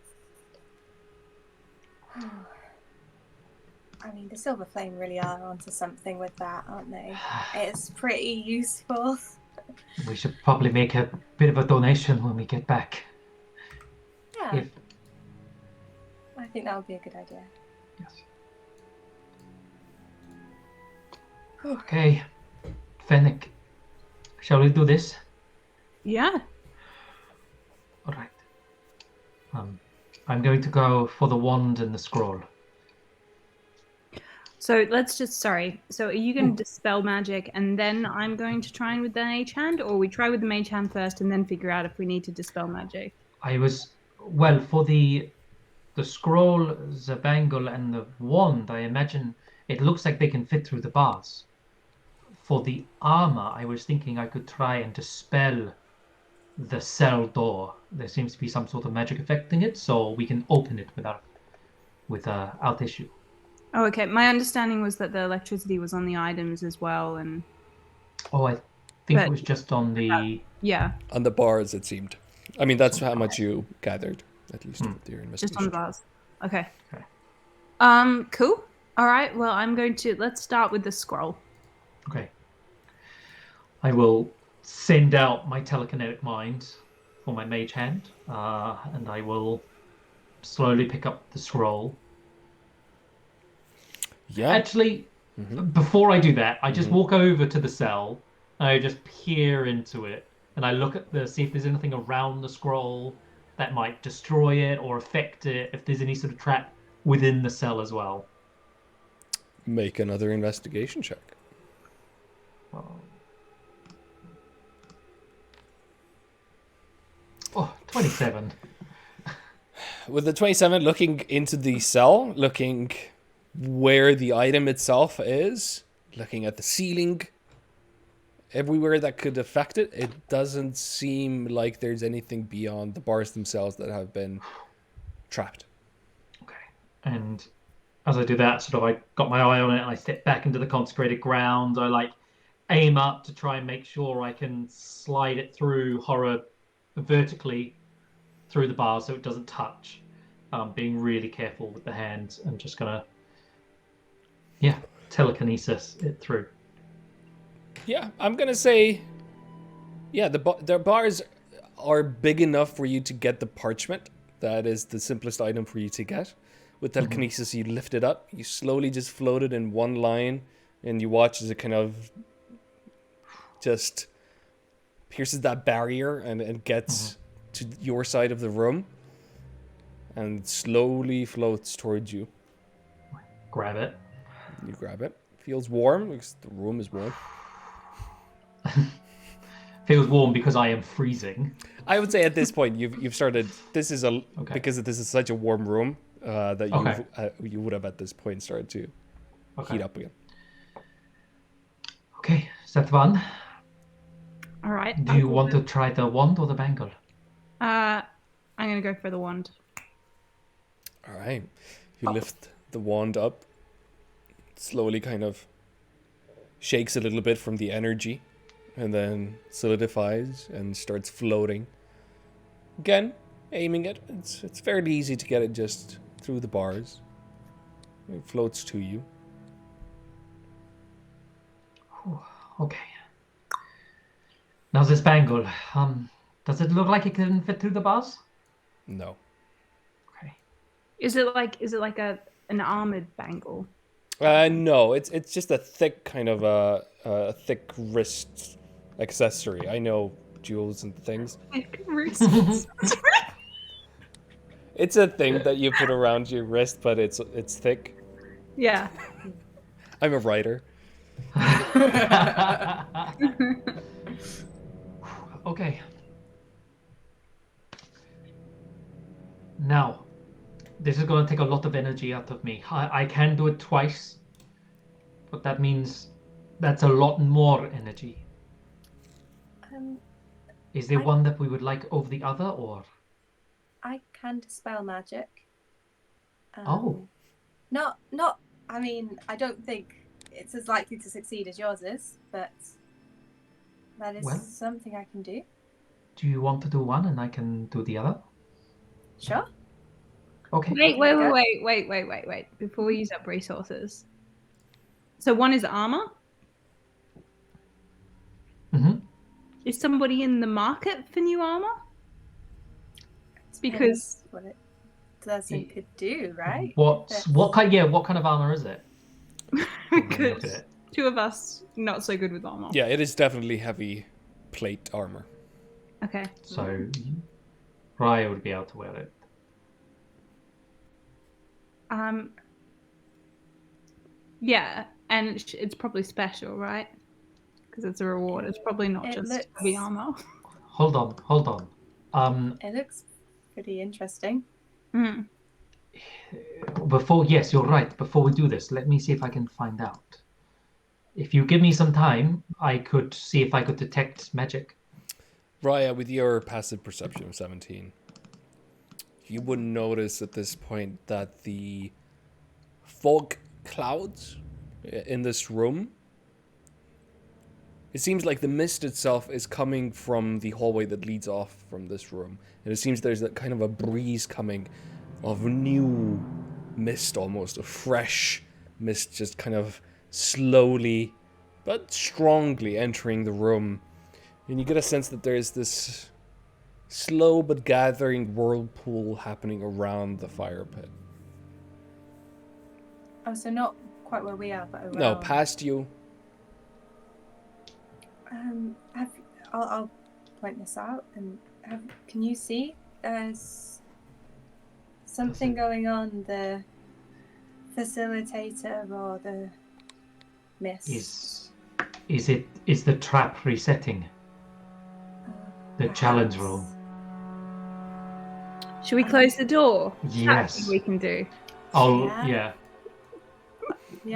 I mean, the silver flame really are onto something with that, aren't they? It's pretty useful. We should probably make a bit of a donation when we get back. Yeah, If I think that would be a good idea. yes. Okay, Fennec, shall we do this? Yeah. All right. I'm going to go for the wand and the scroll. So let's just, sorry. So are you going to dispel magic and then I'm going to try with the mage hand, or we try with the mage hand first and then figure out if we need to dispel magic? Well, for the scroll, the bangle, and the wand, I imagine it looks like they can fit through the bars. For the armor, I was thinking I could try and dispel the cell door. There seems to be some sort of magic affecting it, so we can open it without issue. Oh, okay. My understanding was that the electricity was on the items as well, and Oh, I think But- it was just on the. yeah, On the bars, it seemed. I mean, that's how much you gathered, at least with your investigation. just on the bars. Okay. Okay. Cool. All right. Well, let's start with the scroll. Okay. I will send out my telekinetic mind for my mage hand, and I will slowly pick up the scroll. Yeah. Actually, before I do that, I just walk over to the cell, and I just peer into it, and I look at see if there's anything around the scroll that might destroy it or affect it, if there's any sort of trap within the cell as well. Make another investigation check. Oh, 27. With the 27, looking into the cell, looking where the item itself is, looking at the ceiling, everywhere that could affect it, it doesn't seem like there's anything beyond the bars themselves that have been trapped. Okay. And as I do that, sort of I got my eye on it and I step back into the consecrated ground. I aim up to try and make sure I can slide it through horror vertically through the bars so it doesn't touch. Being really careful with the hand. I'm just gonna telekinesis it through. Yeah, I'm gonna say, yeah, the bars are big enough for you to get the parchment. That is the simplest item for you to get. With telekinesis, you lift it up, you slowly just float it in one line, and you watch as it kind of just pierces that barrier and gets to your side of the room, and slowly floats towards you. Grab it. You grab it. Feels warm because the room is warm. Feels warm because I am freezing. I would say at this point you've started. This is because this is such a warm room that you would have at this point started to heat up again. Okay, set one. All right. Do you want to try the wand or the bangle? I'm gonna go for the wand. All right. You lift the wand up. Slowly, kind of shakes a little bit from the energy, and then solidifies and starts floating. Again, aiming it. It's fairly easy to get it just through the bars. It floats to you. Okay. Now this bangle, does it look like it can fit through the bars? No. Okay. Is it like an armored bangle? No. It's just a thick kind of a thick wrist accessory. I know jewels and things. It's a thing that you put around your wrist, but it's thick. Yeah. I'm a writer. Okay. Now, this is going to take a lot of energy out of me. I can do it twice, but that means that's a lot more energy. Is there one that we would like over the other, or? I can dispel magic. Oh. Not. I mean, I don't think it's as likely to succeed as yours is, but that is something I can do. Do you want to do one and I can do the other? Sure. Okay. Wait. Before we use up resources. So one is armor? Mm-hmm. Is somebody in the market for new armor? Because That's what it doesn't could do, right? What kind of armor is it? Look at because it. two of us not so good with armor. Yeah, it is definitely heavy plate armor. Okay. So Raya would be able to wear it. Yeah, and it's probably special, right? Because it's a reward. It's probably not just heavy armor. Hold on. It looks pretty interesting. Yes, you're right. Before we do this, let me see if I can find out. If you give me some time, I could see if I could detect magic. Raya, with your passive perception of 17, you wouldn't notice at this point that the fog clouds in this room, it seems like the mist itself is coming from the hallway that leads off from this room. And it seems there's a kind of a breeze coming of new mist, almost a fresh mist, just kind of slowly but strongly entering the room. And you get a sense that there's this slow but gathering whirlpool happening around the fire pit. Oh, so not quite where we are, but around. No, past you. I'll point this out. And can you see? There's something going on. The facilitator or the mist. Is the trap resetting? The challenge room. Should we close the door? Yes. That's what we can do. Yeah.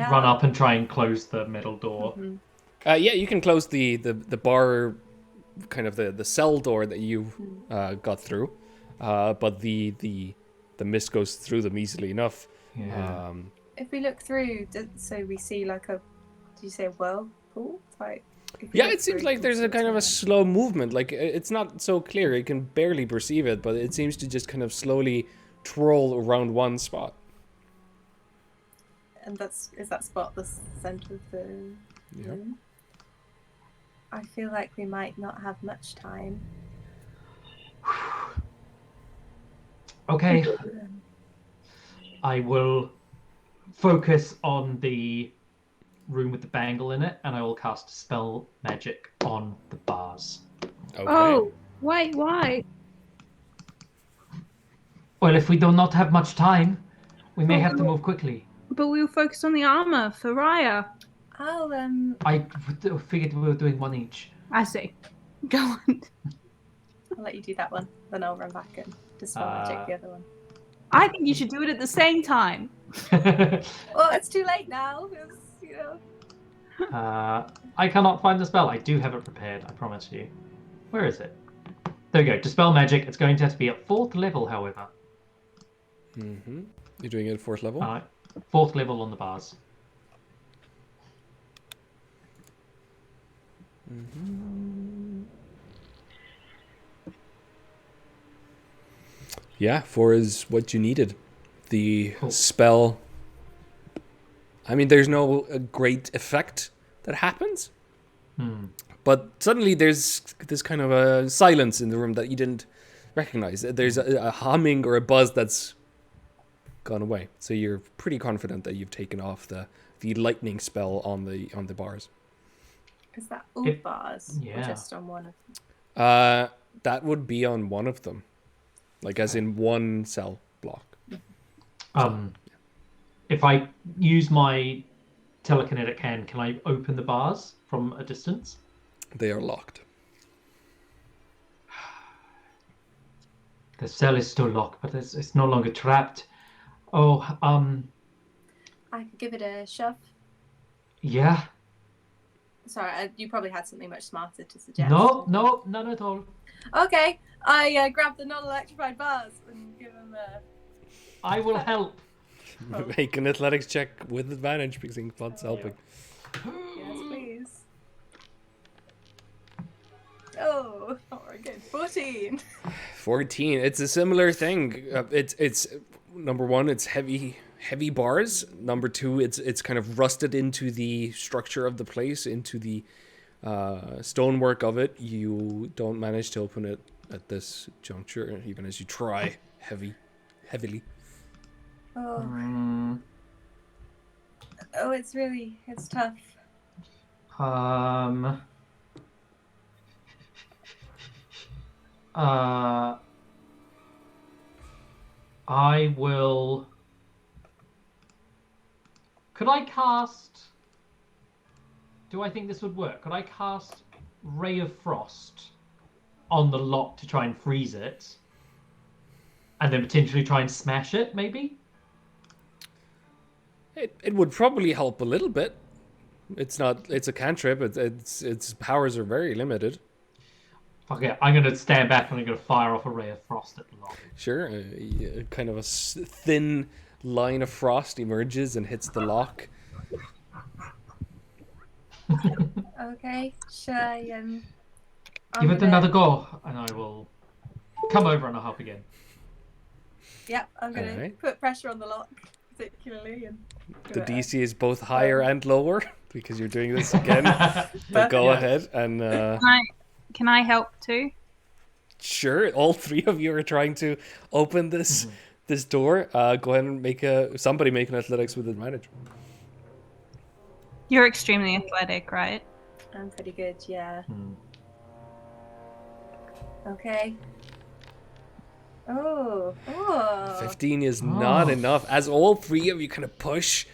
Run up and try and close the middle door. Mm-hmm. Yeah, you can close the bar, kind of the cell door that you got through, but the mist goes through them easily enough. Yeah. If we look through, so we see like a, did you say a whirlpool? Like, yeah, it seems like there's a kind of a slow movement. Like, it's not so clear. You can barely perceive it, but it seems to just kind of slowly twirl around one spot. And is that spot the center of the room? I feel like we might not have much time. Okay. I will focus on the room with the bangle in it, and I will cast spell magic on the bars. Okay. Oh, why? Well, if we do not have much time, we may have to move quickly. But we will focus on the armor for Raya. Oh, I figured we were doing one each. I see. Go on. I'll let you do that one. Then I'll run back and dispel magic the other one. I think you should do it at the same time. Oh, it's too late now. I cannot find the spell. I do have it prepared, I promise you. Where is it? There we go. Dispel magic. It's going to have to be at 4th level, however. Mm-hmm. You're doing it at 4th level? 4th level on the bars. Mm-hmm. Yeah, 4 is what you needed. The spell... I mean, there's no great effect that happens. But suddenly there's this kind of a silence in the room that you didn't recognize. There's a humming or a buzz that's gone away. So you're pretty confident that you've taken off the lightning spell on the bars. Is that all bars? Yeah. Or just on one of them? That would be on one of them. Like as in one cell block. If I use my telekinetic hand, can I open the bars from a distance? They are locked. The cell is still locked, but it's no longer trapped. Oh, I could give it a shove. Yeah. Sorry, you probably had something much smarter to suggest. No, none at all. Okay, I grab the non-electrified bars and give them a... I will help. Make an athletics check with advantage because Inkpot's helping. Yes, please. Oh, not very good. 14. 14. It's a similar thing. It's number one, it's heavy bars. Number two, it's kind of rusted into the structure of the place, into the stonework of it. You don't manage to open it at this juncture, even as you try heavily. Oh, it's tough. I will. Could I cast? Do I think this would work? Could I cast Ray of Frost on the lock to try and freeze it, and then potentially try and smash it? Maybe. It would probably help a little bit. It's a cantrip. Its powers are very limited. Fuck it. I'm gonna stand back and I'm gonna fire off a Ray of Frost at the lock. Sure. Kind of a thin line of frost emerges and hits the lock. Okay, should I Give it another go, and I will come over and I'll help again. Yep, I'm gonna Alright. put pressure on the lock, particularly, and The DC is both higher and lower because you're doing this again. But go Yeah. ahead and Can I help too? sure, all three of you are trying to open this door. Go ahead and somebody make an athletics with advantage. You're extremely athletic, right? I'm pretty good, yeah. Hmm. Okay. Oh. 15 is not enough. As all three of you kind of push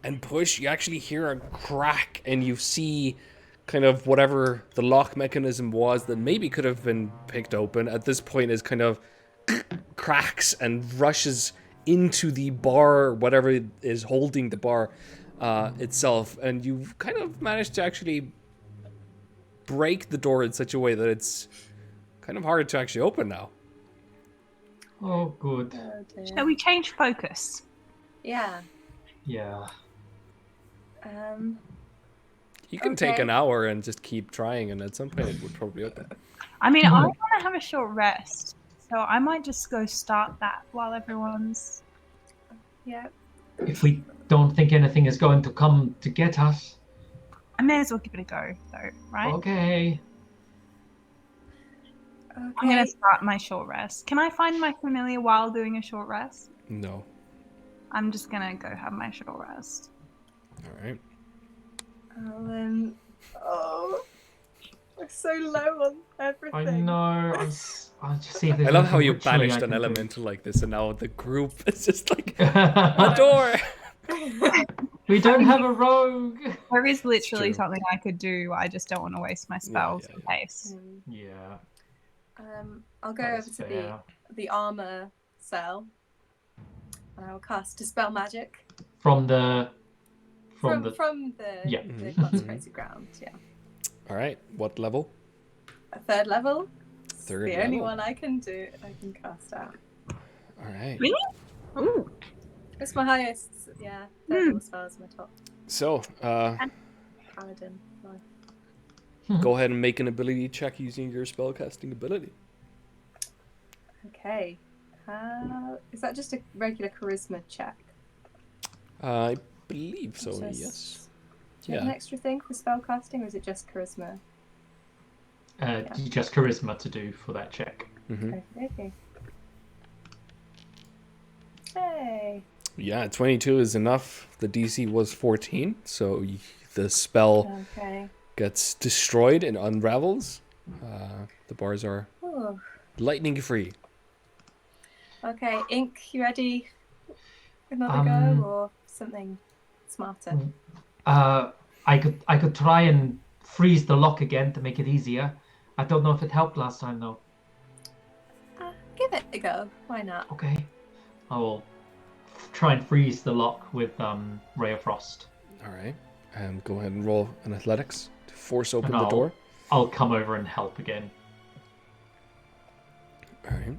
and push, you actually hear a crack and you see kind of whatever the lock mechanism was that maybe could have been picked open at this point is kind of cracks and rushes into the bar, whatever is holding the bar itself. And you've kind of managed to actually break the door in such a way that it's kind of hard to actually open now. Oh, good. Oh dear. Shall we change focus? Yeah. Yeah. You can take Okay. an hour and just keep trying, and at some point it would probably open. I mean, I want to have a short rest, so I might just go start that while everyone's. Yeah. If we don't think anything is going to come to get us, I may as well give it a go, though, right? okay. I'm Okay. gonna start my short rest. Can I find my familiar while doing a short rest? No. I'm just gonna go have my short rest. All right. Oh, we're so low on everything. I know. I'll just see if there's I love how anything you ritually I banished an can do. elemental like this, and now the group is just like a door. We don't have a rogue. There is literally true. something I could do. I just don't want to waste my spells yeah, in case. Yeah. I'll go That's over to fair. the armor cell, and I will cast Dispel Magic From the from the Yeah. the consecrated ground. Yeah, All right. What level? a third level. It's Third the only level. one I can do. I can cast out. All right. Really? Ooh. It's my highest. Yeah, third level spell is my top. So, Paladin. go ahead and make an ability check using your spellcasting ability. Okay. Is that just a regular charisma check? I believe so. Just- Yes. Do you have an Yeah. extra thing for spellcasting, or is it just charisma? Just charisma to do for that check. Mm-hmm. Okay. Hey. Yeah. 22 is enough. The DC was 14, so the spell Okay. gets destroyed and unravels. The bars are Ooh. lightning free. Okay, Ink, you ready? Another go or something smarter? I could try and freeze the lock again to make it easier. I don't know if it helped last time though. Give it a go. Why not? Okay. I will try and freeze the lock with Ray of Frost. All right. Go ahead and roll an athletics to force open And the door. I'll come over and help again. All right.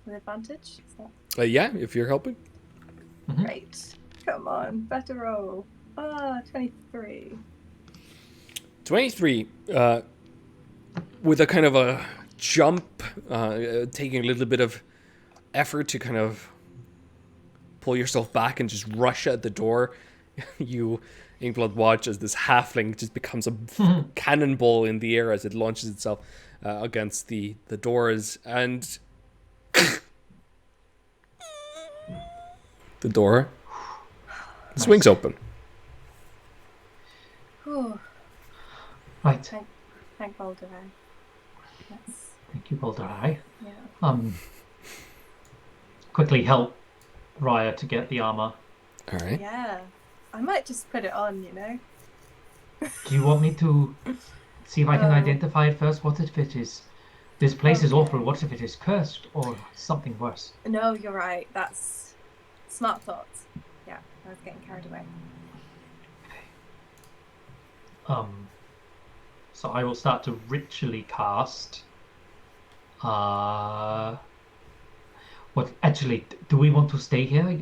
With advantage? Is that Yeah, if you're helping. great? Come on, better roll. 23. 23. With a kind of a jump, taking a little bit of effort to kind of pull yourself back and just rush at the door. You, Inkblood, watch as this halfling just becomes a cannonball in the air as it launches itself against the doors, and the door swings open. Whew. Right. Thank Boulder. Yes. Thank you, Boulder Eye. Yeah. Quickly help Raya to get the armor. All right. Yeah. I might just put it on, you know. Do you want me to see if I can identify it first? What if it is... This place is awful. What if it is cursed or something worse? No, you're right. That's smart thoughts. Yeah, I was getting carried away. So I will start to ritually cast. What? Actually, do we want to stay here?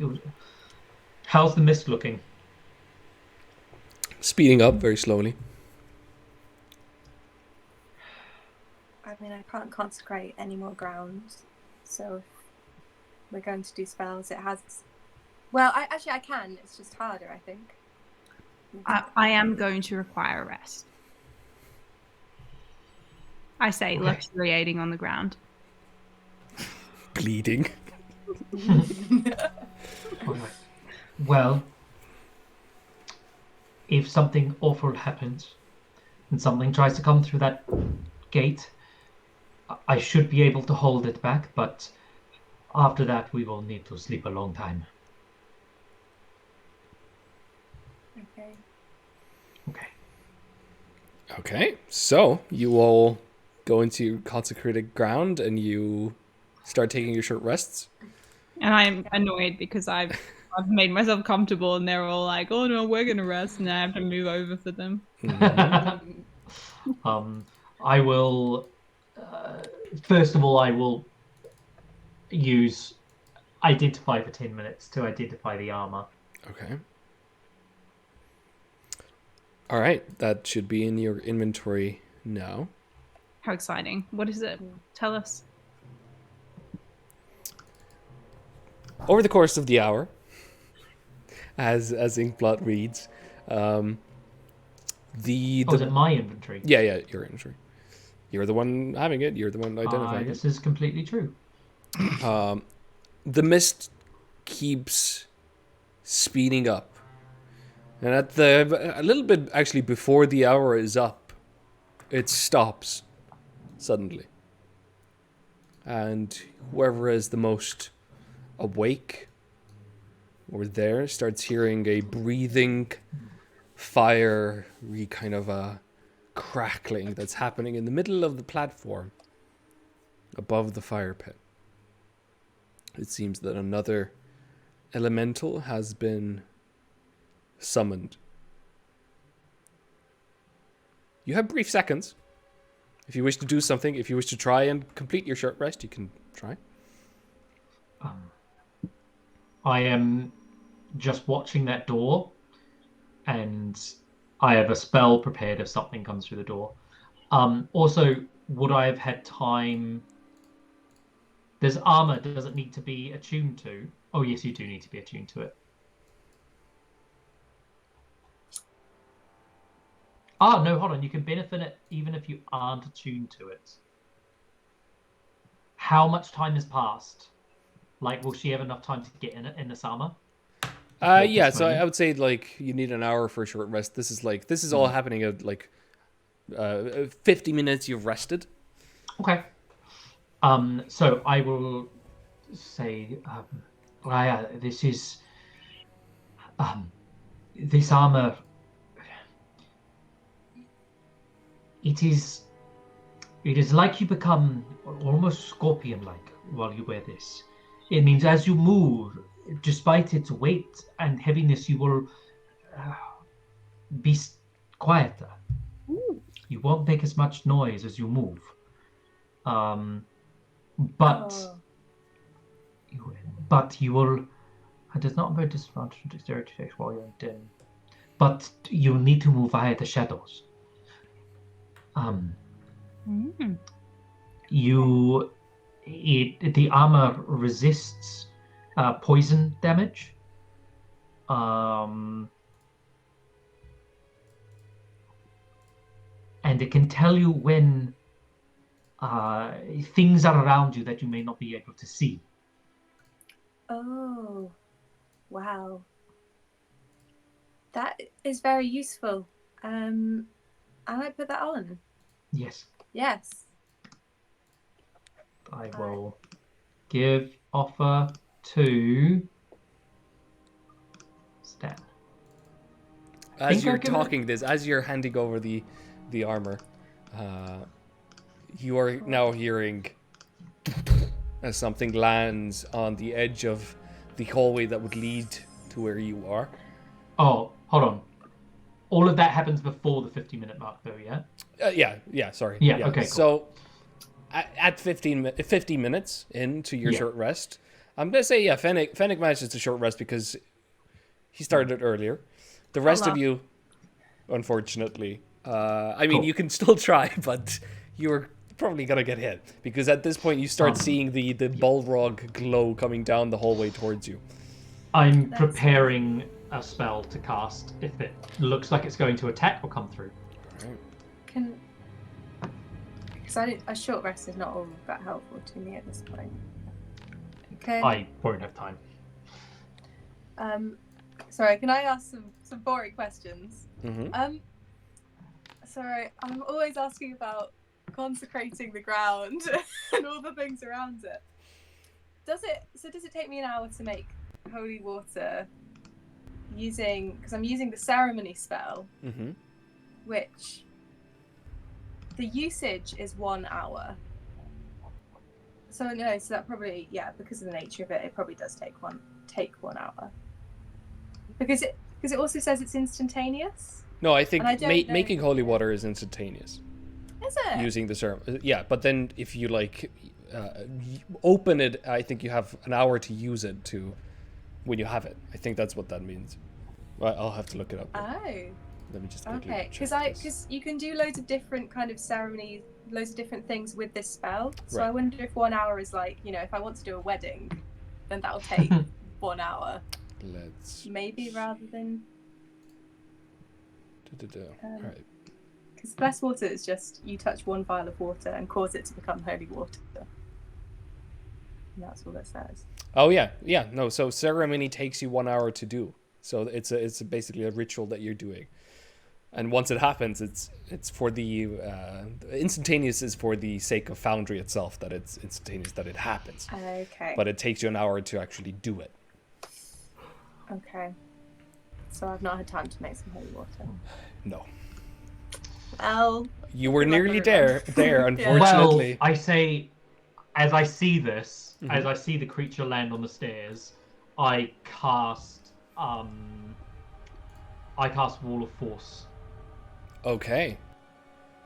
How's the mist looking? Speeding up very slowly. I mean, I can't consecrate any more ground, so if we're going to do spells, it has... Well, I can. It's just harder, I think. I am going to require a rest. I say, luxuriating on the ground. Bleeding. All right. Well, if something awful happens and something tries to come through that gate, I should be able to hold it back, but after that we will need to sleep a long time. Okay. Okay, so you all go into consecrated ground and you start taking your short rests. And I'm annoyed because I've made myself comfortable and they're all like, oh no, we're gonna rest, and I have to move over for them. I will first of all I will use identify for 10 minutes to identify the armor. Okay. All right, that should be in your inventory now. How exciting. What is it? Tell us. Over the course of the hour, as Inkblot reads, is it my inventory? Yeah, your inventory. You're the one having it. You're the one identifying it. This is completely true. The mist keeps speeding up, and at a little bit actually before the hour is up, it stops suddenly, and whoever is the most awake or there starts hearing a breathing, fiery kind of a crackling that's happening in the middle of the platform above the fire pit. It seems that another elemental has been summoned. You have brief seconds. If you wish to do something, if you wish to try and complete your short rest, you can try. I am just watching that door, and I have a spell prepared if something comes through the door. Also, would I have had time... There's armor, does it need to be attuned to? Oh yes, you do need to be attuned to it. No, hold on, you can benefit it even if you aren't attuned to it. How much time has passed? Like, will she have enough time to get in this armor? Yeah, so I would say like you need an hour for a short rest. This is all happening at like 50 minutes you've rested. Okay. So I will say, Raya, this is this armor. It is like you become almost scorpion-like while you wear this. It means as you move, despite its weight and heaviness, you will be quieter. Ooh. You won't make as much noise as you move. But you will. It does not have a disadvantage on dexterity checks while you're in dim. But you need to move via the shadows. The armor resists poison damage. and it can tell you when things are around you that you may not be able to see. Oh, wow. That is very useful. I might put that on. Yes. Yes. I will give offer to Stan. As you're talking this, as you're handing over the armor, you are now hearing as something lands on the edge of the hallway that would lead to where you are. Oh, hold on. All of that happens before the 50-minute mark, though, yeah? Yeah, sorry. Yeah, okay, cool. So, at 50 minutes into your short rest, I'm going to say, Fennec manages to short rest because he started it earlier. The rest of you, unfortunately, you can still try, but you're probably going to get hit. Because at this point, you start seeing the Balrog glow coming down the hallway towards you. I'm preparing a spell to cast if it looks like it's going to attack or come through. Right. Because a short rest is not all that helpful to me at this point. I won't have time. Sorry, can I ask some boring questions? Mm-hmm. Sorry, I'm always asking about consecrating the ground and all the things around it. Does it take me an hour to make holy water because I'm using the ceremony spell, which the usage is 1 hour. So that probably because of the nature of it, it probably does take one hour. Because it also says it's instantaneous. No, I think making holy water is instantaneous. Is it? Using the ceremony, but then if you open it, I think you have an hour to use it when you have it. I think that's what that means. Well, I'll have to look it up. Oh. Let me just okay, because you can do loads of different kind of ceremonies, loads of different things with this spell. So right. I wonder if 1 hour is if I want to do a wedding, then that'll take 1 hour. Maybe rather than. Right. Because blessed water is just you touch one vial of water and cause it to become holy water. And that's all it says. Oh yeah. No, so ceremony takes you 1 hour to do. So it's basically a ritual that you're doing, and once it happens, it's for the instantaneous is for the sake of Foundry itself, that it's instantaneous, that it happens. Okay. But it takes you an hour to actually do it. Okay. So I've not had time to make some holy water. No. Well. You were nearly there, unfortunately. Well, I say, as I see this, as I see the creature land on the stairs, I cast Wall of Force. Okay.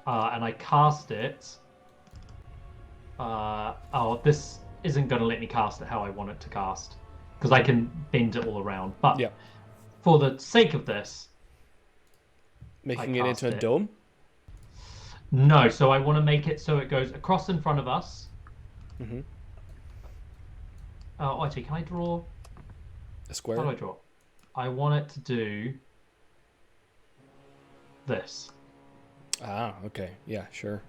And I cast it. This isn't going to let me cast it how I want it to cast, because I can bend it all around. But for the sake of this, making it into a dome? No, so I want to make it so it goes across in front of us. Actually, can I draw a square? How do I draw? I want it to do this. Okay. Yeah, sure.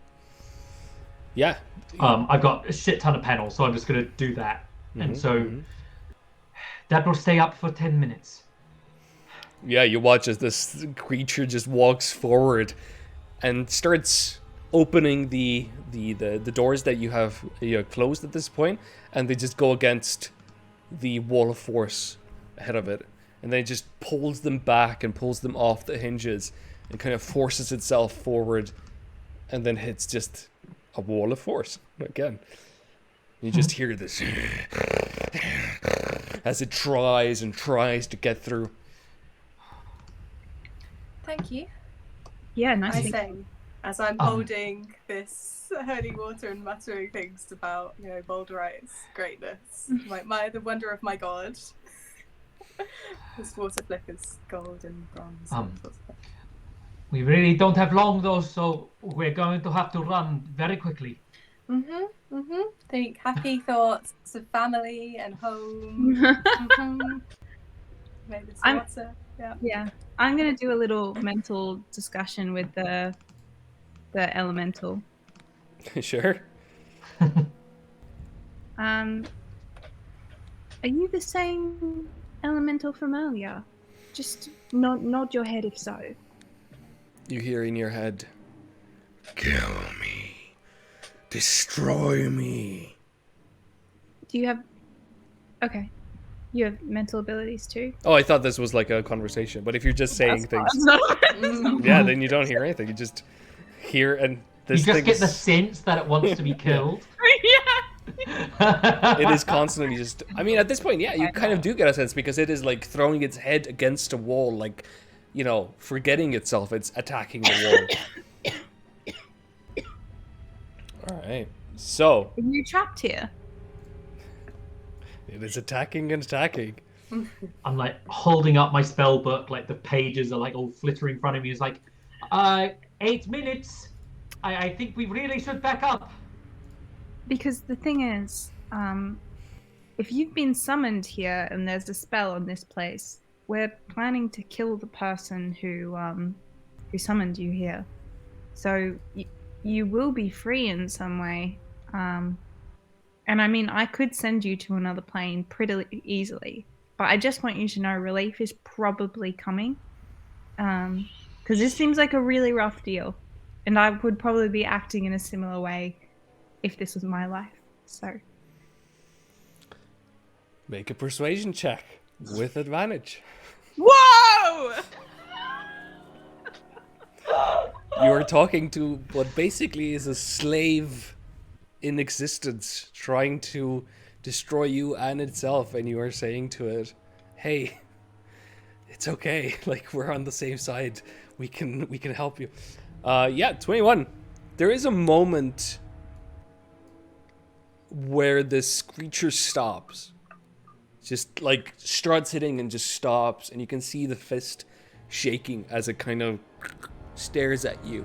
Yeah. I've got a shit ton of panels, so I'm just going to do that. And so that will stay up for 10 minutes. Yeah, you watch as this creature just walks forward and starts opening the doors that you have closed at this point, and they just go against the wall of force ahead of it. And then it just pulls them back and pulls them off the hinges and kind of forces itself forward, and then hits just a wall of force again. You just hear this as it tries to get through. Thank you. Yeah, nice. I say, as I'm holding this holy water and muttering things about, Boulderite's greatness, the wonder of my god. This water flickers gold and bronze. We really don't have long though, so we're going to have to run very quickly. Think happy thoughts of family and home. Maybe this water. Yeah. I'm gonna do a little mental discussion with the the elemental. Sure. Are you the same elemental from earlier? Just nod your head if so. You hear in your head, kill me. Destroy me. Do you have... Okay. You have mental abilities too? Oh, I thought this was like a conversation, but if you're just saying things, That's yeah, then you don't hear anything. You just hear and You this just thing get the is, sense that it wants to be killed. it is constantly just. I mean, at this point, yeah, you kind of do get a sense because it is like throwing its head against a wall, like, you know, forgetting itself. It's attacking the wall. All right, so Are you trapped here? it is attacking and attacking. I'm like holding up my spell book, like the pages are like all flittering in front of me. It's like, 8 minutes. I think we really should back up. Because the thing is, if you've been summoned here and there's a spell on this place, we're planning to kill the person who summoned you here. So you will be free in some way. And I mean, I could send you to another plane pretty easily, but I just want you to know relief is probably coming. Because this seems like a really rough deal. And I would probably be acting in a similar way if this was my life. So Make a persuasion check with advantage. whoa! You are talking to what basically is a slave in existence trying to destroy you and itself, and you are saying to it, hey, it's okay, like, we're on the same side, we can help you. Yeah, 21. There is a moment where this creature stops, just like Strud's hitting and just stops, and you can see the fist shaking as it kind of stares at you,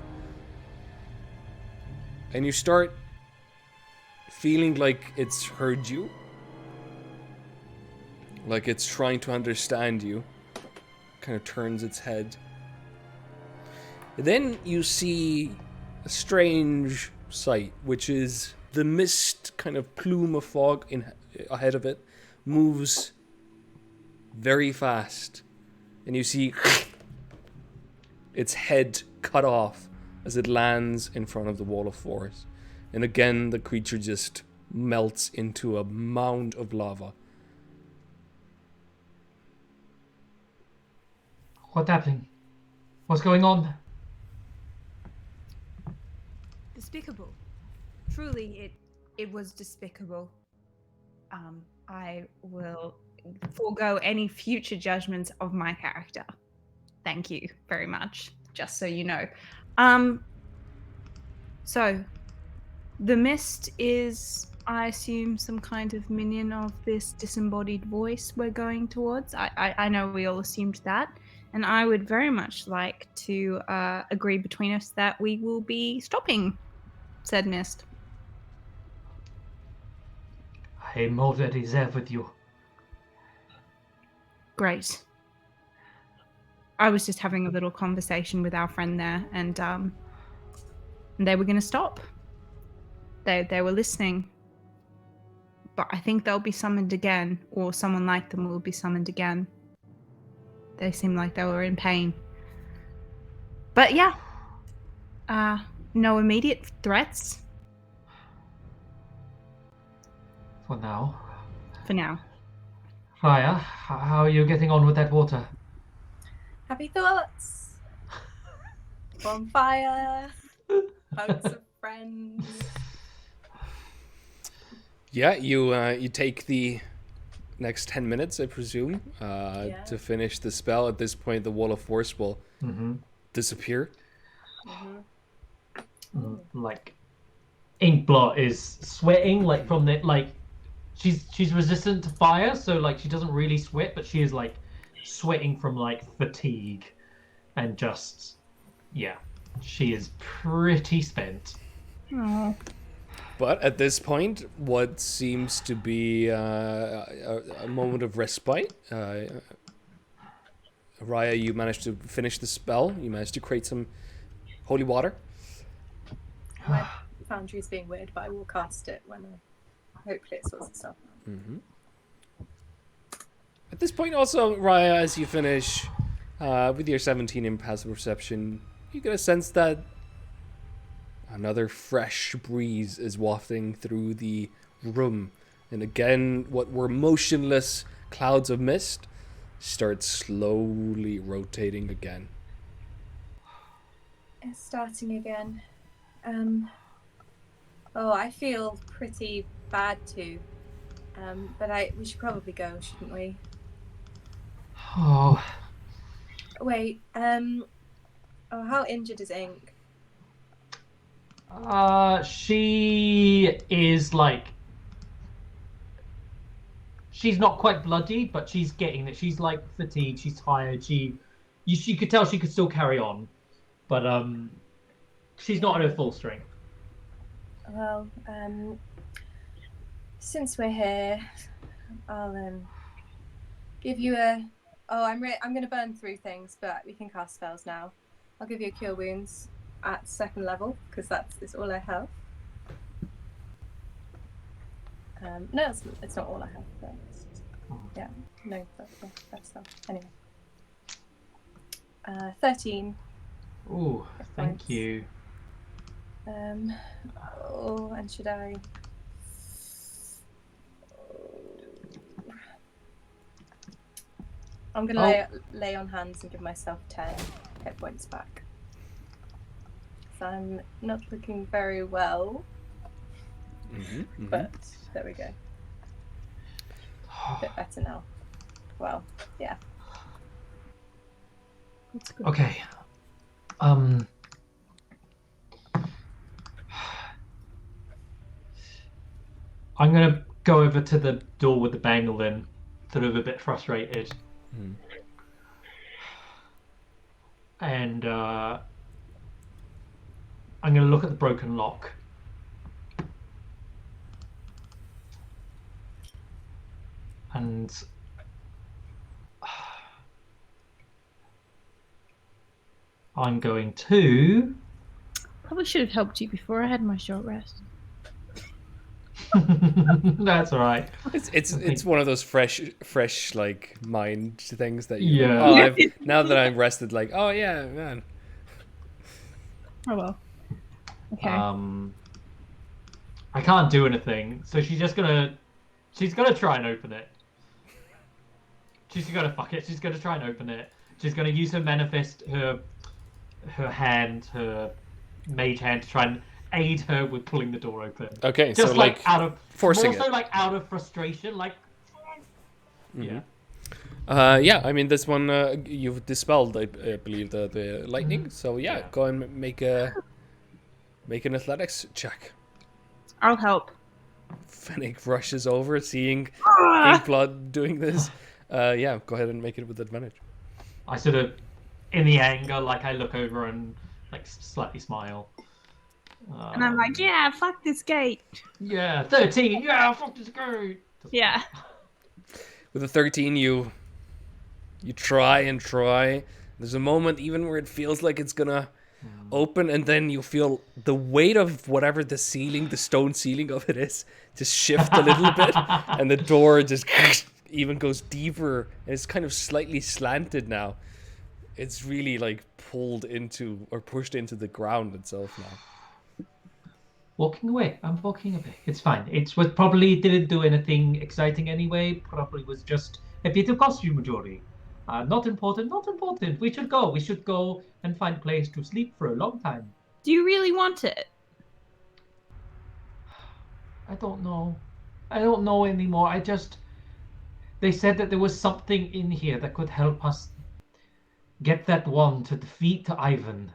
and you start feeling like it's heard you, like it's trying to understand you. Kind of turns its head. Then you see a strange sight, which is the mist kind of plume of fog ahead of it moves very fast, and you see its head cut off as it lands in front of the wall of force. And again, the creature just melts into a mound of lava. What's happening? What's going on? Despicable. Truly, it was despicable. I will forego any future judgments of my character. Thank you very much, just so you know. So, the mist is, I assume, some kind of minion of this disembodied voice we're going towards. I know we all assumed that. And I would very much like to agree between us that we will be stopping said mist. I'm already there with you. Great. I was just having a little conversation with our friend there, and they were going to stop. They were listening. But I think they'll be summoned again, or someone like them will be summoned again. They seemed like they were in pain. But yeah, no immediate threats. For now. For now. Raya, how are you getting on with that water? Happy thoughts. Bonfire. Hugs of friends. Yeah, you take the next 10 minutes, I presume, to finish the spell. At this point, the wall of force will disappear. Like, Inkblot is sweating, like, from the, like, she's resistant to fire, so, like, she doesn't really sweat, but she is, like, sweating from, like, fatigue. And just, yeah, she is pretty spent. Oh. But at this point, what seems to be a moment of respite, Raya, you managed to finish the spell. You managed to create some holy water. My foundry's being weird, but I will cast it when hopefully it sorts itself out. Mm-hmm. At this point, also, Raya, as you finish with your 17 in passive perception, you get a sense that another fresh breeze is wafting through the room. And again, what were motionless clouds of mist start slowly rotating again. It's starting again. I feel pretty bad too. But we should probably go, shouldn't we? Oh. Wait, how injured is Ink? She is like... She's not quite bloody, but she's getting it. She's like fatigued, she's tired, she could tell she could still carry on. But she's not at her full strength. Well, since we're here, I'll give you a... Oh, I'm going to burn through things, but we can cast spells now. I'll give you a Cure Wounds at 2nd level, because that's all I have. No, it's not all I have. But yeah, no, that's stuff. Anyway. 13. Ooh, thank you. And should I... I'm going to lay on hands and give myself 10 hit points back. So I'm not looking very well. But there we go. A bit better now. Well, yeah. That's good. Okay. I'm gonna go over to the door with the bangle then, sort of a bit frustrated. And I'm gonna look at the broken lock. And I'm going to... Probably should have helped you before I had my short rest. That's all right. It's one of those fresh like mind things that you. Yeah. Now that I'm rested, like, oh yeah, man. Oh well. Okay. I can't do anything, so she's gonna try and open it. She's gonna fuck it. She's gonna try and open it. She's gonna use her manifest, her mage hand to try and aid her with pulling the door open. Okay, just so like out of forcing more so like out of frustration, like. Yeah. Yeah, I mean this one you've dispelled, I believe, the lightning. So yeah, go and make an athletics check. I'll help. Fennec rushes over, seeing Inkblood doing this. Yeah, go ahead and make it with advantage. I sort of, in the anger, like I look over and like slightly smile. And I'm like, yeah, fuck this gate. Yeah, 13. Yeah, fuck this gate. Yeah. With a 13, you try and try. There's a moment even where it feels like it's gonna open, and then you feel the weight of whatever the stone ceiling of it is, just shift a little bit, and the door just even goes deeper, and it's kind of slightly slanted now. It's really like pulled into or pushed into the ground itself now. Walking away. I'm walking away. It's fine. It was probably didn't do anything exciting anyway. Probably was just a bit of costume jewelry. Not important. Not important. We should go. We should go and find a place to sleep for a long time. Do you really want it? I don't know. I don't know anymore. They said that there was something in here that could help us get that one to defeat Ivan.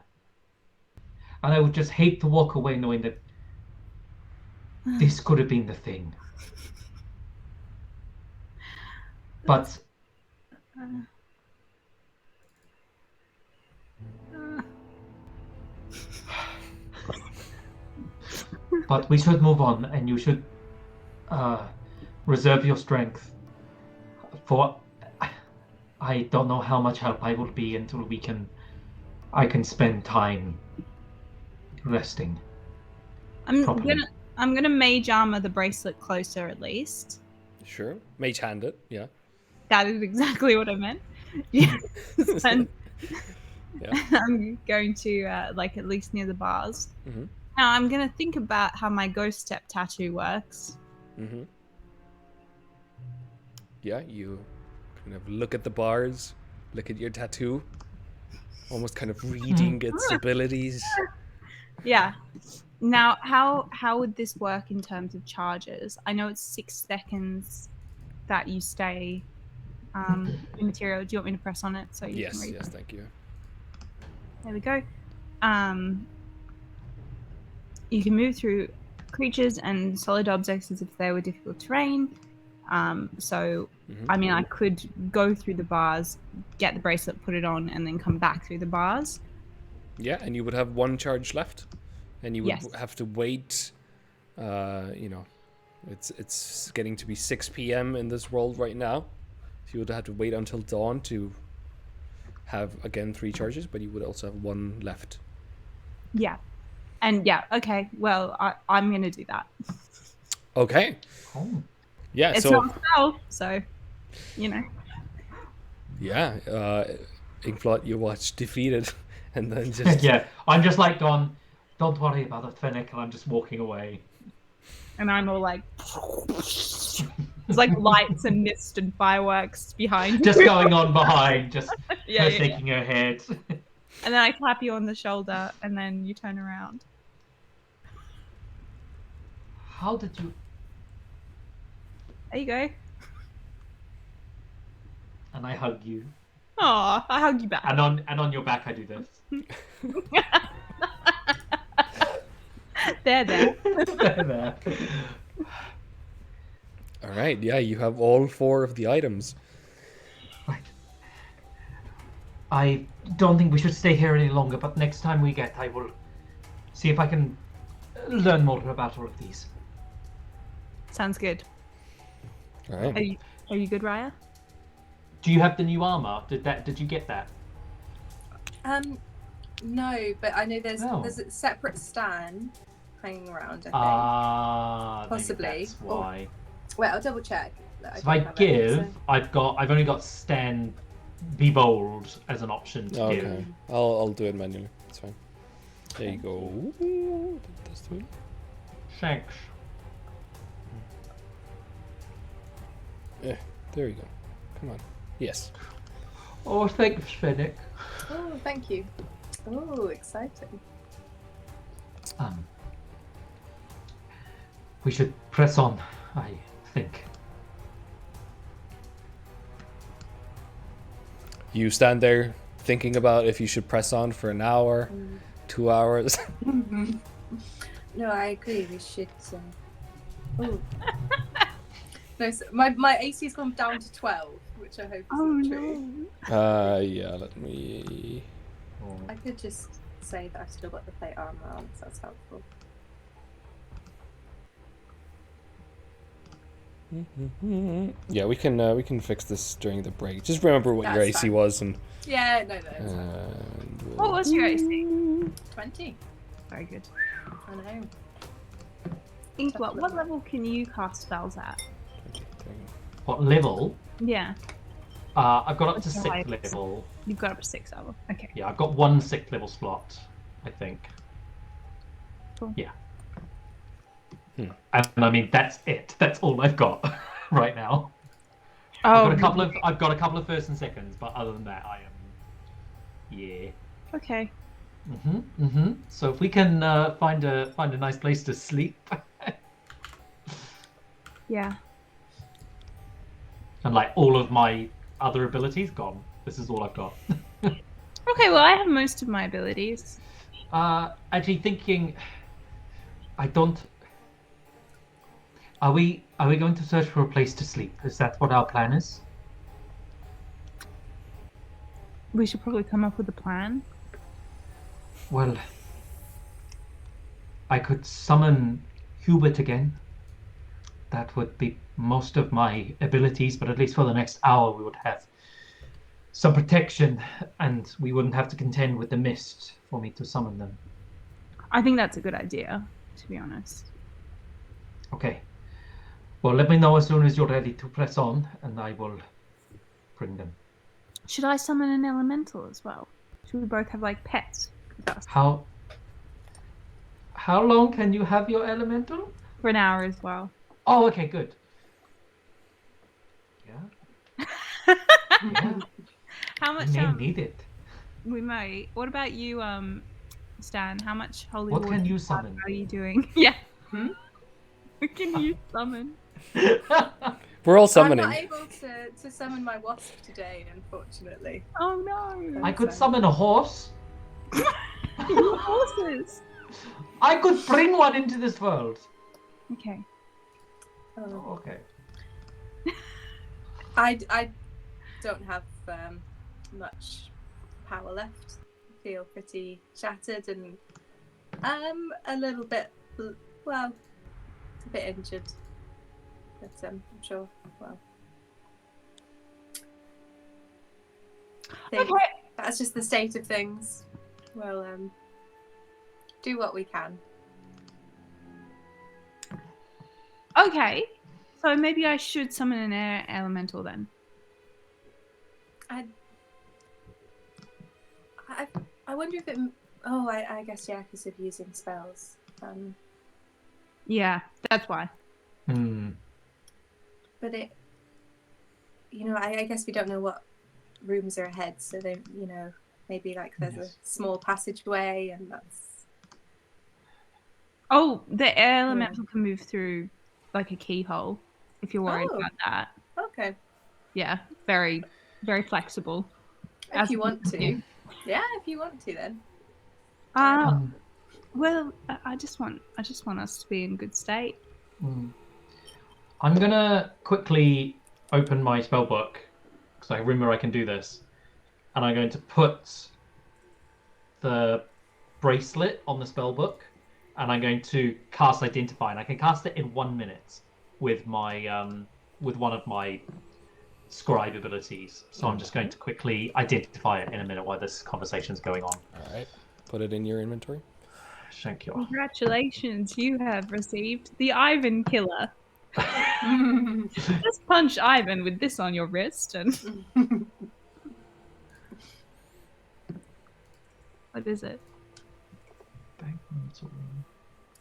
And I would just hate to walk away knowing that this could have been the thing. But but we should move on, and you should reserve your strength for I don't know how much help I will be until I can spend time resting. properly. I'm gonna mage armor the bracelet closer at least. Sure. Mage hand it. Yeah. That is exactly what I meant. Yes. And Yeah. I'm going to like at least near the bars. Mm-hmm. Now I'm gonna think about how my ghost step tattoo works. Mm-hmm. Yeah, you kind of look at the bars, look at your tattoo, almost kind of reading its abilities. Yeah. Now, how would this work in terms of charges? I know it's 6 seconds that you stay in material. Do you want me to press on it so you can Yes, read? yes, thank you. There we go. You can move through creatures and solid objects as if they were difficult terrain. So, I mean, I could go through the bars, get the bracelet, put it on, and then come back through the bars. Yeah, and you would have 1 charge left, and you would Yes. have to wait. It's getting to be 6 p.m. in this world right now, so you would have to wait until dawn to have again 3 charges, but you would also have 1 left. Yeah. And yeah, okay. Well, I'm gonna do that. Okay. Oh. Yeah. It's so not a spell, so you know. yeah, Inkflot, you watch defeated, and then just Yeah, I'm just like gone. Don't worry about the Fennec, and I'm just walking away. And I'm all like, it's like lights and mist and fireworks behind Just you. going on behind, just Yeah. shaking her head. And then I clap you on the shoulder, and then you turn around. How did you? There you go. And I hug you. Aw, I hug you back. And on your back I do this. There. There. all right. Yeah, you have all 4 of the items. Right. I don't think we should stay here any longer, but next time we get, I will see if I can learn more about all of these. Sounds good. All right. Are you good, Raya? Do you have the new armor? Did you get that? No, but I know there's Oh. a separate stand hanging around. I think. Maybe Possibly. that's why. Wait, I'll double check. So if I give, I've only got stand, be bold as an option to Okay. give. I'll do it manually. It's fine. There you go. Ooh, that's the way. Thanks. Yeah, there you go. Come on. Yes. Oh, thanks, Fennec. Oh, thank you. Oh, exciting. We should press on, I think. You stand there thinking about if you should press on for an hour, 2 hours. No, I agree. We should. Oh. No, so my AC's gone down to 12, which I hope is not true. Yeah, let me... I could just say that I've still got the plate armor on, so that's helpful. Yeah, we can fix this during the break. Just remember what your That's AC fine. was and... Yeah, no, it's fine. What was your AC? 20. Very good. I know. Ink, what level can you cast spells at? What level? Yeah, I've got up to What's the 6th highest? level. you've got up to 6th level. Okay. Yeah, I've got 1 6th level slot, I think. Cool. Yeah. And I mean, that's it. That's all I've got right now. Oh, I've got a couple of first and seconds, but other than that, I am. Yeah. okay. So if we can find a nice place to sleep, Yeah. and like all of my other abilities gone. This is all I've got. Okay, well, I have most of my abilities. Actually, thinking, I don't. Are we going to search for a place to sleep? Is that what our plan is? We should probably come up with a plan. Well, I could summon Hubert again. That would be most of my abilities, but at least for the next hour we would have some protection, and we wouldn't have to contend with the mist for me to summon them. I think that's a good idea. to be honest. Okay. Well, let me know as soon as you're ready to press on, and I will bring them. Should I summon an elemental as well? Should we both have like pets? How long can you have your elemental? For an hour as well. Oh, okay, good. Yeah. Yeah. How much? You may need it. We might. What about you, Stan? How much holy What water can you summon? are you doing? Yeah. Hmm? What can you summon? We're all I'm summoning. not able to summon my wasp today, unfortunately. Oh no! I could summon a horse. Horses. I could bring one into this world. Okay. Oh. Okay. I don't have much power left. I feel pretty shattered and a little bit, well, a bit injured. But I'm sure, well, I think that's just the state of things. We'll do what we can. Okay. So maybe I should summon an air elemental then. I wonder if it. Oh, I guess yeah, because of using spells. Yeah, that's why. Hmm. But it, I guess we don't know what rooms are ahead, so they, maybe like there's a small passageway, and that's. Oh, the air elemental can move through like a keyhole. If you're worried about that. Okay. Yeah, very, very flexible. If you want to. Yeah, if you want to, then. Well, I just want us to be in good state. I'm gonna quickly open my spell book because I remember I can do this, and I'm going to put the bracelet on the spell book, and I'm going to cast Identify, and I can cast it in 1 minute with my with one of my scribe abilities. So I'm just going to quickly identify it in a minute while this conversation's going on. All right. Put it in your inventory. Thank you. Congratulations, you have received the Ivan Killer. Just punch Ivan with this on your wrist and. What is it?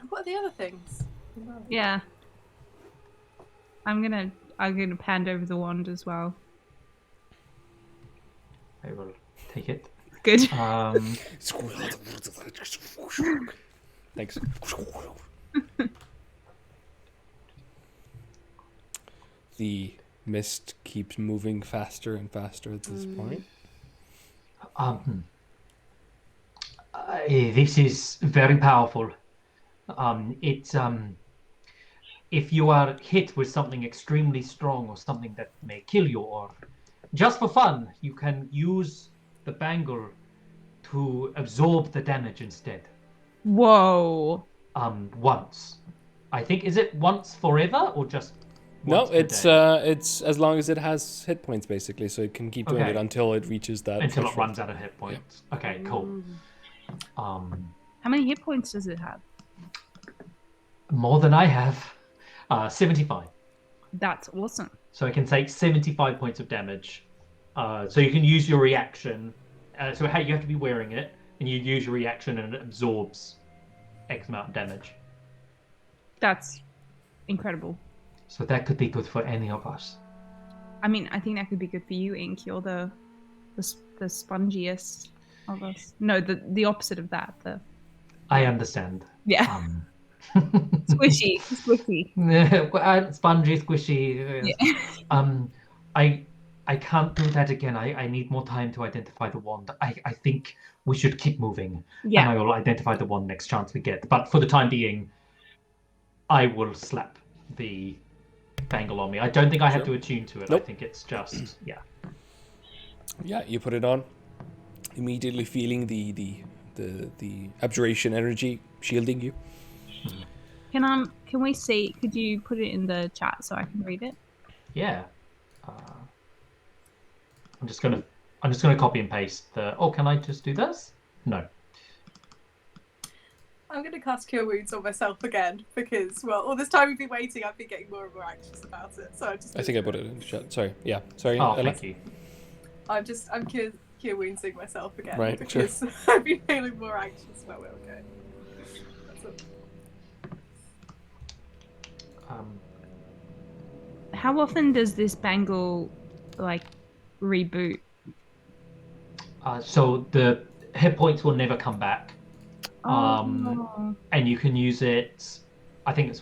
What are the other things? Yeah. I'm gonna hand over the wand as well. I will take it. Good. Thanks. The mist keeps moving faster and faster at this point. This is very powerful. If you are hit with something extremely strong or something that may kill you, or just for fun, you can use the bangle to absorb the damage instead. Whoa. Once. I think, is it once forever or just once No, it's as long as it has hit points basically, so it can keep doing it until it reaches that until threshold. it runs out of hit points. Yeah. Okay, cool. How many hit points does it have? More than I have. 75. That's awesome. So it can take 75 points of damage. So you can use your reaction. So you have to be wearing it, and you use your reaction, and it absorbs X amount of damage. That's incredible. So that could be good for any of us. I mean, I think that could be good for you, Ink. You're the spongiest of us. No, the opposite of that. I understand. Yeah. Squishy. Spongy, squishy. Yeah. I can't do that again. I need more time to identify the wand. I think we should keep moving. Yeah. And I will identify the wand next chance we get. But for the time being, I will slap the bangle on me. I don't think I have to attune to it. Nope. I think it's just, yeah. Yeah, you put it on. Immediately feeling the abjuration energy shielding you. Can we see? Could you put it in the chat so I can read it? Yeah. I'm just gonna copy and paste the. Oh, can I just do this? No. I'm gonna cast Cure Wounds on myself again because, well, all this time we've been waiting, I've been getting more and more anxious about it. So I think I put it in the chat. Sorry. Yeah. Sorry. Oh, Ella? thank you. I'm cure woundsing myself again Right, because I've been feeling more anxious about where we're going. That's all. How often does this bangle like reboot? So the hit points will never come back. Oh. And you can use it. I think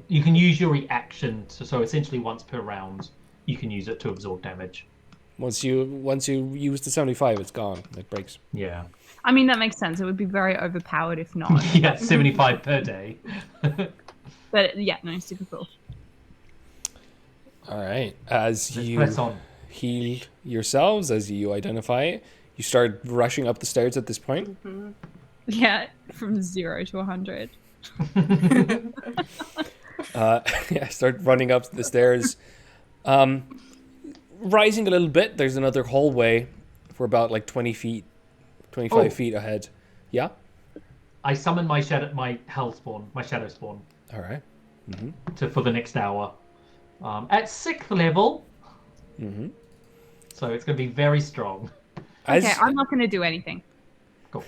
you can use your reaction. So essentially, once per round, you can use it to absorb damage. Once you use the 75, it's gone. It breaks. Yeah. I mean, that makes sense. It would be very overpowered if not. Yeah, 75 per day. But yeah, no, super cool. All right. As Let's you press on. heal yourselves, as you identify it, you start rushing up the stairs at this point. Mm-hmm. Yeah, from 0 to 100. Yeah, start running up the stairs. Rising a little bit, there's another hallway for about like 25 feet ahead. Yeah? I summon my shadow spawn. All right. For the next hour. At 6th level. Mm-hmm. So it's going to be very strong. Okay, I'm not going to do anything. Cool.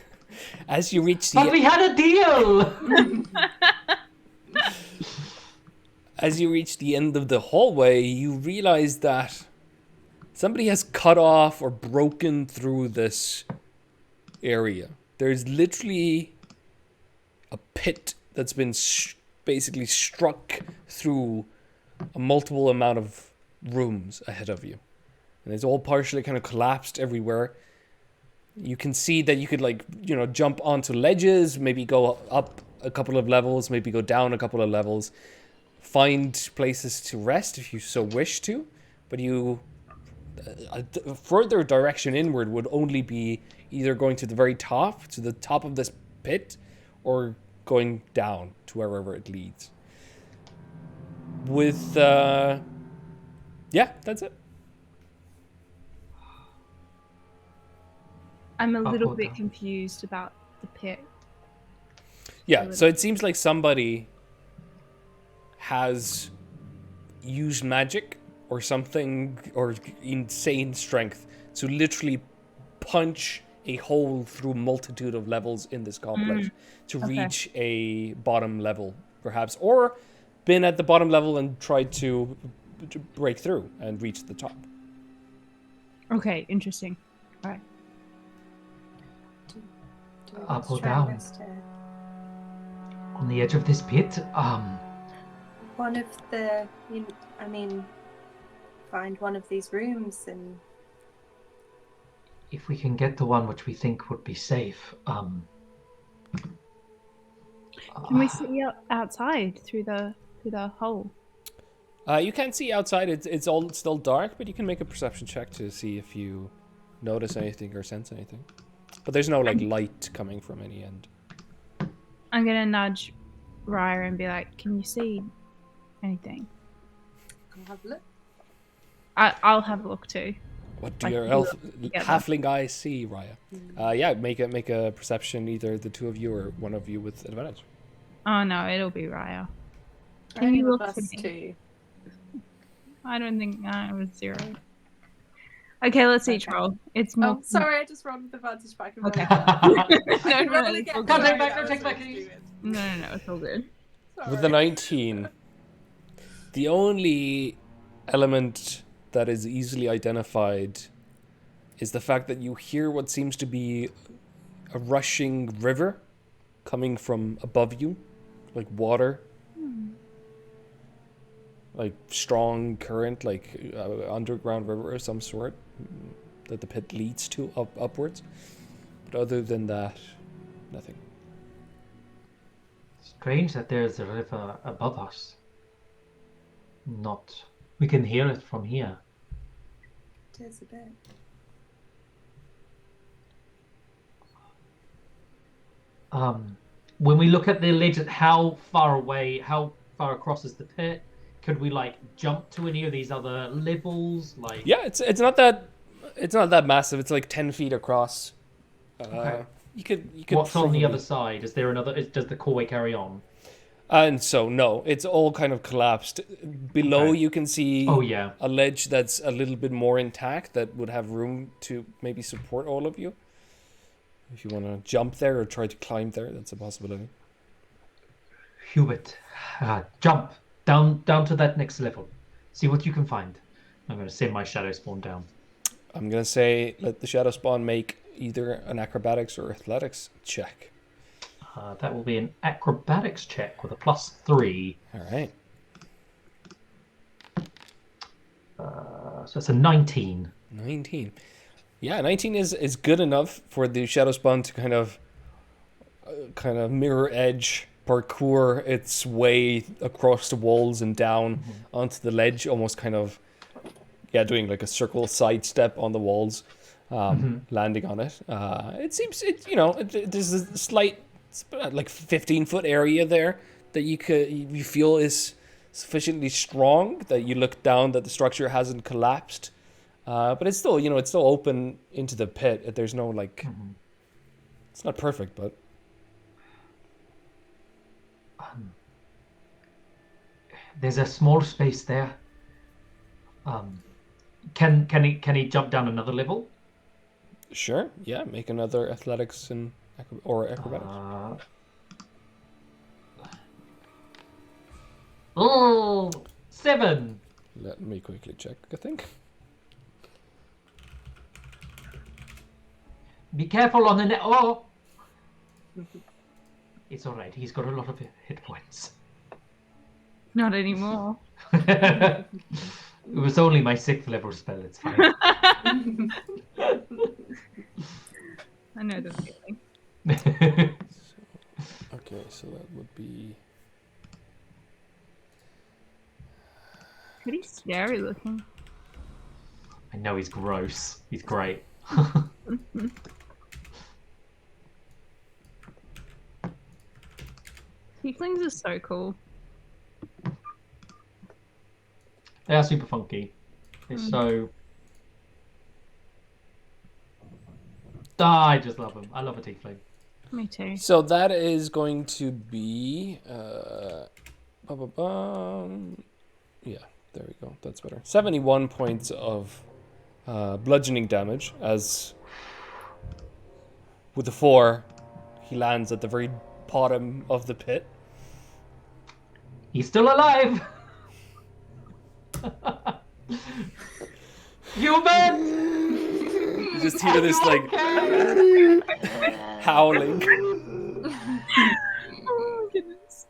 As you reach But we had a deal! As you reach the end of the hallway, you realize that somebody has cut off or broken through this area. There's literally a pit that's been basically struck through a multiple amount of rooms ahead of you. And it's all partially kind of collapsed everywhere. You can see that you could jump onto ledges, maybe go up a couple of levels, maybe go down a couple of levels, find places to rest if you so wish to, but a further direction inward would only be either going to the very top, to the top of this pit, or going down to wherever it leads. Yeah, that's it. I'm a little bit confused about the pit. Yeah, so it seems like somebody has used magic or something, or insane strength to literally punch a hole through a multitude of levels in this complex to reach a bottom level, perhaps, or been at the bottom level and tried to break through and reach the top. Okay, interesting. All right. Up or down? On the edge of this pit? One of the, find one of these rooms and... If we can get the one which we think would be safe, Can we see outside through the hole? You can't see outside. It's all still dark, but you can make a perception check to see if you notice anything or sense anything. But there's no light coming from any end. I'm gonna nudge Raya and be like, "Can you see anything?" I'll have a look. I'll have a look too. What do your halfling eyes see, Raya? Yeah, make a perception, either the two of you or one of you with advantage. Oh no, it'll be Raya. Can you look for me? I don't think it was 0. Okay, let's see, Troll. It's more. Oh, sorry, I just rolled with advantage back. Okay. No, take back. No, it's all good. Sorry. With the 19, the only element that is easily identified is the fact that you hear what seems to be a rushing river coming from above you, like water. Like strong current, like underground river of some sort that the pit leads to upwards. But other than that, nothing. Strange that there's a river above us. We can hear it from here. It is a bit. When we look at the legend, how far across is the pit? Could we jump to any of these other levels? Yeah, it's not that massive. It's like 10 feet across. Okay. You could. What's on the probably- other side? Is there another? Does the causeway carry on? And so no, it's all kind of collapsed. Below Okay. you can see Oh yeah. a ledge that's a little bit more intact that would have room to maybe support all of you. If you want to jump there or try to climb there, that's a possibility. Hubert, jump down to that next level. See what you can find. I'm going to send my shadow spawn down. I'm gonna say let the shadow spawn make either an acrobatics or athletics check. That will be an acrobatics check with a +3. All right. So it's a 19. 19. Yeah, 19 is good enough for the shadow spawn to kind of mirror edge parkour its way across the walls and down onto the ledge, almost kind of doing like a circle sidestep on the walls, landing on it. It seems there's a slight like 15-foot area there that you feel is sufficiently strong that you look down that the structure hasn't collapsed. But it's still, it's still open into the pit. There's no like, it's not perfect, but there's a small space there. Can he jump down another level? sure, yeah. Make another athletics or acrobatics. 7. Let me quickly check. I think. Be careful on the net. Oh, it's all right. He's got a lot of hit points. Not anymore. It was only my 6th level spell. It's fine. I know the feeling. Okay, so that would be. Pretty scary looking. I know he's gross. He's great. Tieflings are so cool. They are super funky. They're so. I just love them. I love a tiefling. Me too. So that is going to be. Yeah, there we go. That's better. 71 points of bludgeoning damage as with the 4, he lands at the very bottom of the pit. He's still alive. Human! You just hear this like howling. Oh my goodness.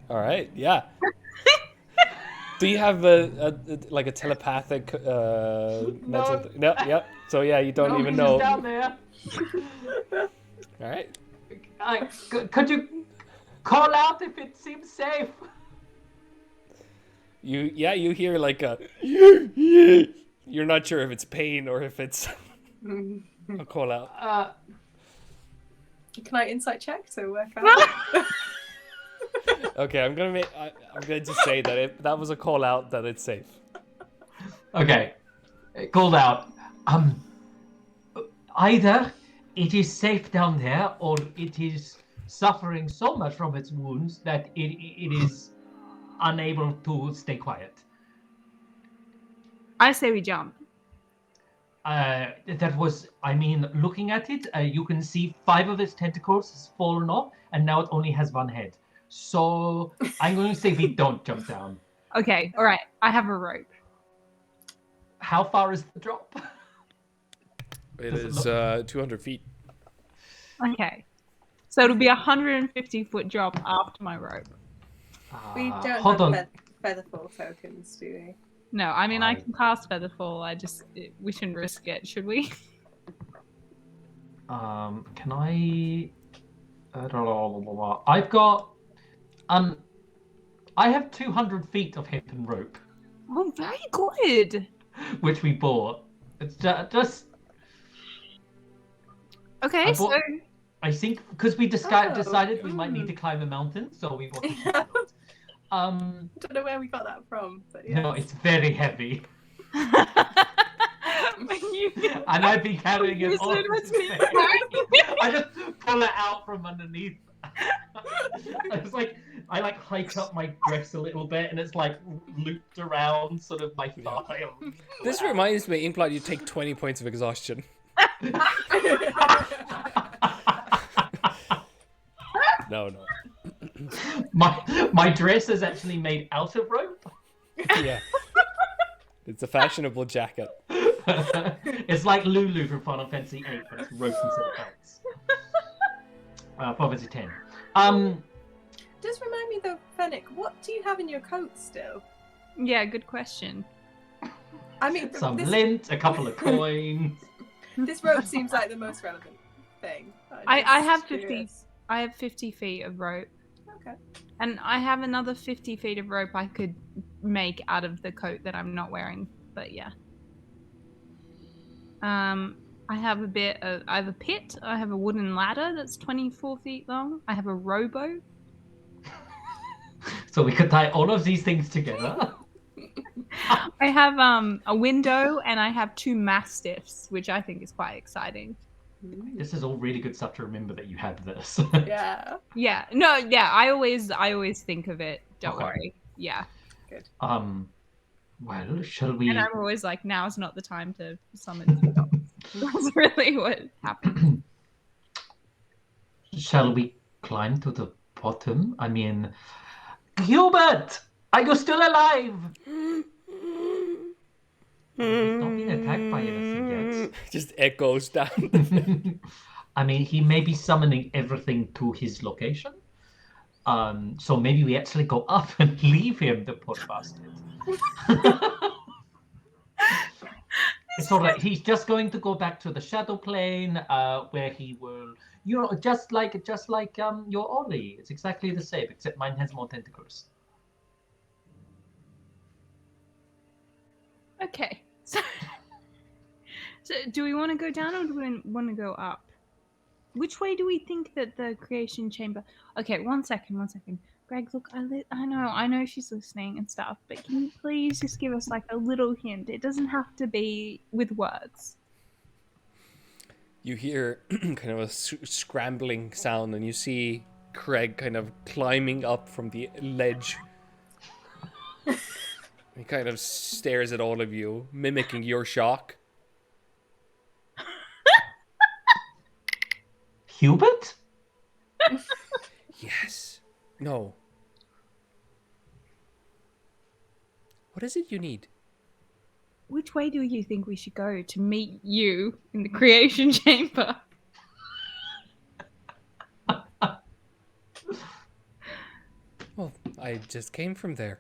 All right, yeah. Do you have a like a telepathic mental? No, yep. So yeah, you don't even he's know. just down there. All right. Could you call out if it seems safe? You hear like a. You're not sure if it's pain or if it's a call out. Can I insight check to work out? Okay, I'm gonna just say that if that was a call out, that it's safe. Okay, called out. Either it is safe down there, or it is suffering so much from its wounds that it is unable to stay quiet. I say we jump. That was, looking at it, you can see 5 of its tentacles has fallen off, and now it only has 1 head. So I'm going to say we don't jump down. Okay, all right. I have a rope. How far is the drop? It Does is it 200 feet. Okay. So it'll be 150-foot drop after my rope. We don't hold have on. featherfall tokens, do we? No, I mean, I can cast Featherfall. We shouldn't risk it, should we? Can I? I've got. I have 200 feet of hempen rope, Oh, very good. which we bought. It's just. Okay, I bought- so I think because we decided we might need to climb a mountain, so we bought. Yeah. Don't know where we got that from, but yeah. No, it's very heavy. And I'd be carrying it on. Wizard with me. I just pull it out from underneath. It's like I like hike up my dress a little bit, and it's like looped around sort of my thigh. This reminds me, Inkblot, you take 20 points of exhaustion. No. My dress is actually made out of rope. Yeah. It's a fashionable jacket. It's like Lulu from Final Fantasy VIII, but it's rope instead of belts. Final Fantasy 10. Just remind me though, Fennec, what do you have in your coat still? Yeah, good question. I mean, Some lint, a couple of coins. This rope seems like the most relevant thing. I have curious. I have 50 feet of rope. Okay. And I have another 50 feet of rope I could make out of the coat that I'm not wearing. But yeah. I have I have a pit. I have a wooden ladder that's 24 feet long. I have a rowboat. So we could tie all of these things together. I have a window, and I have 2 mastiffs, which I think is quite exciting. This is all really good stuff to remember that you have this. Yeah. Yeah. No, yeah, I always think of it. Don't Okay. worry. Yeah. Well, shall we? And I'm always like, now's not the time to summon 2 dogs. That's really what happened. Shall we climb to the bottom? I mean, Hubert, are you still alive? He's not been attacked by anything Just echoes down. yet. I mean, he may be summoning everything to his location. So maybe we actually go up and leave him, the poor bastard. It's all right. He's just going to go back to the shadow plane, where he will, just like your Ollie. It's exactly the same, except mine has more tentacles. Okay. So do we want to go down or do we want to go up? Which way do we think that the creation chamber? Okay, one second. Greg, look, I know she's listening and stuff, but can you please just give us like a little hint? It doesn't have to be with words. You hear kind of a scrambling sound, and you see Craig kind of climbing up from the ledge. He kind of stares at all of you, mimicking your shock. Hubert? Yes. No. What is it you need? Which way do you think we should go to meet you in the creation chamber? Well, I just came from there.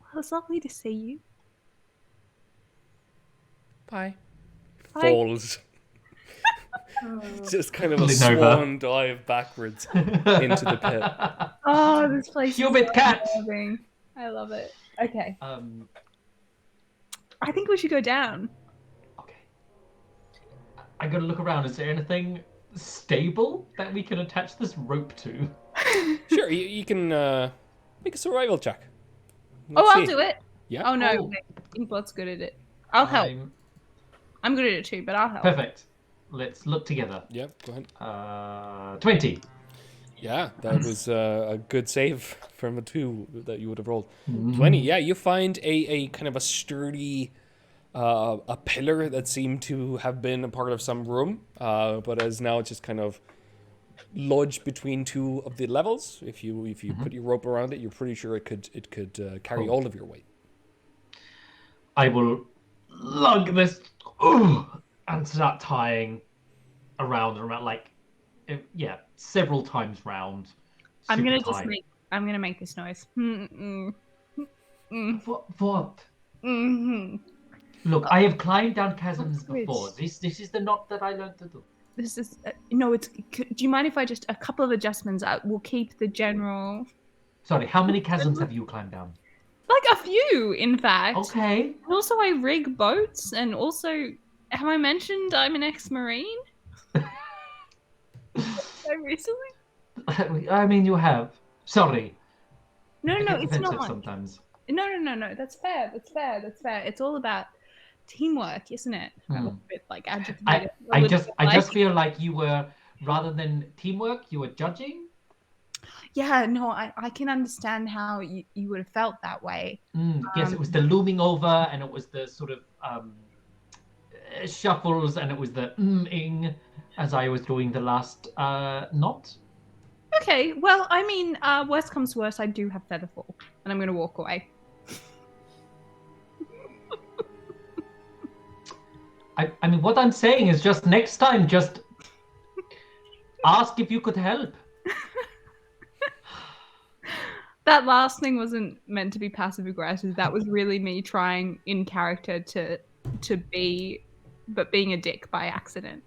Well, it's lovely to see you. Bye. Bye. Falls. Just kind of a Falling over. swan dive backwards into the pit. Oh, this place Hubert is so cat. amazing. I love it. Okay. I I think we should go down. Okay. I gotta look around. Is there anything stable that we can attach this rope to? Sure, you can make a survival check. Oh, Let's I'll see. do it. Yeah. Oh no, Oh. wait. Inkblot's good at it. I'll help. I'm good at it too, but I'll help. Perfect. Let's look together. Yep, go ahead. 20. Yeah, that was a good save from a 2 that you would have rolled. Mm. 20, yeah, you find a kind of a sturdy a pillar that seemed to have been a part of some room, but is now just kind of lodged between 2 of the levels. If you put your rope around it, you're pretty sure it could carry all of your weight. I will lug this and start tying around and around, like, several times round. I'm Super gonna just tight. I'm gonna make this noise. Mm-mm. Mm. What? Mm-hmm. Look, I have climbed down chasms Which? before. This is the knot that I learned to do. This is no. Do you mind if I just a couple of adjustments? We'll keep the general. Sorry, how many chasms have you climbed down? Like a few, in fact. Okay. And also, I rig boats, and also, have I mentioned I'm an ex-marine? So recently. I mean, you have. Sorry. No, I no, get it's defensive not. sometimes. No. That's fair. It's all about teamwork, isn't it? I look a bit like agitated. I just feel like you were, rather than teamwork, you were judging. Yeah, no, I can understand how you would have felt that way. Yes, it was the looming over, and it was the sort of shuffles, and it was the ing as I was doing the last knot. Okay, well, I mean, worst comes to worst, I do have Featherfall, and I'm going to walk away. I mean, what I'm saying is just next time, just ask if you could help. That last thing wasn't meant to be passive aggressive. That was really me trying in character to be, but being a dick by accident.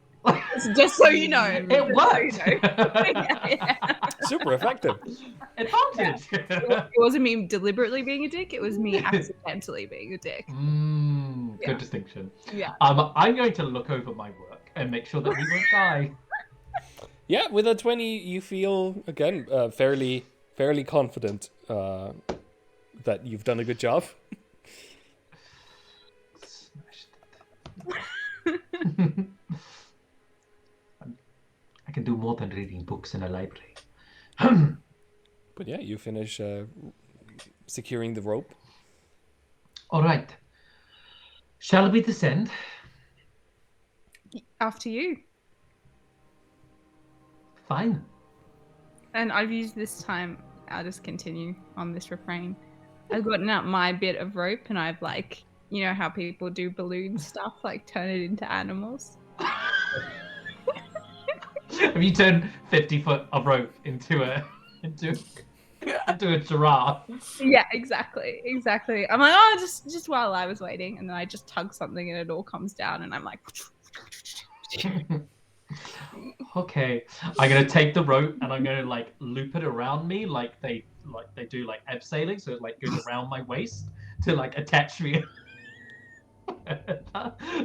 Just so you know. It worked. So you know. Super effective. Advantage. It wasn't me deliberately being a dick. It was me accidentally being a dick. Good distinction. Yeah. I'm going to look over my work and make sure that we won't die. Yeah, with a 20, you feel, again, fairly confident that you've done a good job. Smashed it. I can do more than reading books in a library. But yeah, you finish securing the rope. All right. Shall we descend? After you. Fine. And I've used this time, I'll just continue on this refrain. I've gotten out my bit of rope and I've like, you know how people do balloon stuff, like turn it into animals? Have you turned 50 foot of rope into a giraffe? Yeah, exactly. I'm like, oh, just while I was waiting, and then I just tug something and it all comes down and I'm like Okay, I'm gonna take the rope and I'm gonna like loop it around me like they do like abseiling, so it like goes around my waist to like attach me.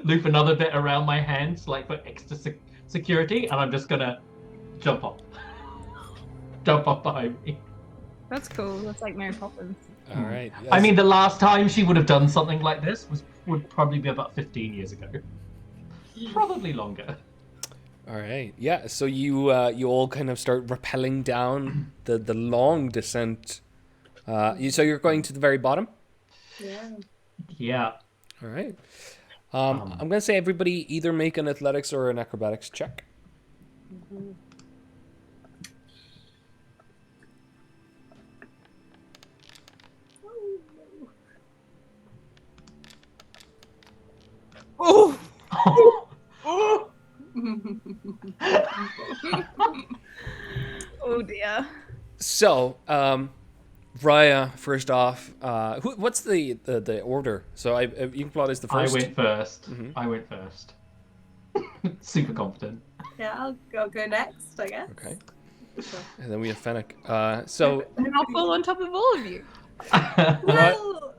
Loop another bit around my hands like for extra security, and I'm just gonna jump up behind me. That's cool. That's like Mary Poppins. All right. Yes. I mean, the last time she would have done something like this would probably be about 15 years ago, probably longer. All right. Yeah. So you all kind of start rappelling down the long descent. So you're going to the very bottom. Yeah. All right. I'm gonna say everybody either make an athletics or an acrobatics check. Mm-hmm. Oh! Oh dear. So, Raya, first off, what's the order? So Inkblot is the first. I went first. Mhm. I went first. Super confident. Yeah, I'll go next, I guess. Okay. Sure. And then we have Fennec. So And I'll fall on top of all of you. Well,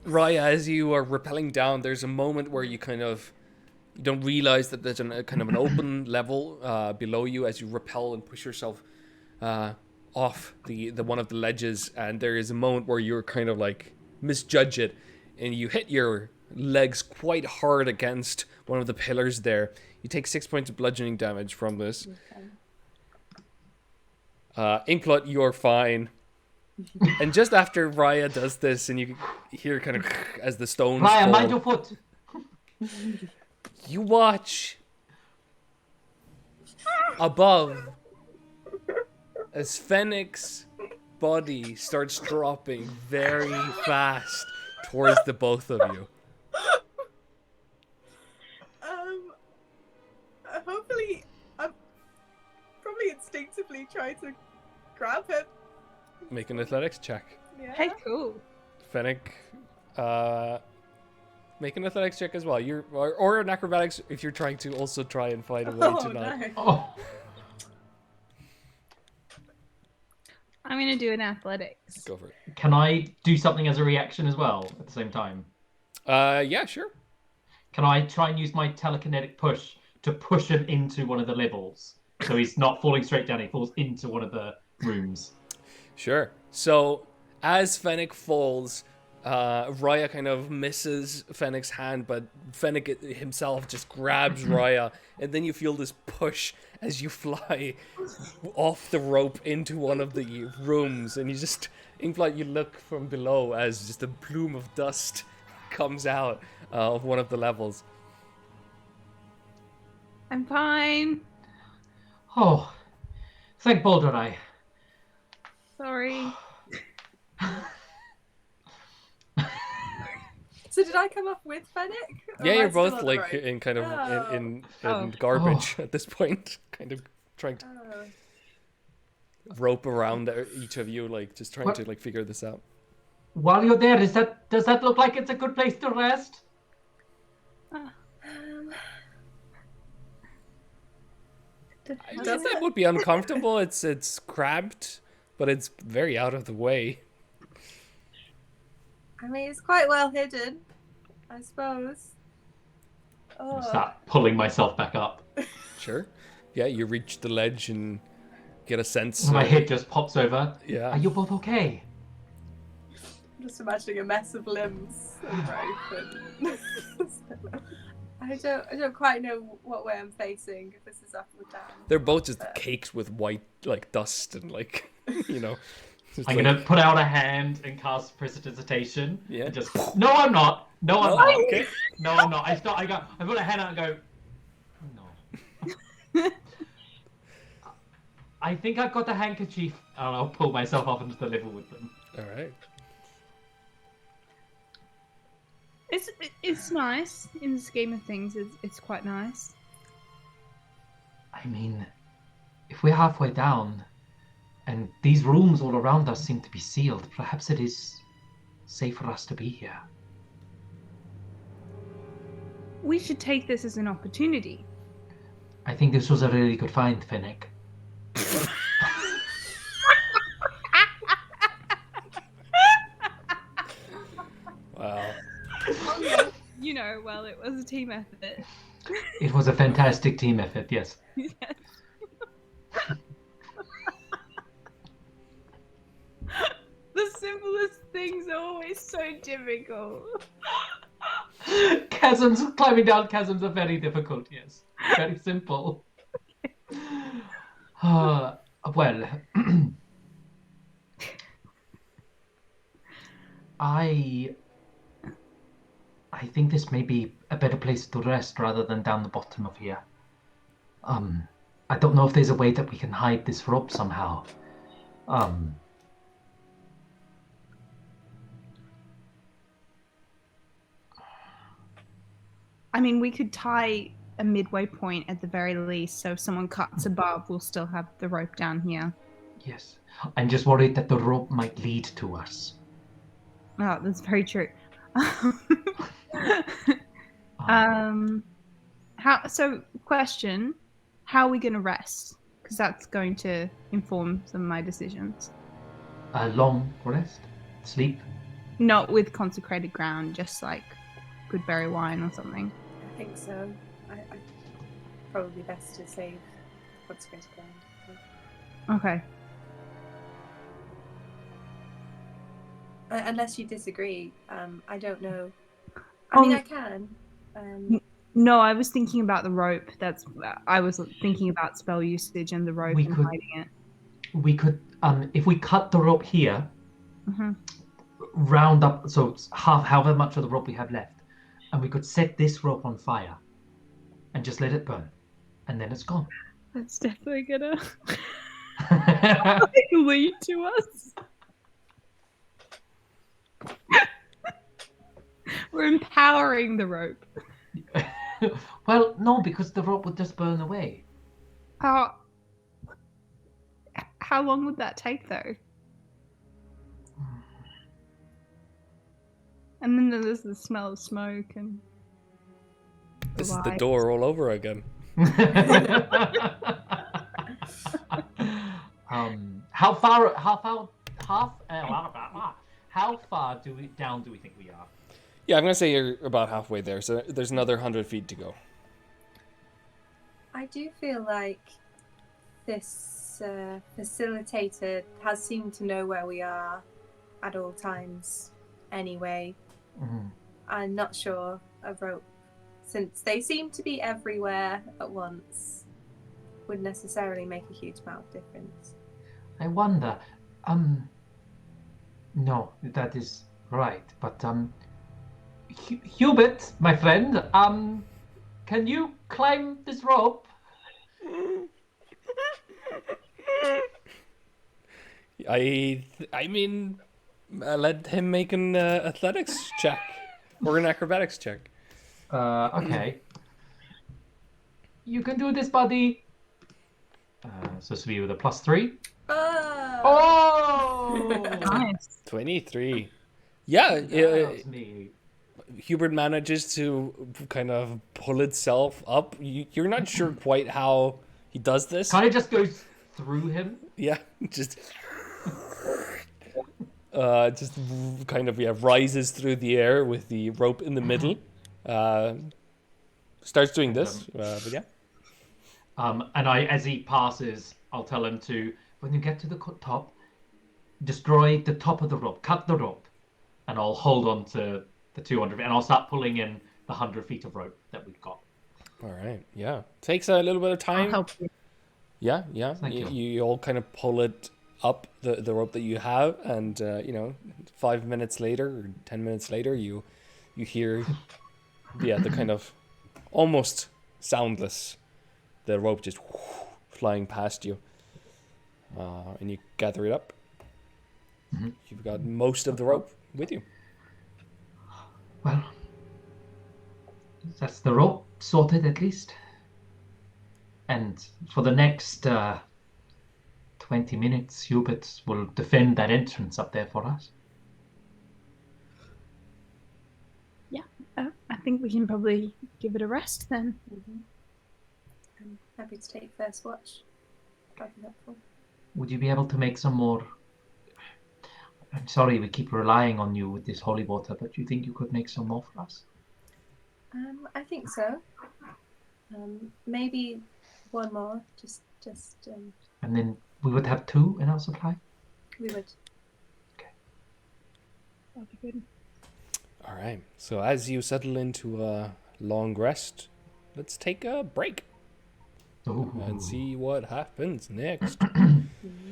Raya, as you are rappelling down, there's a moment where you don't realize that there's a kind of an open level below you as you rappel and push yourself off the one of the ledges, and there is a moment where you're kind of like misjudge it, and you hit your legs quite hard against one of the pillars there. You take 6 points of bludgeoning damage from this. Inkblot, you're fine. And just after Raya does this, and you hear kind of as the stones Raya, fall, mind your foot. you watch above as Fennec's body starts dropping very fast towards the both of you. Hopefully, I'm probably instinctively trying to grab him. Make an athletics check. Yeah. Hey, cool. Fennec, make an athletics check as well. Or an acrobatics if you're trying to also try and find a way to not. No. Oh, I'm gonna do an athletics. Go for it. can I do something as a reaction as well at the same time? Yeah, sure. Can I try and use my telekinetic push to push him into one of the levels so he's not falling straight down? He falls into one of the rooms. Sure. So, As Fennec falls, Raya kind of misses Fennec's hand, but Fennec himself just grabs Raya, and then you feel this push as you fly off the rope into one of the rooms, and in flight you look from below as just a plume of dust comes out of one of the levels. I'm fine. Oh, thank Balderai. Sorry. So did I come up with Fennec? Or Yeah, am I you're still both on the like rope? in kind of Oh. in garbage at this point, kind of trying to Oh. rope around each of you, like just trying What? to like figure this out. While you're there, does that look like it's a good place to rest? I guess that would be uncomfortable. It's cramped, but it's very out of the way. I mean, it's quite well hidden, I suppose. Oh. Start pulling myself back up. Sure. Yeah, you reach the ledge and get a sense. My head just pops over. Yeah. Are you both okay? I'm just imagining a mess of limbs and rope and... I don't quite know what way I'm facing, if this is up or down. They're both just caked with white like dust and like you know. I'm gonna put out a hand and cast Prestidigitation. Yeah. And just no, I'm not. No, I'm Oh, not. okay. No, I'm not. I put a hand out and go. No. I think I've got the handkerchief, and I'll pull myself up into the level with them. All right. It's nice in the scheme of things. It's quite nice. I mean, if we're halfway down, and these rooms all around us seem to be sealed, perhaps it is safe for us to be here. We should take this as an opportunity. I think this was a really good find, Fennec. Wow. You know, well, it was a team effort. It was a fantastic team effort, yes. Yes. The simplest things are always so difficult. Climbing down chasms are very difficult, yes. Very simple. Well, I think this may be a better place to rest rather than down the bottom of here. I don't know if there's a way that we can hide this rope somehow. I mean, we could tie a midway point at the very least, so if someone cuts above, we'll still have the rope down here. Yes. I'm just worried that the rope might lead to us. Oh, that's very true. Question, how are we going to rest? Because that's going to inform some of my decisions. A long rest? Sleep? Not with consecrated ground, just like good berry wine or something. I think so. I probably best to save what's going to go. Okay. Unless you disagree, I don't know. Oh, I mean, I can. No, I was thinking about the rope. I was thinking about spell usage and the rope and hiding it. We could, if we cut the rope here, Mm-hmm. round up, so it's however much of the rope we have left, and we could set this rope on fire and just let it burn, and then it's gone. That's definitely gonna lead to us. We're empowering the rope. Well, no, because the rope would just burn away. How long would that take, though? And then there's the smell of smoke and This is the door all over again. How far down do we think we are? Yeah, I'm gonna say you're about halfway there, so there's another 100 feet to go. I do feel like this facilitator has seemed to know where we are, at all times anyway. Mhm. I'm not sure a rope, since they seem to be everywhere at once, would necessarily make a huge amount of difference. I wonder. No, that is right. But Hubert, my friend, can you climb this rope? I mean, let him make an athletics check or an acrobatics check. Okay. You can do this, buddy. Supposed to be with a +3. Oh! Oh! Nice. 23. Yeah, That was me. Hubert manages to kind of pull itself up. You're not sure quite how he does this. Kind of just goes through him. Yeah, just kind of rises through the air with the rope in the middle. Starts doing this, but yeah. And as he passes, I'll tell him to, when you get to the top, destroy the top of the rope, cut the rope, and I'll hold on to the 200, and I'll start pulling in the 100 feet of rope that we've got. All right, yeah. Takes a little bit of time. I'll help you. Yeah. Thank you. You all kind of pull it up the rope that you have, and 5 minutes later or 10 minutes later, you hear the kind of almost soundless, the rope just flying past you, and you gather it up. Mhm. You've got most of the rope with you. Well, that's the rope sorted at least. And for the next 20 minutes, Hubert will defend that entrance up there for us. I think we can probably give it a rest then. I'm happy to take first watch. That'd be helpful. Would you be able to make some more? I'm sorry we keep relying on you with this holy water, but do you think you could make some more for us? I think so. Maybe one more. Just. And then we would have 2 in our supply? We would. That'd be good. All right. So as you settle into a long rest, let's take a break Ooh. and see what happens next.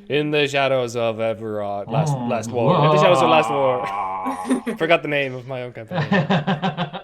In the shadows of Eberron, last war. In the shadows of last war. Forgot the name of my own campaign.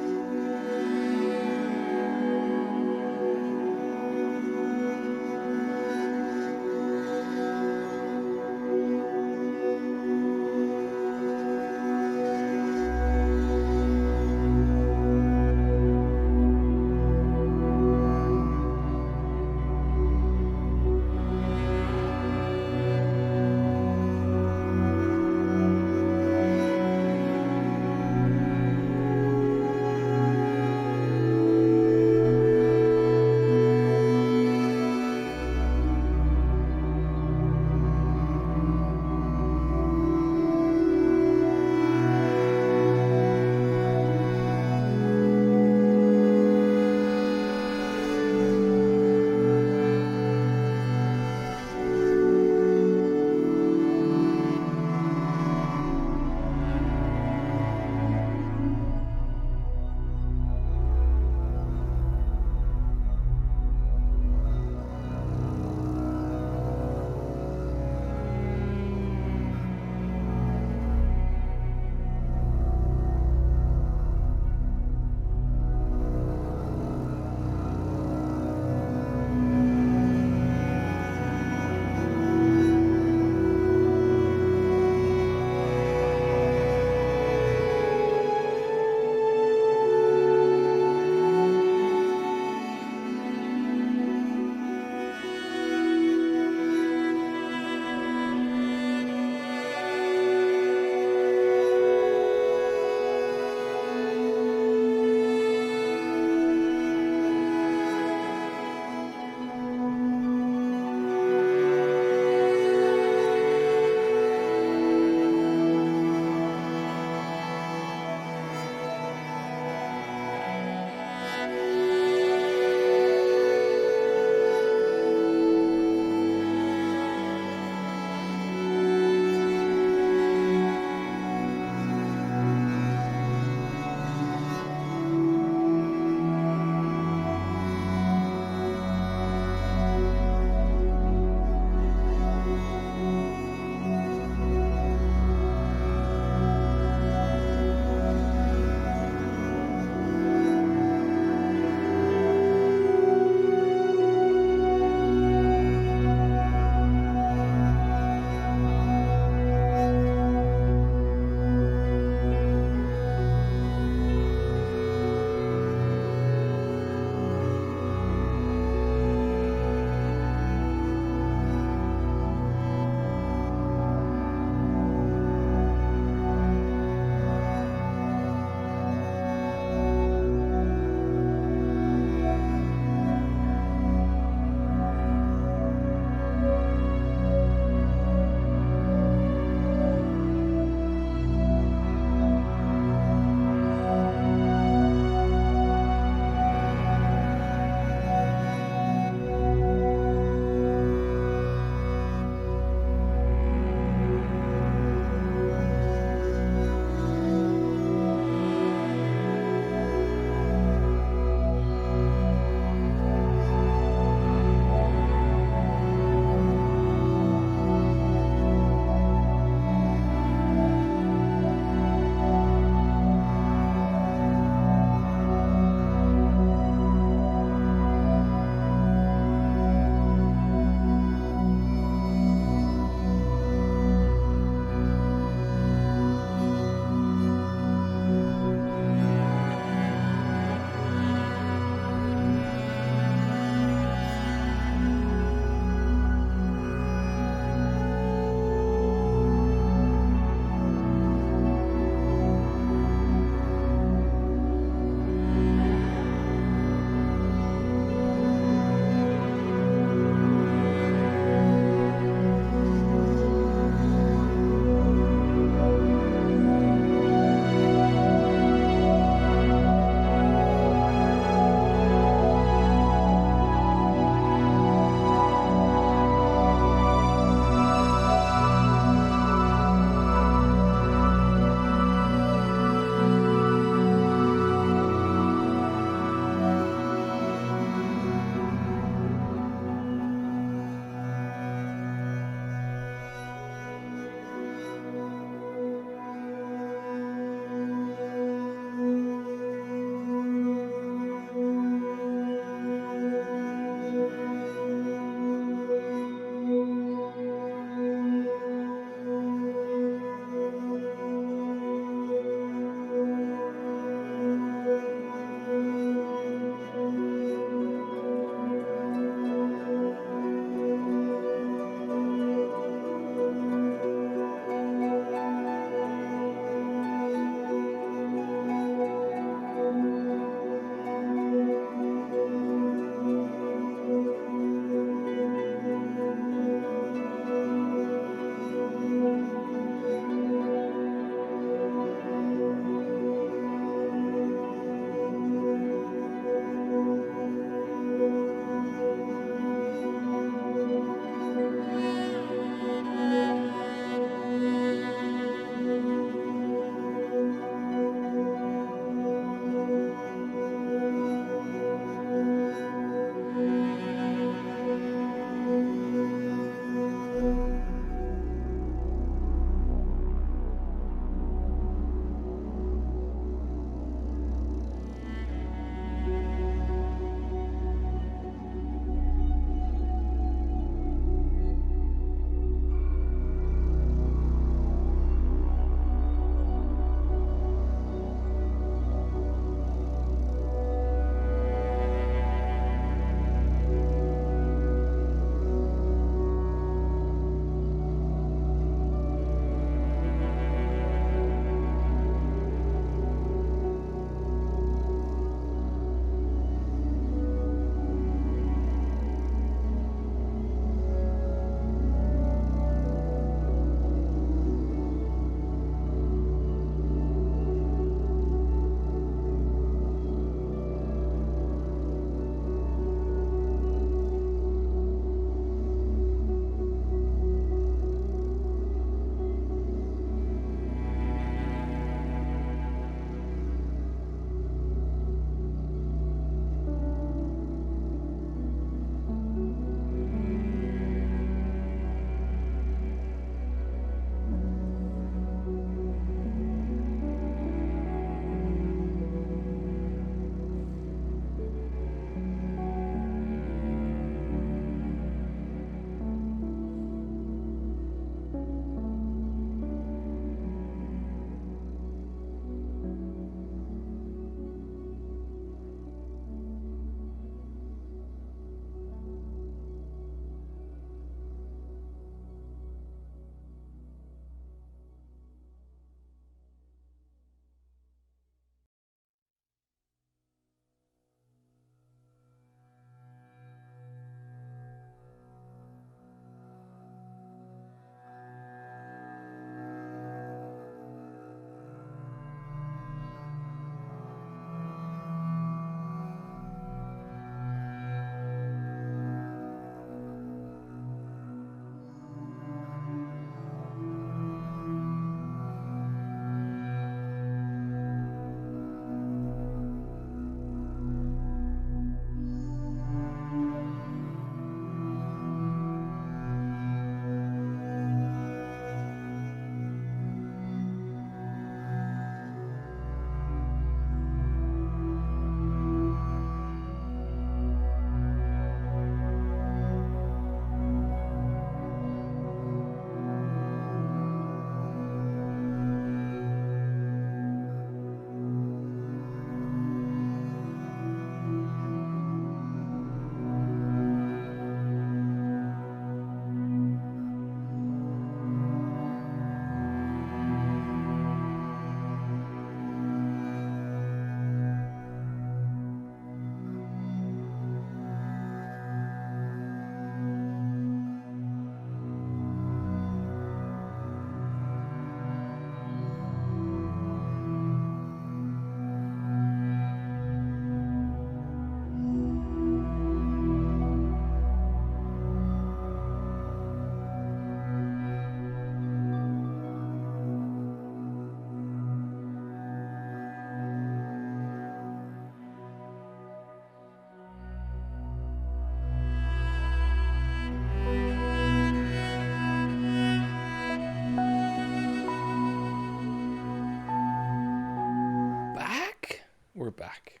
back.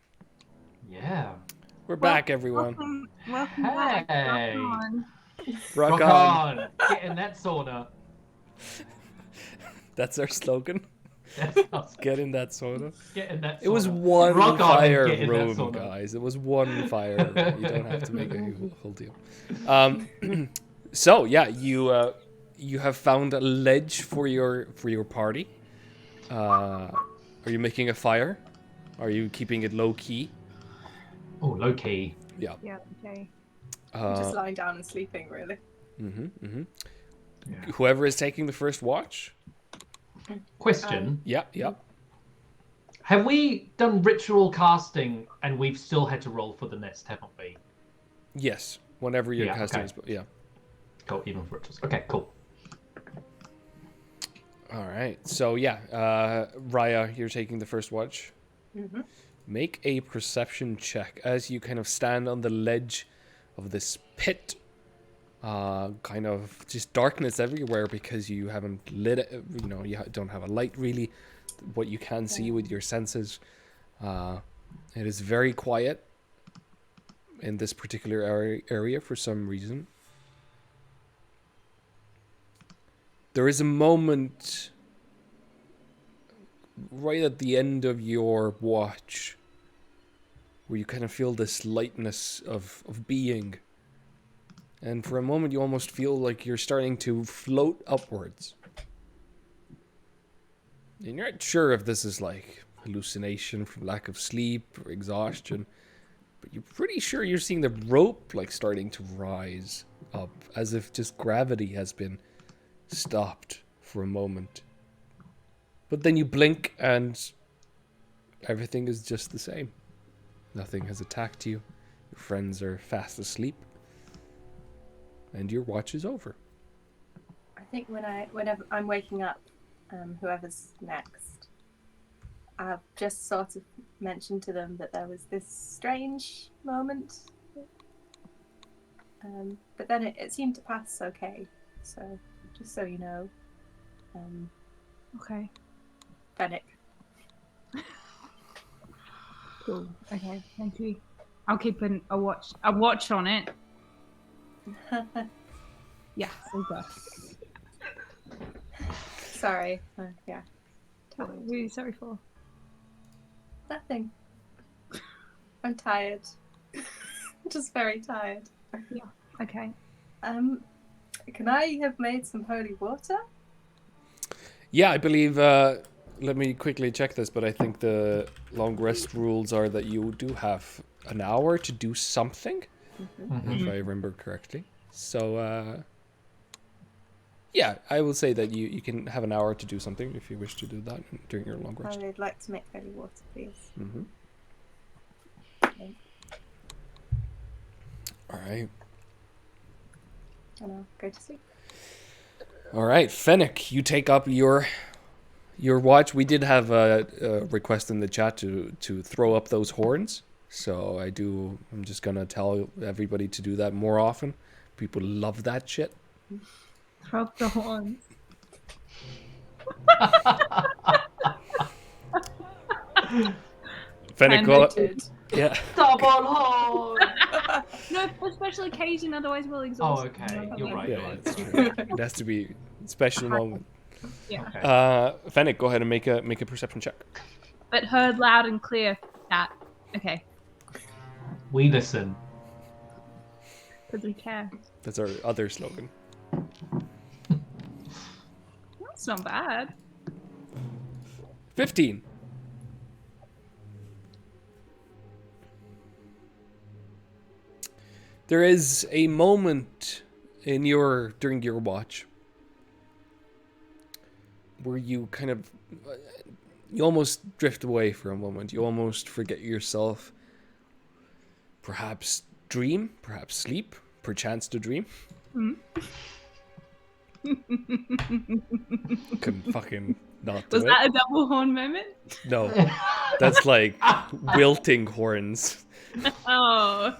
Yeah. We're back, everyone. Welcome back. Hey. Rock on. Rock on. Get in that sauna. That's our slogan. That's us. Get in that soda. Get in that sauna. It was one Rock on and fire get in that room, sauna. guys. It was one fire room. You don't have to make a whole deal. So yeah, you have found a ledge for your party. Are you making a fire? Are you keeping it low key? Oh, low key. Yeah. Yeah, okay. Just lying down and sleeping, really. Yeah. Whoever is taking the first watch. Question. Yeah. Have we done ritual casting and we've still had to roll for the nest, haven't we? Yes. Whenever you're casting, okay. yeah. Cool, even for rituals. Okay, cool. All right. So yeah, Raya, you're taking the first watch. Mm-hmm. Make a perception check as you kind of stand on the ledge of this pit. Kind of just darkness everywhere because you haven't lit it. You know, you don't have a light really. What you can see with your senses. It is very quiet in this particular area for some reason. There is a moment right at the end of your watch where you kind of feel this lightness of being. And for a moment you almost feel like you're starting to float upwards. And you're not sure if this is like hallucination from lack of sleep or exhaustion, but you're pretty sure you're seeing the rope like starting to rise up as if just gravity has been stopped for a moment. But then you blink and everything is just the same. Nothing has attacked you. Your friends are fast asleep. And your watch is over. I think whenever I'm waking up, whoever's next, I've just sort of mentioned to them that there was this strange moment. But then it seemed to pass okay. So, just so you know. Okay. Fennec. Cool. Okay, thank you. I'll keep a watch on it. Yeah, super. Sorry. Yeah. What are you really sorry for? Nothing. I'm tired. Just very tired. Yeah. Okay. Can I have made some holy water? Yeah, I believe, let me quickly check this, but I think the long rest rules are that you do have an hour to do something, if I remember correctly. So, yeah, I will say that you can have an hour to do something if you wish to do that during your long rest. I would like to make holy water, please. Okay. All right. And I'll go to sleep. All right, Fennec, you take up your watch. We did have a request in the chat to throw up those horns. So I'm just going to tell everybody to do that more often. People love that shit. Throw up the horns. Fennec, yeah. Double horn! No, for special occasion, otherwise we'll exhaust. Oh, okay. You're right. Yeah, it's true. It has to be a special moment. Yeah. Okay. Fennec, go ahead and make a perception check. But heard loud and clear. That. Okay. We listen. Because we care. That's our other slogan. That's not bad. 15. There is a moment during your watch where you kind of you almost drift away for a moment. You almost forget yourself. Perhaps dream, perhaps sleep, perchance to dream. Couldn't fucking not do Was it. that a double horn moment? No, that's like wilting horns. Oh.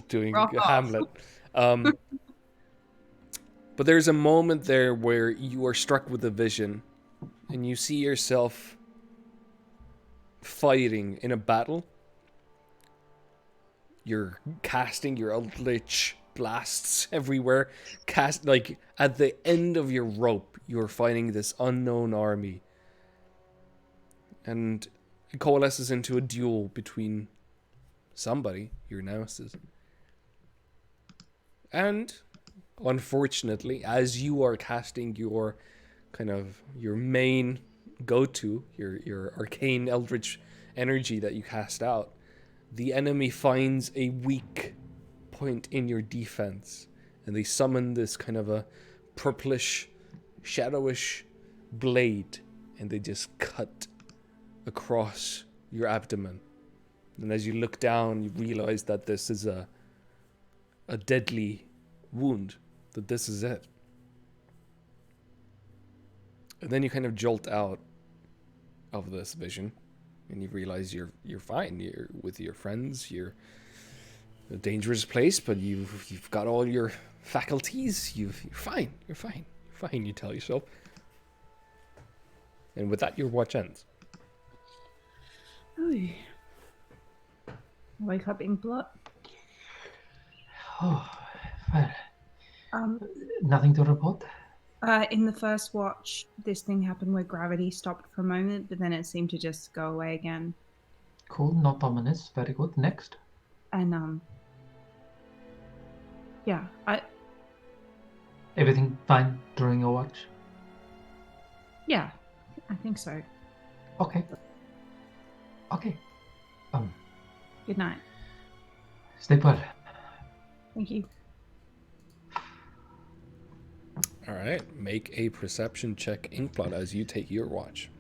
Doing Rock off. Hamlet. But there's a moment there where you are struck with a vision and you see yourself fighting in a battle. You're casting your eldritch blasts everywhere. Like at the end of your rope, you're fighting this unknown army. And it coalesces into a duel between somebody, your nemesis. And unfortunately, as you are casting your your main go-to, your arcane eldritch energy that you cast out, the enemy finds a weak point in your defense, and they summon this kind of a purplish, shadowish blade, and they just cut across your abdomen. And as you look down, you realize that this is a deadly wound, that this is it. And then you kind of jolt out of this vision, and you realize you're fine. You're with your friends. You're in a dangerous place, but you've got all your faculties. You're fine. You're fine. You're fine. You tell yourself. And with that, your watch ends. Oh. Wake up in blood. Oh, well, Um, nothing to report. in the first watch, this thing happened where gravity stopped for a moment, but then it seemed to just go away again. Cool, not ominous. Very good. Next. And yeah, Everything fine during your watch? yeah, I think so. Okay. Okay. Good night. Sleep well. Thank you. All right, make a perception check, Inkblot, as you take your watch.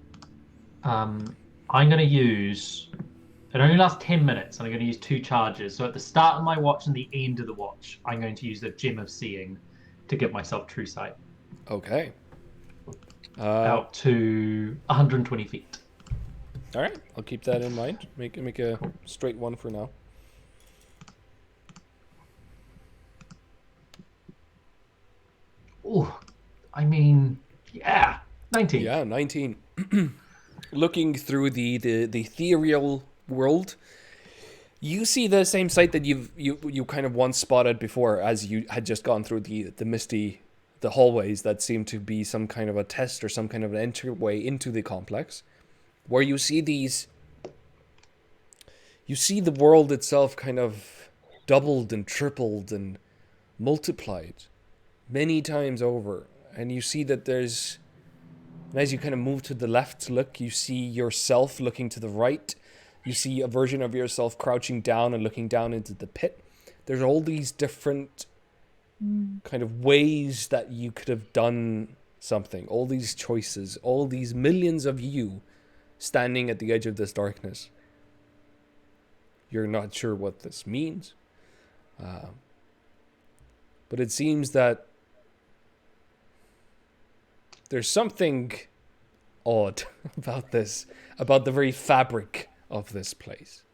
I'm going to use... It only lasts 10 minutes, and I'm going to use 2 charges. So at the start of my watch and the end of the watch, I'm going to use the Gem of Seeing to give myself true sight. Okay. Out to 120 feet. All right, I'll keep that in mind. Make a straight one for now. Oh, I mean, yeah, 19. Yeah, 19. Looking through the ethereal world, you see the same sight that you kind of once spotted before, as you had just gone through the misty, the hallways that seem to be some kind of a test or some kind of an entryway into the complex, where you see the world itself kind of doubled and tripled and multiplied many times over. And you see that there's, and as you kind of move to the left to look, you see yourself looking to the right. You see a version of yourself crouching down and looking down into the pit. There's all these different kind of ways that you could have done something. All these choices, all these millions of you standing at the edge of this darkness. You're not sure what this means. But it seems that there's something odd about this, about the very fabric of this place.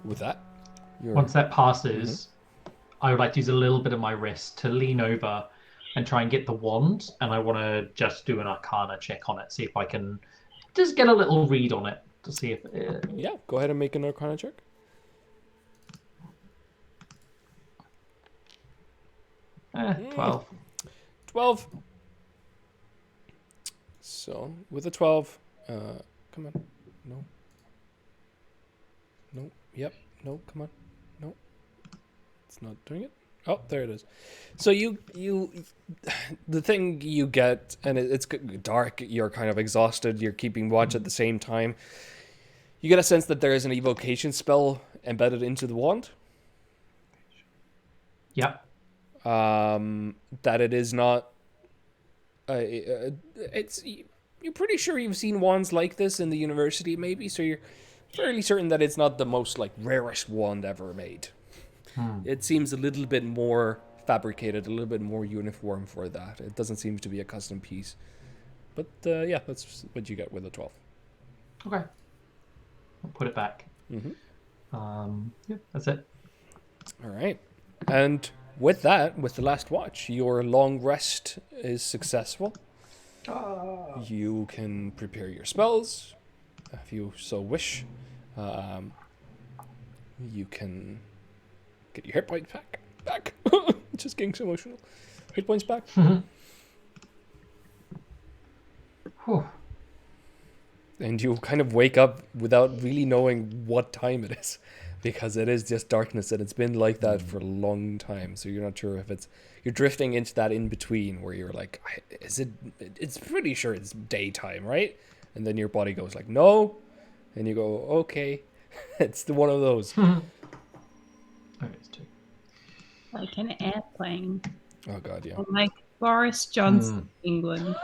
With that, once that passes, I would like to use a little bit of my rest to lean over and try and get the wand, and I want to just do an Arcana check on it, see if I can just get a little read on it to see if. Yeah, go ahead and make an Arcana check. 12. 12. So, with a 12, come on. No. No. Yep. No, come on. No. It's not doing it. Oh, there it is. So the thing you get, and it's dark, you're kind of exhausted, you're keeping watch at the same time. You get a sense that there is an evocation spell embedded into the wand. Yep. That it is not. You're pretty sure you've seen wands like this in the university, maybe. So you're fairly certain that it's not the most rarest wand ever made. It seems a little bit more fabricated, a little bit more uniform for that. It doesn't seem to be a custom piece. But yeah, that's what you get with a 12. Okay. I'll put it back. Yeah, that's it. All right. And with that, with the last watch, your long rest is successful. You can prepare your spells, if you so wish. You can get your hit points back. Just getting so emotional. Hit points back. And you kind of wake up without really knowing what time it is, because it is just darkness, and it's been like that for a long time. So you're not sure if you're drifting into that in between where you're like, it's pretty sure it's daytime, right? And then your body goes like, no, and you go, okay. It's one of those. Like an airplane. Oh god, yeah. Or like Boris Johnson, England.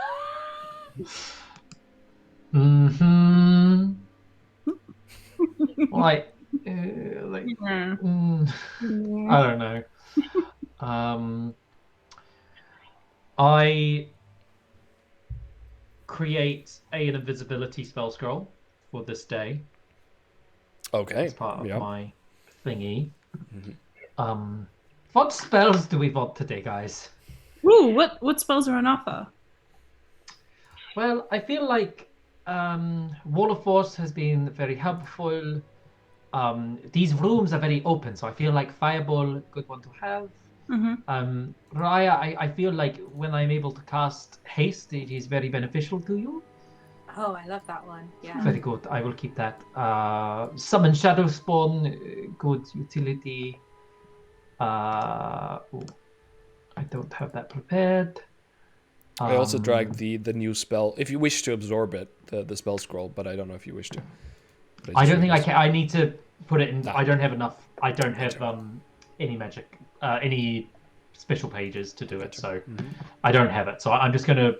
Like, Yeah. I don't know. I create an invisibility spell scroll for this day. Okay. As part of my thingy. What spells do we want today, guys? Ooh, what spells are on offer? Well, I feel like Wall of Force has been very helpful. These rooms are very open, so I feel like Fireball, good one to have. Raya, I feel like when I'm able to cast Haste, it is very beneficial to you. Oh, I love that one. Yeah. Very good. I will keep that. Summon Shadow Spawn, good utility. I don't have that prepared. I also dragged the new spell, if you wish to absorb it, the spell scroll, but I don't know if you wish to. I don't think I can. I need to put it in. No. I don't have enough. I don't have any magic, any special pages to do it, so I don't have it. So I'm just gonna.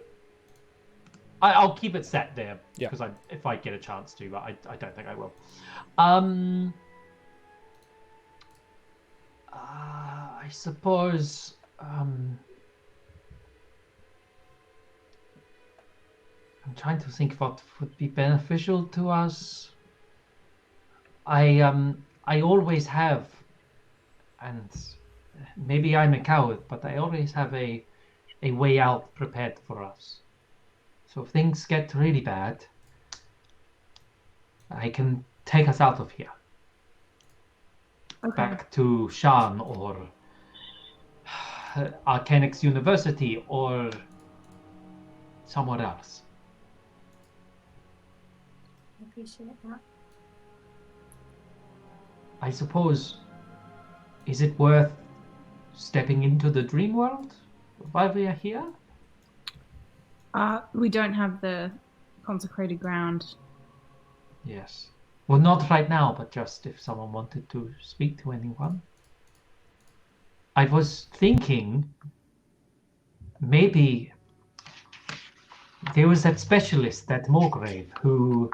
I'll keep it set there because if I get a chance to, but I don't think I will. I suppose. I'm trying to think what would be beneficial to us. I always have, and maybe I'm a coward, but I always have a way out prepared for us. So if things get really bad, I can take us out of here. Okay. Back to Shan or Arcanix University or somewhere else. I appreciate that. I suppose, is it worth stepping into the dream world while we are here? We don't have the consecrated ground. Yes. Well, not right now, but just if someone wanted to speak to anyone. I was thinking maybe there was that specialist, that Morgrave, who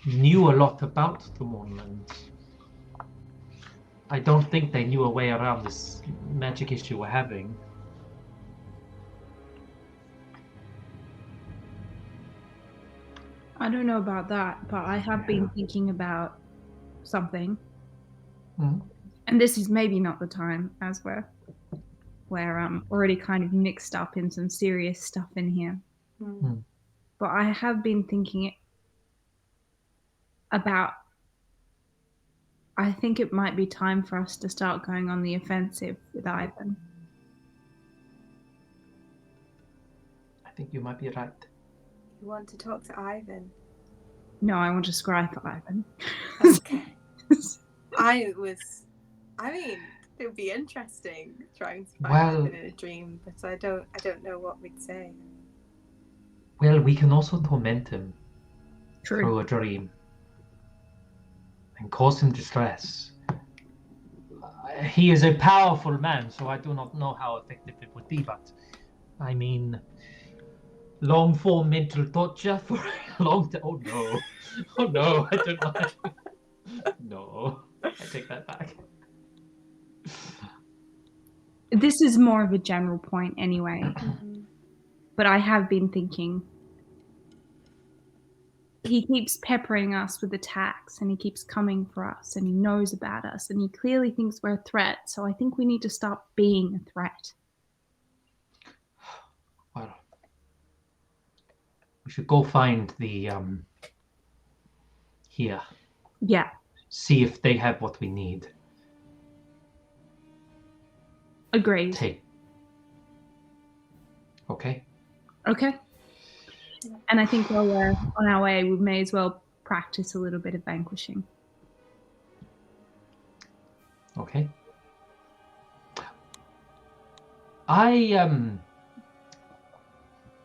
knew a lot about the Mournlands. I don't think they knew a way around this magic issue we're having. I don't know about that, but I have been thinking about something. And this is maybe not the time, as we're already kind of mixed up in some serious stuff in here. But I have been thinking about, I think it might be time for us to start going on the offensive with Ivan. I think you might be right. You want to talk to Ivan? No, I want to scry for Ivan. Okay. I mean, it would be interesting trying to find Ivan in a dream, but I don't know what we'd say. Well, we can also torment him through a dream and cause him distress. He is a powerful man, so I do not know how effective it would be, but I mean, long form mental torture for a long time. Oh no. Oh no, I don't know. No, I take that back. This is more of a general point anyway. But I have been thinking he keeps peppering us with attacks, and he keeps coming for us, and he knows about us, and he clearly thinks we're a threat. So I think we need to stop being a threat. Well, we should go find the here. Yeah. See if they have what we need. Agreed. Take. Okay. Okay. And I think while we're on our way, we may as well practice a little bit of vanquishing. Okay.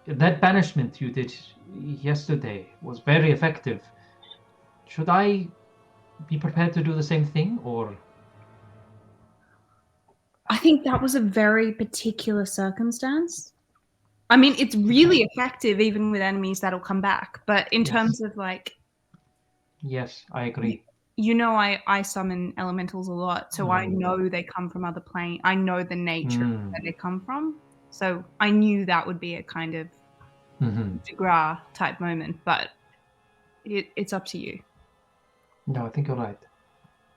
That banishment you did yesterday was very effective. Should I be prepared to do the same thing, or? I think that was a very particular circumstance. I mean, it's really effective even with enemies that'll come back. But in terms of like... Yes, I agree. You know, I summon elementals a lot, so I know they come from other planes. I know the nature of where they come from. So I knew that would be a kind of de gras type moment, but it's up to you. No, I think you're right.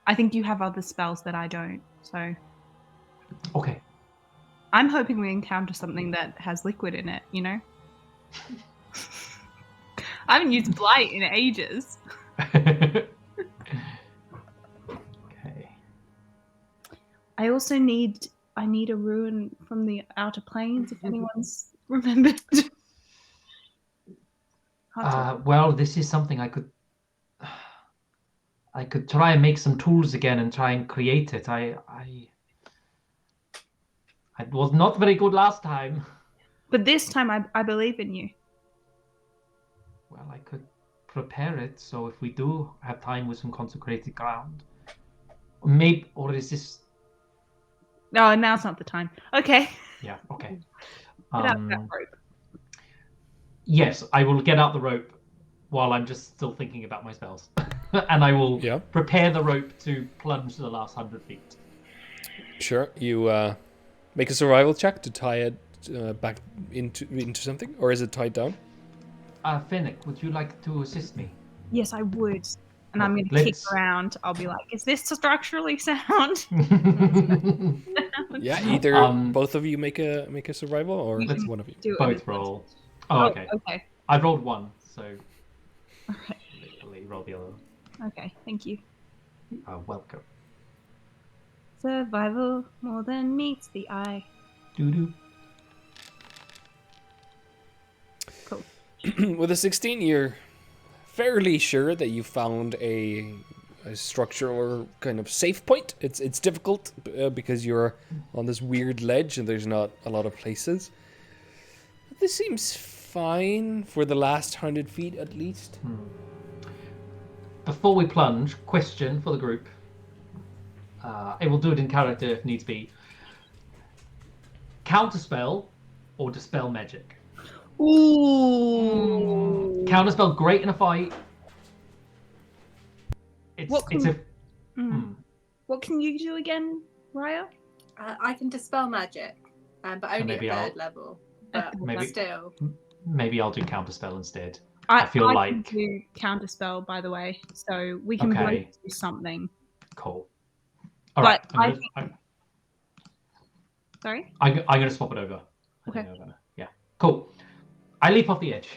I think you have other spells that I don't, so... Okay. I'm hoping we encounter something that has liquid in it, you know? I haven't used Blight in ages. Okay. I also need a rune from the Outer Planes, if anyone's remembered. Well, this is something I could try and make some tools again and try and create it. I was not very good last time. But this time I believe in you. Well, I could prepare it, so if we do have time with some consecrated ground. Maybe, or is this... No, now's not the time. Okay. Yeah, okay. Get out that rope. Yes, I will get out the rope while I'm just still thinking about my spells. And I will prepare the rope to plunge the last 100 feet. Sure. You make a survival check to tie it back into something, or is it tied down? Finnick, would you like to assist me? Yes, I would. And I'm going to kick around. I'll be like, is this structurally sound? Yeah, either both of you make a survival, or one of you. Both roll. Oh, okay. Okay. I rolled one, so okay. I'll let you roll the other. Okay, thank you. Welcome. Survival more than meets the eye. Doo-doo. Cool. With a 16, you're fairly sure that you found a structure or kind of safe point. It's difficult because you're on this weird ledge and there's not a lot of places. But this seems fine for the last 100 feet at least. Before we plunge, question for the group. I will do it in character if needs be. Counterspell or dispel magic? Ooh. Counterspell, great in a fight. What can you do again, Raya? I can dispel magic, but only at third level. But still. Maybe I'll do counterspell instead. I feel like can do counterspell, by the way, so we can both do something. Cool. All right. Sorry? I'm going to swap it over. Okay. Yeah. Cool. I leap off the edge.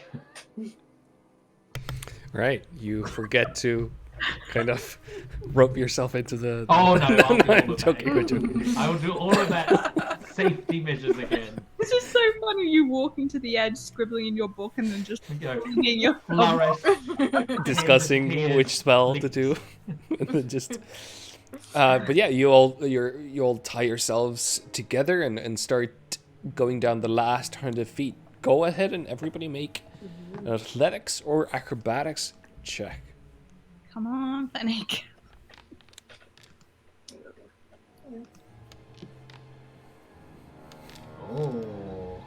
Right. You forget to kind of rope yourself into the... Oh, no. I'm joking. I will do all of that safety measures again. This is so funny. You walking to the edge, scribbling in your book, and then just in your flourish, discussing which spell to do. And then just... but yeah, you all tie yourselves together and start going down the last 100 feet. Go ahead and everybody make an athletics or acrobatics check. Come on, Fennec. Oh.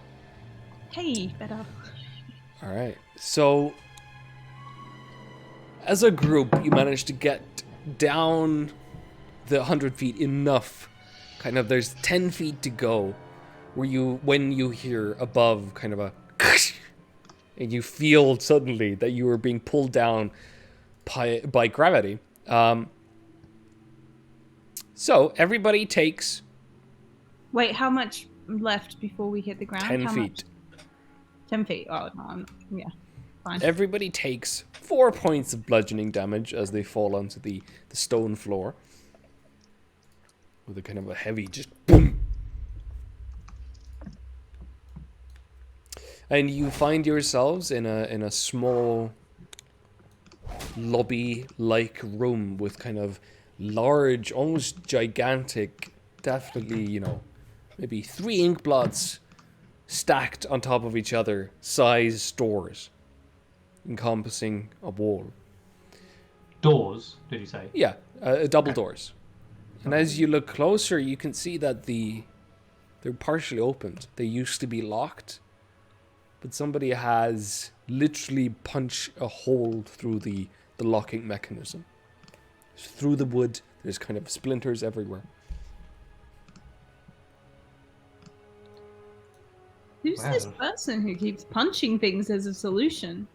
Hey, better. All right. So, as a group, you managed to get down the 100 feet enough. Kind of, there's 10 feet to go. When you hear above kind of a and you feel suddenly that you are being pulled down by gravity. So everybody takes Wait, how much left before we hit the ground? 10 how feet. Much? 10 feet. Oh, no, yeah, fine. Everybody takes 4 points of bludgeoning damage as they fall onto the stone floor. With a kind of a heavy, just boom. And you find yourselves in a small lobby-like room with kind of large, almost gigantic, definitely, maybe 3 ink blots stacked on top of each other, size doors, encompassing a wall. Doors, did you say? Yeah, double doors. And as you look closer, you can see that they're partially opened. They used to be locked, but somebody has literally punched a hole through the locking mechanism. Through the wood, there's kind of splinters everywhere. Who's this person who keeps punching things as a solution?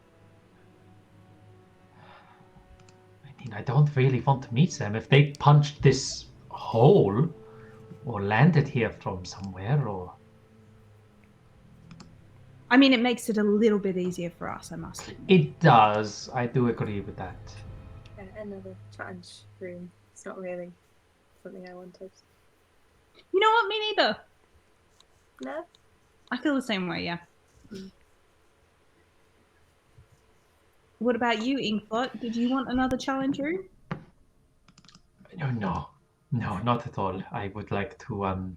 I mean, I don't really want to meet them. If they punched this hole or landed here from somewhere, or... I mean, it makes it a little bit easier for us, I must admit. It does. I do agree with that. Another challenge room. It's not really something I wanted. You know what? Me neither. No? I feel the same way, yeah. Mm. What about you, Inkbot? Did you want another challenge room? No, not at all. I would like to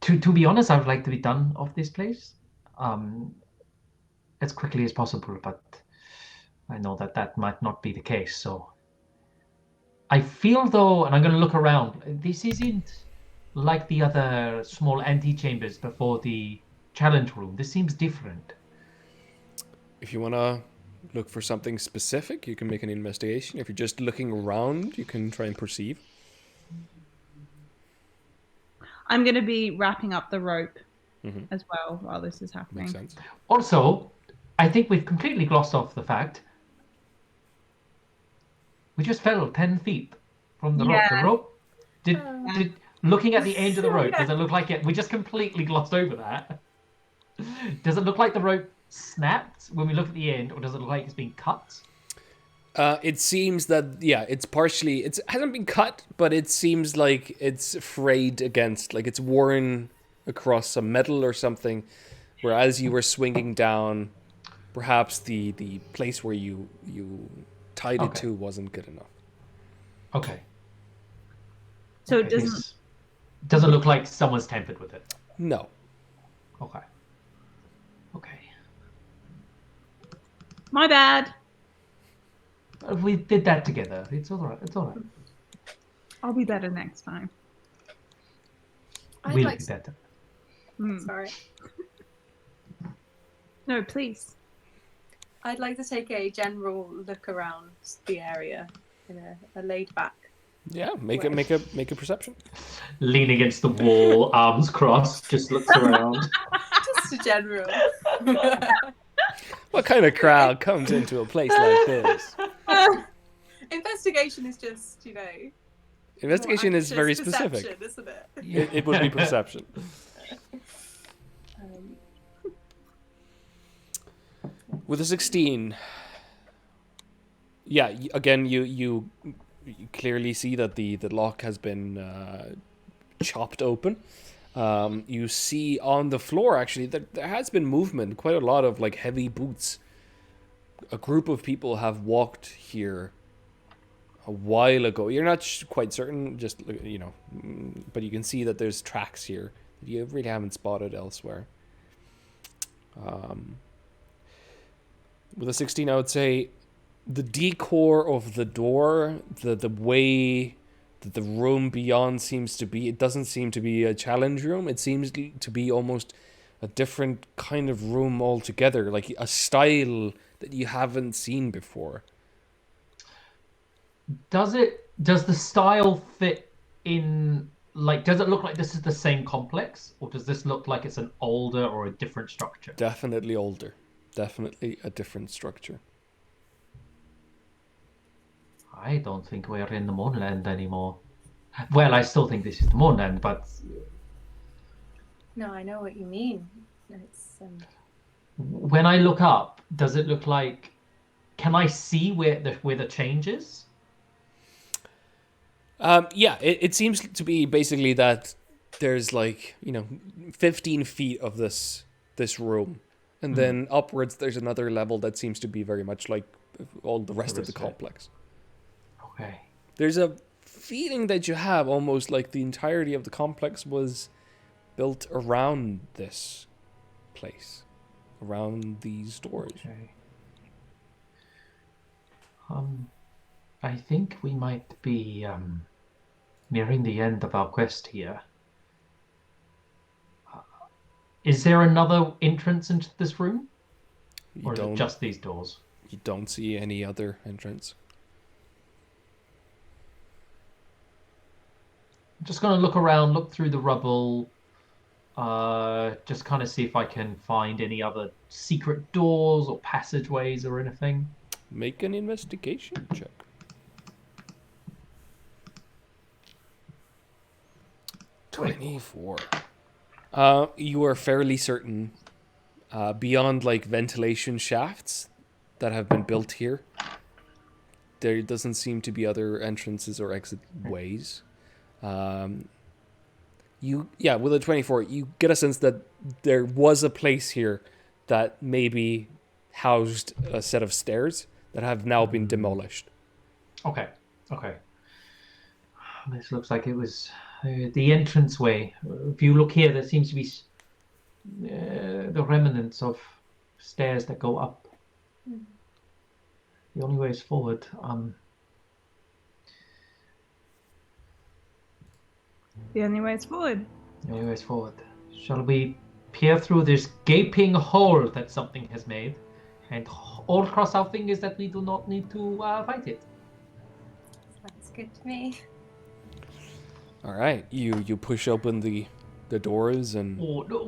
to be honest, I would like to be done of this place as quickly as possible, but I know that might not be the case. So I feel though, and I'm going to look around, this isn't like the other small antechambers before the challenge room. This seems different. If you want to look for something specific, you can make an investigation. If you're just looking around, you can try and perceive. I'm going to be wrapping up the rope as well while this is happening. Makes sense. Also, I think we've completely glossed off the fact we just fell 10 feet from the rope. The rope did looking at the end of the rope, does it look like it? We just completely glossed over that. Does it look like the rope snapped when we look at the end, or does it look like it's been cut? It seems that, it's partially, it hasn't been cut, but it seems like it's frayed against, like it's worn across some metal or something, whereas you were swinging down, perhaps the place where you tied it to wasn't good enough. Okay. So okay, it doesn't look like someone's tampered with it. No. Okay. My bad. We did that together. It's all right. I'll be better next time. We'll be better. Sorry. No, please. I'd like to take a general look around the area in a laid back. Yeah, make a perception. Lean against the wall, arms crossed, just looks around. Just a general. What kind of crowd comes into a place like this? Investigation is just, Investigation is very specific. Isn't it? It would be perception. With a 16, again, you clearly see that the lock has been chopped open. You see on the floor, actually, that there has been movement, quite a lot of like heavy boots. A group of people have walked here a while ago. You're not quite certain, just, but you can see that there's tracks here that you really haven't spotted elsewhere. With a 16, I would say the decor of the door, the way that the room beyond seems to be, it doesn't seem to be a challenge room. It seems to be almost a different kind of room altogether, like a style that you haven't seen before. Does the style fit in like, does it look like this is the same complex, or does this look like it's an older or a different structure? Definitely older. Definitely a different structure. I don't think we're in the Moonland anymore. Well, I still think this is the Moonland, but No, I know what you mean. It's when I look up, does it look like? Can I see where the change is? Yeah, it seems to be basically that there's like 15 feet of this room, and then upwards there's another level that seems to be very much like all the rest of the complex. Okay. There's a feeling that you have almost like the entirety of the complex was built around this place, around these doors. Okay. I think we might be nearing the end of our quest here. Is there another entrance into this room? Or is it just these doors? You don't see any other entrance. I'm just going to look around, look through the rubble, just kind of see if I can find any other secret doors or passageways or anything. Make an investigation check. 24. You are fairly certain, beyond like ventilation shafts that have been built here, there doesn't seem to be other entrances or exit ways. With a 24, you get a sense that there was a place here that maybe housed a set of stairs that have now been demolished. Okay. This looks like it was the entranceway. If you look here, there seems to be the remnants of stairs that go up. The only way is forward. The only way is forward. The only way is forward. Shall we peer through this gaping hole that something has made, and all cross our fingers that we do not need to fight it? Sounds good to me. All right, you push open the doors and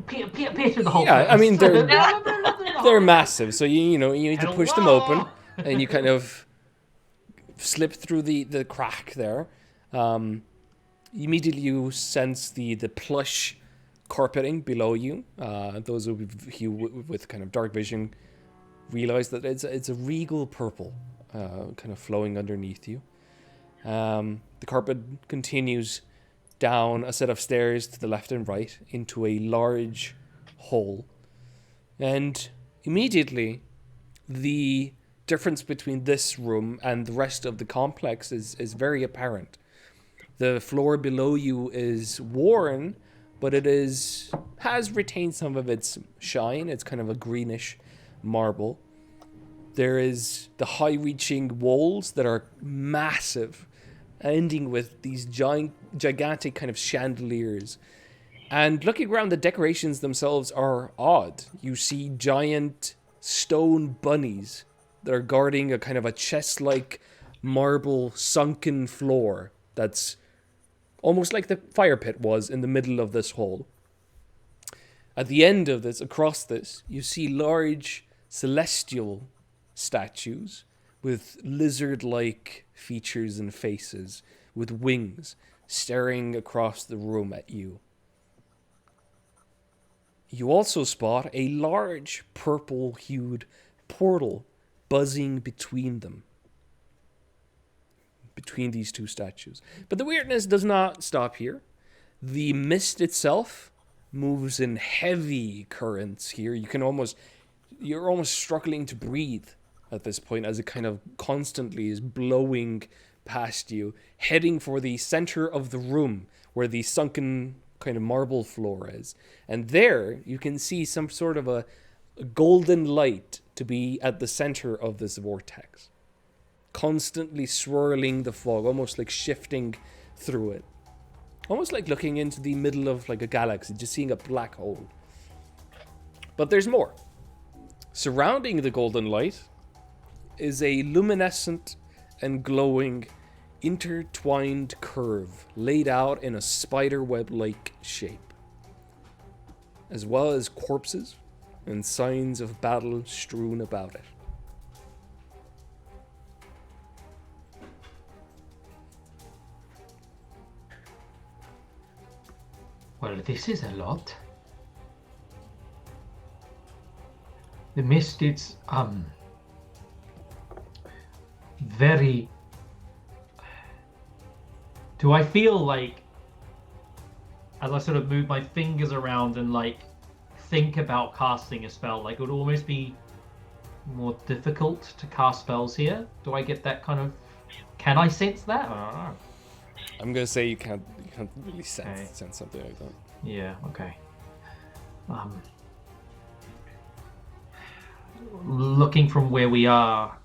Peer through the hole. yeah, I mean they're they're massive, so you need to push them open, and you kind of slip through the crack there. Immediately you sense the plush carpeting below you. Those of you with kind of dark vision realize that it's a regal purple, kind of flowing underneath you. The carpet continues down a set of stairs to the left and right into a large hall. And immediately, the difference between this room and the rest of the complex is very apparent. The floor below you is worn, but it has retained some of its shine. It's kind of a greenish marble. There is the high-reaching walls that are massive, ending with these gigantic kind of chandeliers. And looking around, the decorations themselves are odd. You see giant stone bunnies that are guarding a kind of a chest-like marble sunken floor that's almost like the fire pit was in the middle of this hall. At the end of this, across this, you see large celestial statues with lizard-like features and faces, with wings, staring across the room at you. You also spot a large purple-hued portal buzzing between them. Between these two statues. But the weirdness does not stop here. The mist itself moves in heavy currents here. You're almost struggling to breathe at this point as it kind of constantly is blowing past you, heading for the center of the room where the sunken kind of marble floor is. And there you can see some sort of a golden light to be at the center of this vortex, constantly swirling the fog, almost like shifting through it. Almost like looking into the middle of like a galaxy, just seeing a black hole. But there's more. Surrounding the golden light is a luminescent and glowing intertwined curve laid out in a spiderweb-like shape, as well as corpses and signs of battle strewn about it. Well, this is a lot. The mist, it's very... Do I feel like, as I sort of move my fingers around and like think about casting a spell, like it would almost be more difficult to cast spells here? Do I get that kind of... Can I sense that? I don't know. I'm gonna say you can't really sense, Okay. sense something like that. Yeah, okay. Looking from where we are,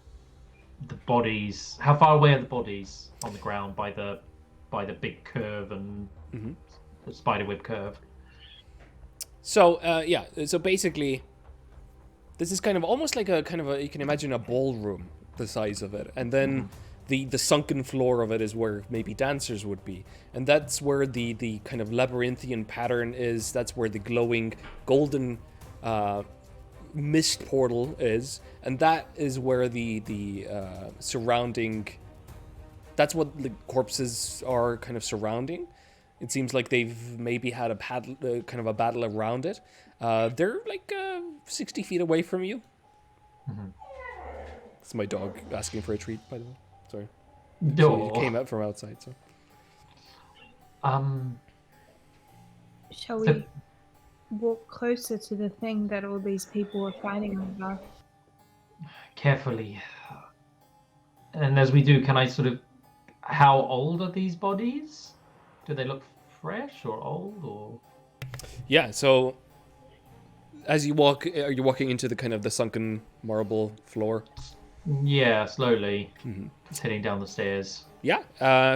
the bodies, how far away are the bodies on the ground by the big curve and the spiderweb curve? So yeah, so basically, this is kind of almost like a you can imagine a ballroom, the size of it, and then the sunken floor of it is where maybe dancers would be, and that's where the kind of labyrinthian pattern is. That's where the glowing golden mist portal is, and that is where the surrounding. That's what the corpses are kind of surrounding. It seems like they've maybe had a kind of a battle around it. They're like 60 feet away from you. It's my dog asking for a treat, by the way. Sorry. No. She came out from outside, so. Shall we walk closer to the thing that all these people are fighting over? Carefully. And as we do, can I sort of... How old are these bodies? Do they look fresh or old or... Yeah, so as you walk, are you walking into the kind of the sunken marble floor? Yeah, slowly. Just heading down the stairs. Yeah,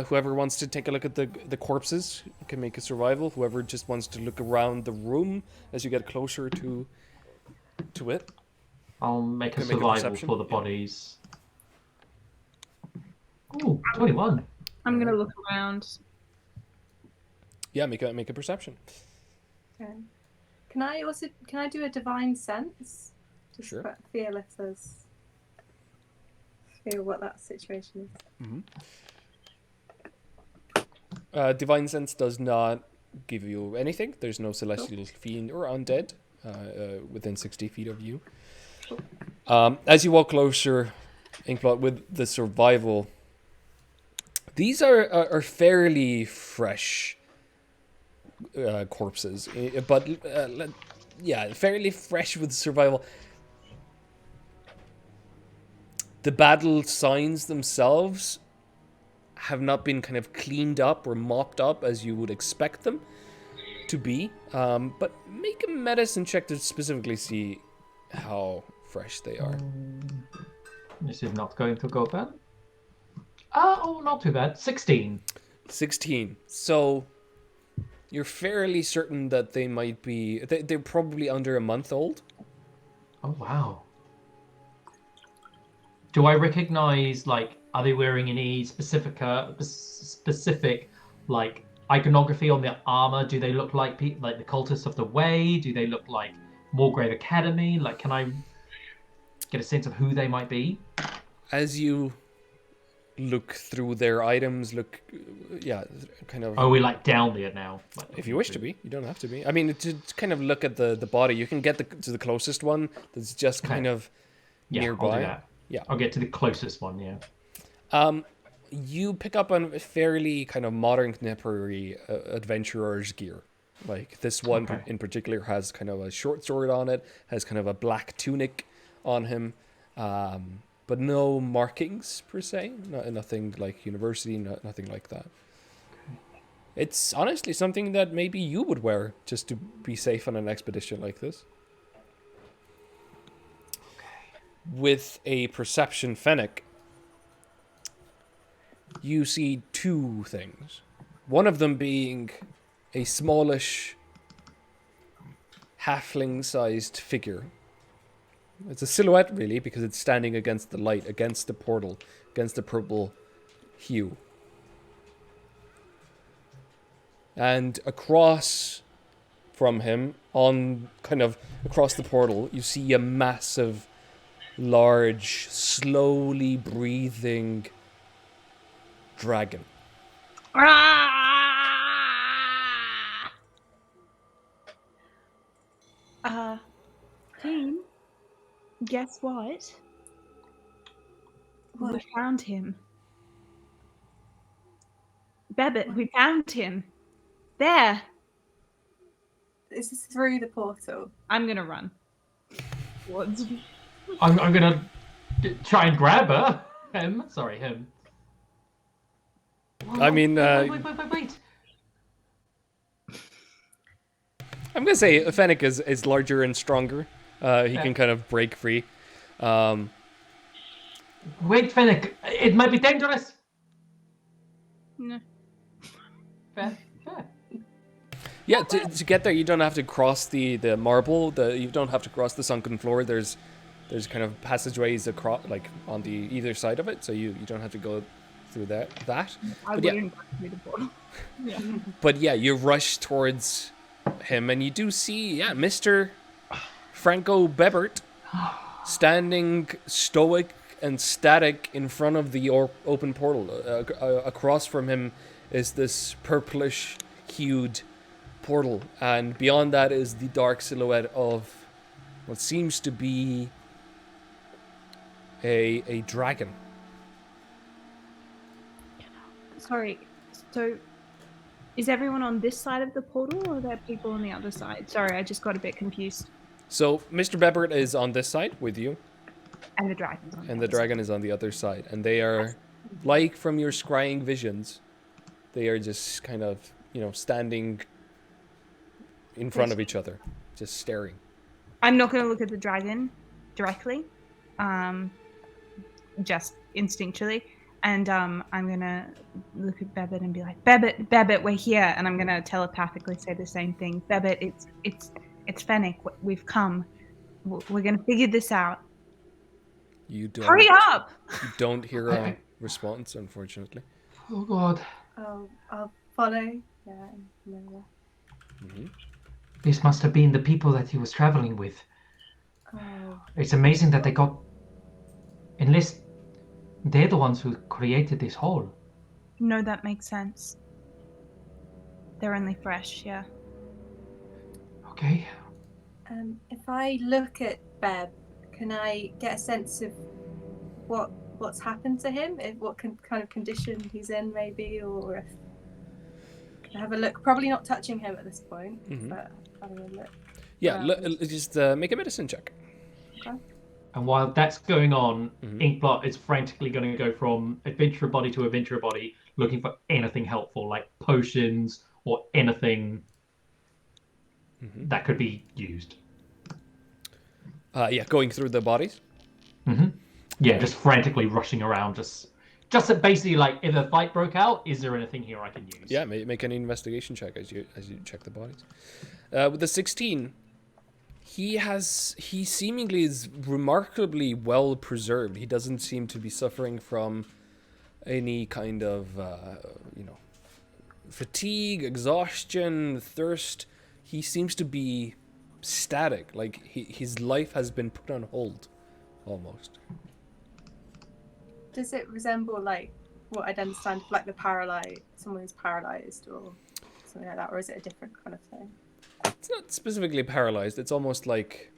whoever wants to take a look at the corpses can make a survival. Whoever just wants to look around the room as you get closer to it. I'll make a Can make a survival perception, for the yeah. bodies. Ooh, 21. I'm gonna look around. Yeah, make a perception. Okay. Can I do a divine sense? Just Sure. quite feel if there's feel what that situation is. Divine Sense does not give you anything. There's no celestial fiend or undead within 60 feet of you. As you walk closer, Inkblot, with the survival, these are fairly fresh corpses, but yeah, fairly fresh with survival. The battle signs themselves have not been kind of cleaned up or mopped up as you would expect them to be. But make a medicine check to specifically see how fresh they are. This is not going to go bad. Oh, not too bad. 16. 16. So you're fairly certain that they might be... They're probably under a month old. Oh, wow. Do I recognize, like, are they wearing any specific, like, iconography on their armor? Do they look like the cultists of the Way? Do they look like Morgrave Academy? Like, can I get a sense of who they might be? As you look through their items, kind of... Oh, we're, like, down there now. Like, If you wish to be, you don't have to be. I mean, to kind of look at the body, you can get to the closest one that's just kind of nearby. I'll do that. Yeah. I'll get to the closest one, yeah. You pick up on fairly kind of modern contemporary adventurer's gear. Like this one in particular has kind of a short sword on it, has kind of a black tunic on him, but no markings per se. Nothing like university, nothing like that. It's honestly something that maybe you would wear just to be safe on an expedition like this. With a perception fennec, you see two things. One of them being a smallish, halfling-sized figure. It's a silhouette, really, because it's standing against the light, against the portal, against the purple hue. And across from him, on kind of across the portal, you see a massive, large, slowly breathing dragon. Team, guess what? What? We found him. Bebbit, we found him. There. Is this through the portal? I'm gonna run. What? I'm gonna try and grab her. Him. Sorry, him. I mean, wait. I'm gonna say Fennec is larger and stronger. He can kind of break free. Wait, Fennec. It might be dangerous. No. Fair. Yeah, to get there, you don't have to cross the marble. You don't have to cross the sunken floor. There's kind of passageways across, like on the either side of it, so you don't have to go through that. I wouldn't go through the portal. Yeah. But yeah, you rush towards him, and you do see, Mr. Franco Bebert standing stoic and static in front of the open portal. Across from him is this purplish-hued portal, and beyond that is the dark silhouette of what seems to be a dragon. Sorry, so is everyone on this side of the portal, or are there people on the other side? Sorry, I just got a bit confused. So Mr. Bebert is on this side with you, And the dragon's on and the dragon is on the other side, and they are, like from your scrying visions, they are just kind of, standing in front of each other, just staring. I'm not going to look at the dragon directly, just instinctually, and I'm going to look at Bebbit and be like, Bebbit, we're here, and I'm going to telepathically say the same thing. Bebbit, it's Fennec. We've come. We're going to figure this out. You don't. Hurry up! You don't hear a response, unfortunately. Oh God. I'll follow. Yeah. No. Mm-hmm. This must have been the people that he was traveling with. Oh. It's amazing that they got. Unless they're the ones who created this hole. No, that makes sense. They're only fresh, yeah. Okay. If I look at Beb, can I get a sense of what's happened to him? What kind of condition he's in, maybe, or if I have a look. Probably not touching him at this point, but having a look. Yeah, just make a medicine check. Okay. And while that's going on, Inkblot is frantically going to go from adventurer body to adventurer body, looking for anything helpful, like potions or anything that could be used. Going through the bodies. Yeah, just frantically rushing around, just basically like, if a fight broke out, is there anything here I can use? Yeah, make an investigation check as you check the bodies. With the 16, he seemingly is remarkably well preserved. He doesn't seem to be suffering from any kind of fatigue, exhaustion, thirst. He seems to be static, like his life has been put on hold almost. Does it resemble like what I'd understand, like someone who's paralyzed or something like that, or is it a different kind of thing? It's not specifically paralyzed. It's almost like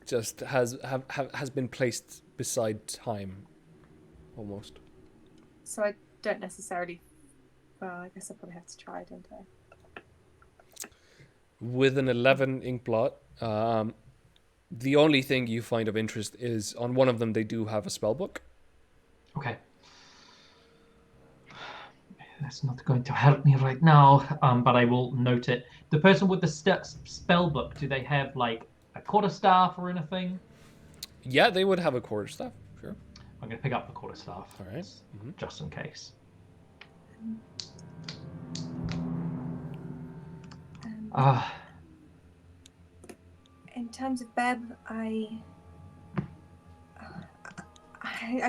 just has been placed beside time, almost. So I don't necessarily. Well, I guess I probably have to try, don't I? With an 11 Inkblot, the only thing you find of interest is on one of them they do have a spellbook. Okay. That's not going to help me right now, but I will note it. The person with the spell book, do they have like a quarterstaff or anything? Yeah, they would have a quarterstaff, sure. I'm going to pick up the quarterstaff. All right. Just in case. In terms of Beb, I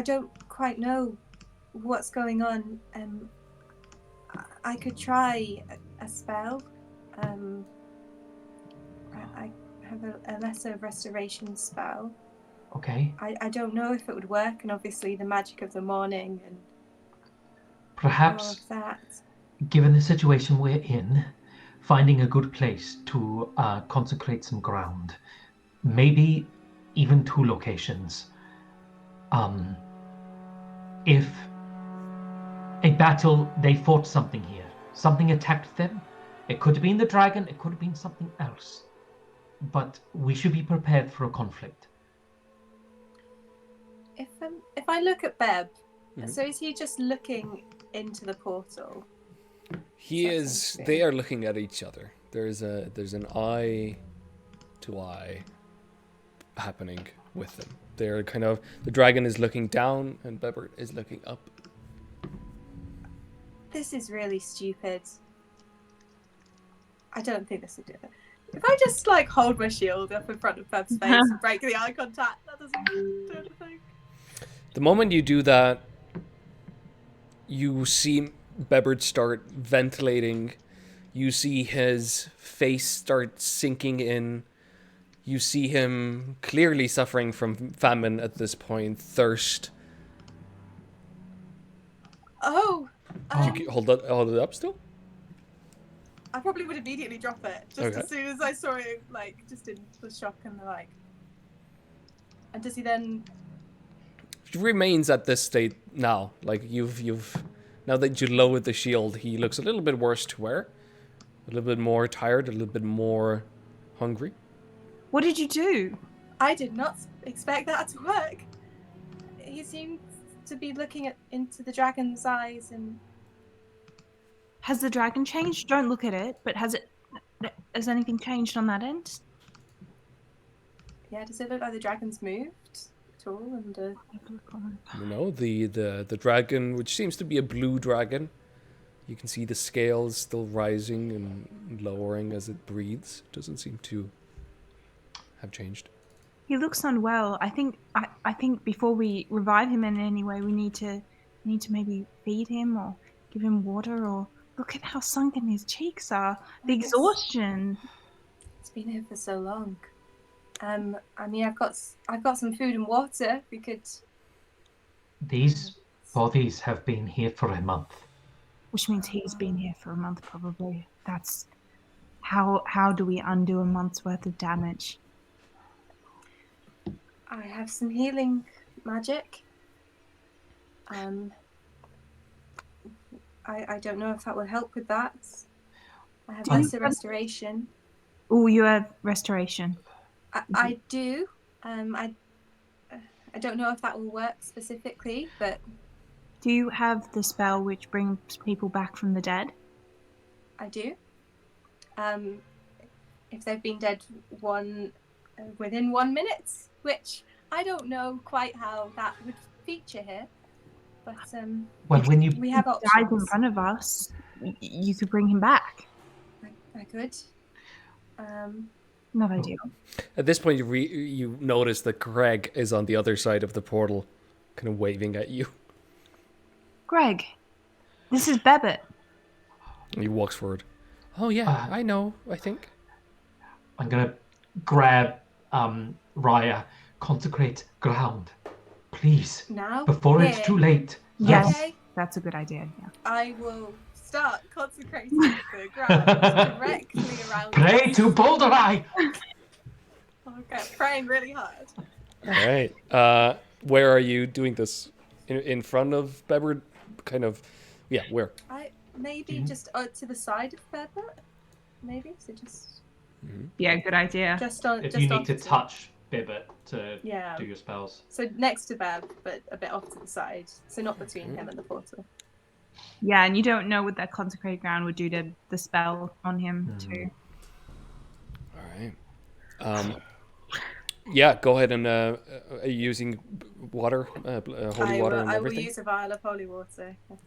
don't quite know what's going on. I could try a spell. I have a lesser restoration spell. Okay. I don't know if it would work, and obviously the magic of the morning and all Perhaps, of that. given the situation we're in, finding a good place to consecrate some ground, maybe even 2 locations. If a battle, they fought something here, something attacked them. It could have been the dragon, it could have been something else. But we should be prepared for a conflict. If I look at Beb, Mhm. so is he just looking into the portal? He That's is. interesting. They are looking at each other. There's an eye to eye happening with them. They're kind of, the dragon is looking down and Bebert is looking up. This is really stupid. I don't think this would do it. If I just like hold my shield up in front of Beb's face and break the eye contact, that doesn't do anything. The moment you do that, you see Bebert start ventilating. You see his face start sinking in. You see him clearly suffering from famine at this point, thirst. Oh, Hold it up still? I probably would immediately drop it just Okay. as soon as I saw it, like just in the shock and the like. And does he then? He remains at this state now. Like you've now that you lowered the shield, he looks a little bit worse to wear, a little bit more tired, a little bit more hungry. What did you do? I did not expect that to work. He seemed to be looking into the dragon's eyes, and Has the dragon changed? Don't look at it, but has anything changed on that end? yeah, does it look like the dragon's moved at all? And You know, the dragon, which seems to be a blue dragon. You can see the scales still rising and lowering as it breathes. Doesn't seem to have changed. He looks unwell. I think before we revive him in any way, we need to maybe feed him or give him water, or look at how sunken his cheeks are. The Yes. exhaustion. it's been here for so long. I mean, I've got some food and water. We could. These bodies have been here for a month. Which means he's been here for a month, probably. That's how do we undo a month's worth of damage? I have some healing magic. I don't know if that will help with that. I have lesser restoration. Oh, you have restoration. I do. I don't know if that will work specifically, but Do you have the spell which brings people back from the dead? I do. If they've been dead within 1 minute, which I don't know quite how that would feature here, but Well, when you we have Dies in options. front of us. You could bring him back. I could. Not ideal. At this point, you notice that Greg is on the other side of the portal, kind of waving at you. Greg, this is Bebbit. And he walks forward. Oh yeah, I know. I think. I'm gonna grab Raya, consecrate ground, please, Now, before here, it's too late. Yes, Okay. that's a good idea. Yeah. I will start consecrating the ground directly around. Pray us. to Boulder Eye. Okay, praying really hard. All right. Where are you doing this? In front of Bebert? Kind of. Yeah. Where? Maybe just to the side of Berbert. Maybe so just Yeah, good idea. just on. If just you need off to touch Bibbit to Yeah. do your spells. So next to Beb, but a bit off to the side. So not between him and the portal. Yeah, and you don't know what that consecrated ground would do to the spell on him too. All right. Yeah. Go ahead and are you using water, holy water, and I will everything. use a vial of holy water. Yes.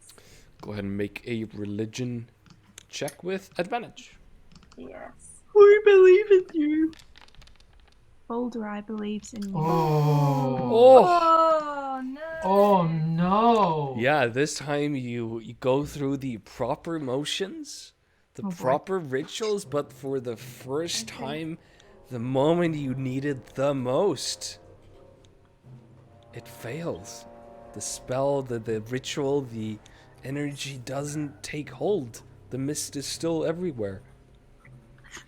Go ahead and make a religion check with advantage. Yes. We believe in you. Boulder Eye believes in you. Oh. Oh. Oh Oh no. Oh no. Yeah, this time you go through the proper motions, the proper rituals, but for the first time, the moment you needed the most, it fails. The spell, the ritual, the energy doesn't take hold. The mist is still everywhere.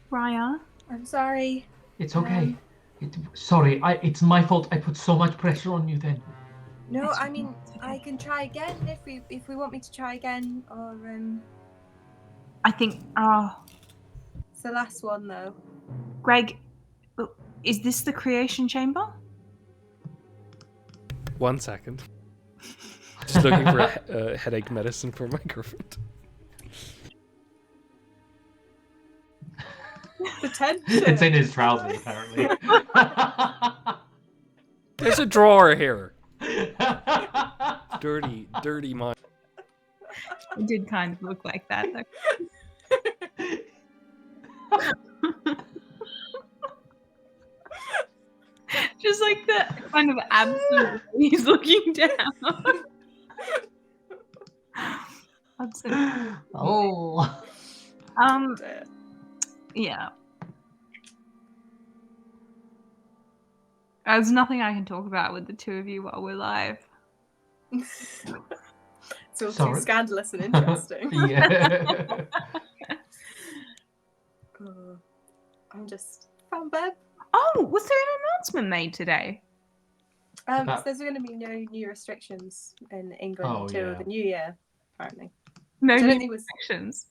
Raya. I'm sorry. It's okay. Sorry, it's my fault. I put so much pressure on you then. No, It's I okay, mean it's okay. I can try again if we want me to try again, or I think. it's the last one though. Greg, is this the creation chamber? 1 second. Just looking for a headache medicine for my girlfriend. Pretend. It's in his trousers, apparently. There's a drawer here. Dirty mind. It did kind of look like that, though. Just like the kind of absent he's looking down. Absent. Oh. Yeah. There's nothing I can talk about with the two of you while we're live. It's all Sorry. too scandalous and interesting. Yeah. I'm just found Beb. Oh, was there an announcement made today? So About- there's going to be no new restrictions in England Oh, until yeah. the new year, apparently. No Which I new don't think was restrictions.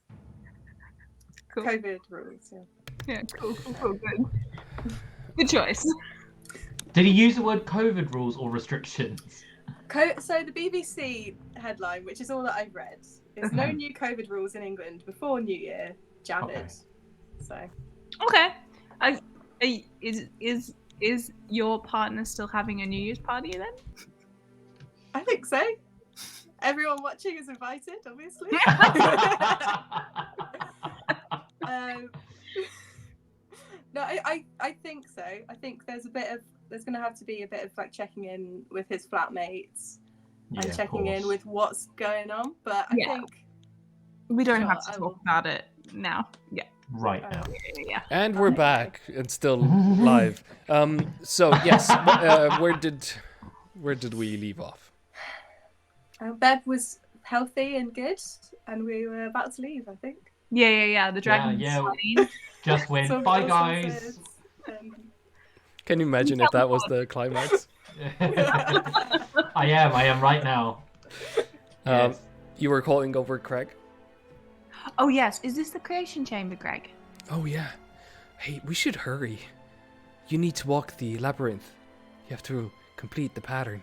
Cool. COVID rules. Yeah. Yeah, cool, good. Good choice. Did he use the word COVID rules or restrictions? So the BBC headline, which is all that I've read, is no new COVID rules in England before New Year. Jabbed. Okay. So Okay. Is your partner still having a New Year's party then? I think so. Everyone watching is invited, obviously. No, I think so. I think there's going to have to be a bit of like checking in with his flatmates Yeah, and of checking in course. with what's going on. But I Yeah. think We don't Sure, have to I talk will. about it now. Yeah. Right now. Yeah. And we're back and still live. So yes, where did we leave off? Bev was healthy and good, and we were about to leave, I think. Yeah. The dragon. Yeah. Fine. Just win. So Bye, awesome guys. says, Can you imagine if that was the climax? I am right now. Yes. You were calling over Craig? Oh yes. Is this the creation chamber, Greg? Oh yeah. Hey, we should hurry. You need to walk the labyrinth. You have to complete the pattern.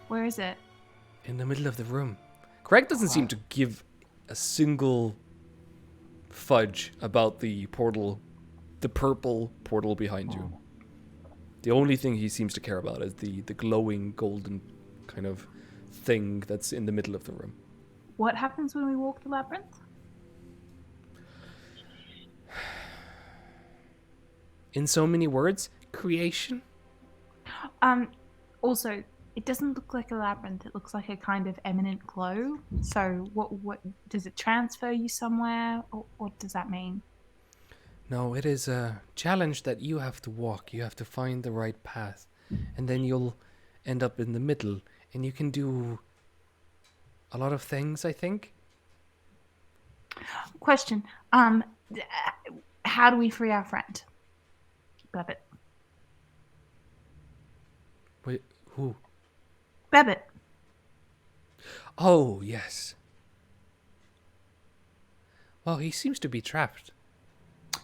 Where is it? In the middle of the room. Craig doesn't seem to give a single fudge about the portal, the purple portal behind you. The only thing he seems to care about is the glowing golden kind of thing that's in the middle of the room. What happens when we walk the labyrinth? In so many words, creation. Also, it doesn't look like a labyrinth. It looks like a kind of eminent glow. So, what does it transfer you somewhere, or what does that mean? No, it is a challenge that you have to walk. You have to find the right path, and then you'll end up in the middle, and you can do a lot of things, I think. Question. How do we free our friend? Bebbit. Wait, who? Bebbit. Oh, yes. Well, he seems to be trapped.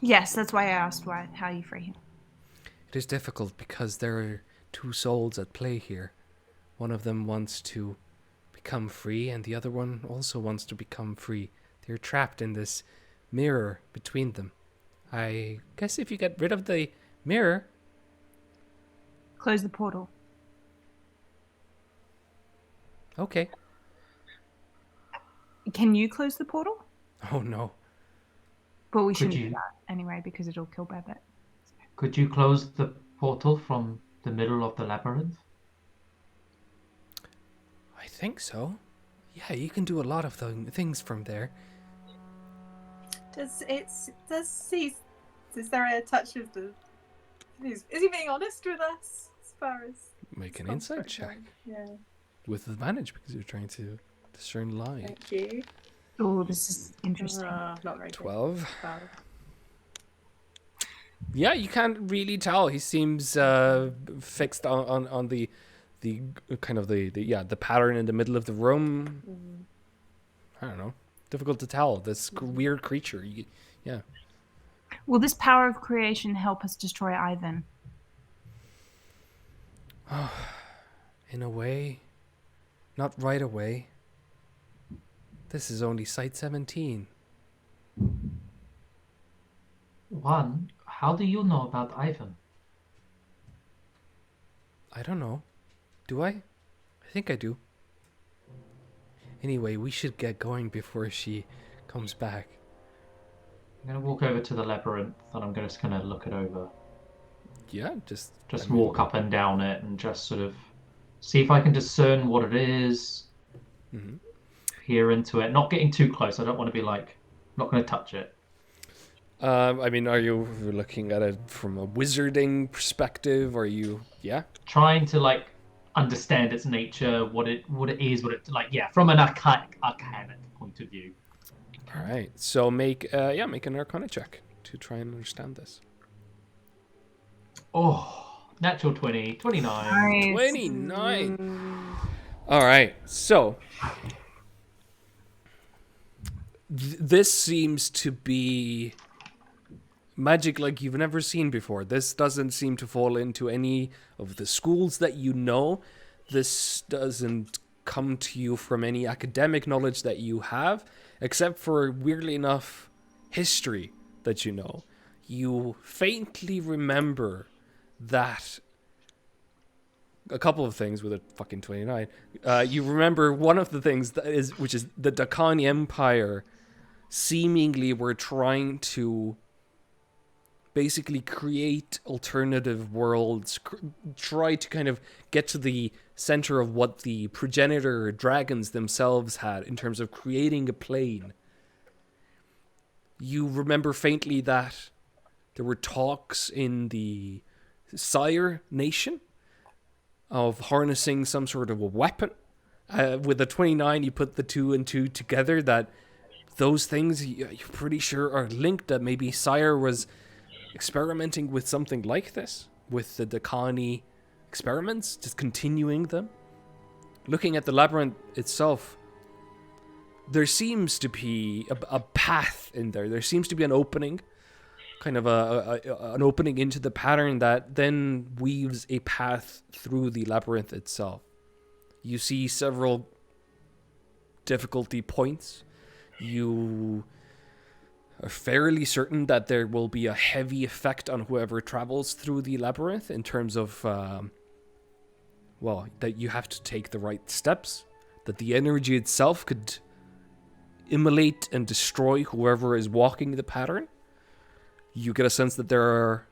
Yes, that's why I asked how you free him. It is difficult because there are two souls at play here. One of them wants to become free, and the other one also wants to become free. They're trapped in this mirror between them. I guess if you get rid of the mirror... Close the portal. Okay. Can you close the portal? Oh, no. But we Could shouldn't you? do that anyway because it'll kill Bebbit. Could you close the portal from the middle of the labyrinth? think so. Yeah, you can do a lot of things from there. Is there a touch of the... Is he being honest with us as far as... Make an insight check. Yeah. With advantage because you're trying to discern lie. Thank you. Oh, this is interesting. Not very good. 12. 12. Yeah, you can't really tell. He seems fixed on the kind of the pattern in the middle of the room. I don't know. Difficult to tell. This weird creature. Yeah. Will this power of creation help us destroy Ivan? In a way. Not right away. This is only Site 17. One, how do you know about Ivan? I don't know. Do I? I think I do. Anyway, we should get going before she comes back. I'm going to walk over to the labyrinth and I'm just going to look it over. Yeah, just walk up and down it and just sort of see if I can discern what it is. Mm-hmm. Peer into it. Not getting too close. I don't want to be like, not going to touch it. I mean, are you looking at it from a wizarding perspective? Are you, trying to like understand its nature, what it is, from an arcanic point of view. All right. So make an Arcana check to try and understand this. Oh, natural 20, 29. Nice. 29. All right. So this seems to be magic like you've never seen before. This doesn't seem to fall into any of the schools that you know. This doesn't come to you from any academic knowledge that you have, except for, weirdly enough, history that you know. You faintly remember that a couple of things with a fucking 29. You remember one of the things which is the Dakani Empire seemingly were trying to basically create alternative worlds, try to kind of get to the center of what the progenitor dragons themselves had in terms of creating a plane. You remember faintly that there were talks in the Sire Nation of harnessing some sort of a weapon. With the 29, you put the 2 and 2 together, that those things you're pretty sure are linked, that maybe Sire was experimenting with something like this, with the Dakani experiments, just continuing them. Looking at the labyrinth itself, there seems to be a path in there. There seems to be an opening, kind of an opening into the pattern that then weaves a path through the labyrinth itself. You see several difficulty points. You are fairly certain that there will be a heavy effect on whoever travels through the labyrinth in terms of, that you have to take the right steps, that the energy itself could immolate and destroy whoever is walking the pattern. You get a sense that there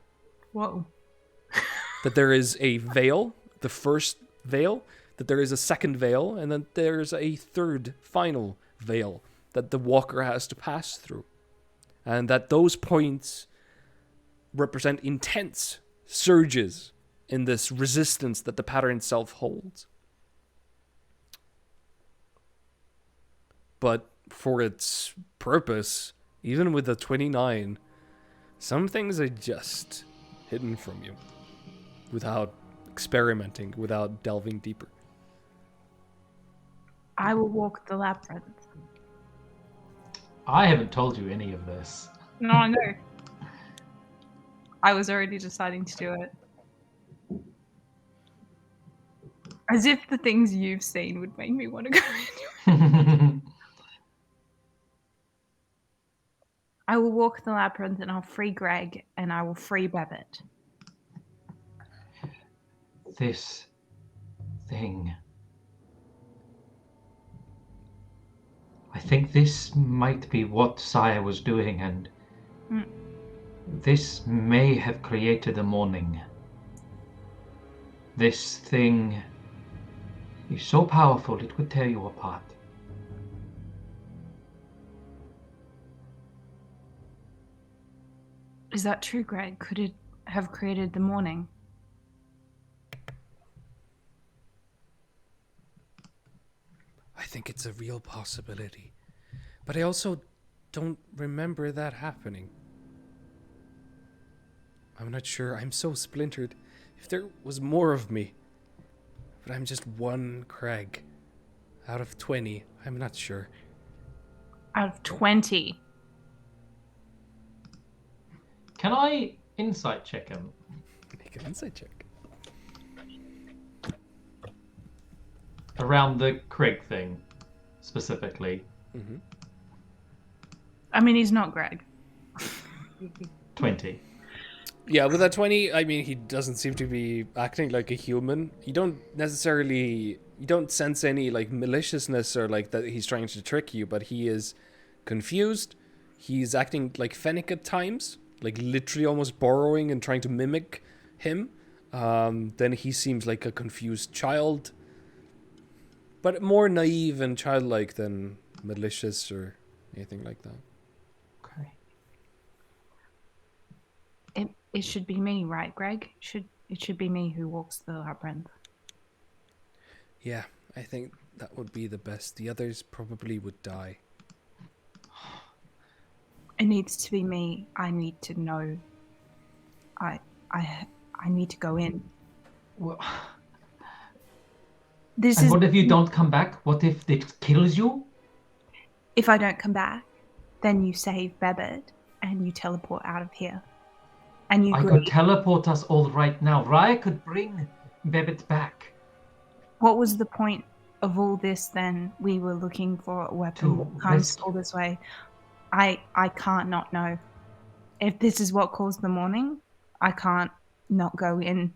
is a veil, the first veil, that there is a second veil, and then there's a third, final veil that the walker has to pass through. And that those points represent intense surges in this resistance that the pattern itself holds. But for its purpose, even with the 29, some things are just hidden from you without experimenting, without delving deeper. I will walk the labyrinth. I haven't told you any of this. No, I know. I was already deciding to do it. As if the things you've seen would make me want to go into it. I will walk the labyrinth and I'll free Greg and I will free Babbitt. This thing. I think this might be what Sire was doing, and this may have created a morning. This thing is so powerful it would tear you apart. Is that true, Greg? Could it have created the morning? I think it's a real possibility. But I also don't remember that happening. I'm not sure. I'm so splintered. If there was more of me. But I'm just one Craig. Out of 20. I'm not sure. Out of 20. Can I insight check him? Make an insight check. Around the Craig thing, specifically. Mm-hmm. I mean, he's not Greg. 20. Yeah, with that 20, I mean, he doesn't seem to be acting like a human. You don't sense any, like, maliciousness or, like, that he's trying to trick you, but he is confused. He's acting like Fennec at times, like literally almost borrowing and trying to mimic him. Then he seems like a confused child, but more naive and childlike than malicious or anything like that. Okay. It should be me, right, Greg? It should be me who walks the labyrinth. Yeah, I think that would be the best. The others probably would die. It needs to be me. I need to know. I need to go in. Well, This and is. what if you don't come back? What if it kills you? If I don't come back, then you save Bebet and you teleport out of here. And you I could teleport us all right now. Raya could bring Bebet back. What was the point of all this then? We were looking for a weapon that comes all this way. I can't not know. If this is what caused the morning, I can't not go in.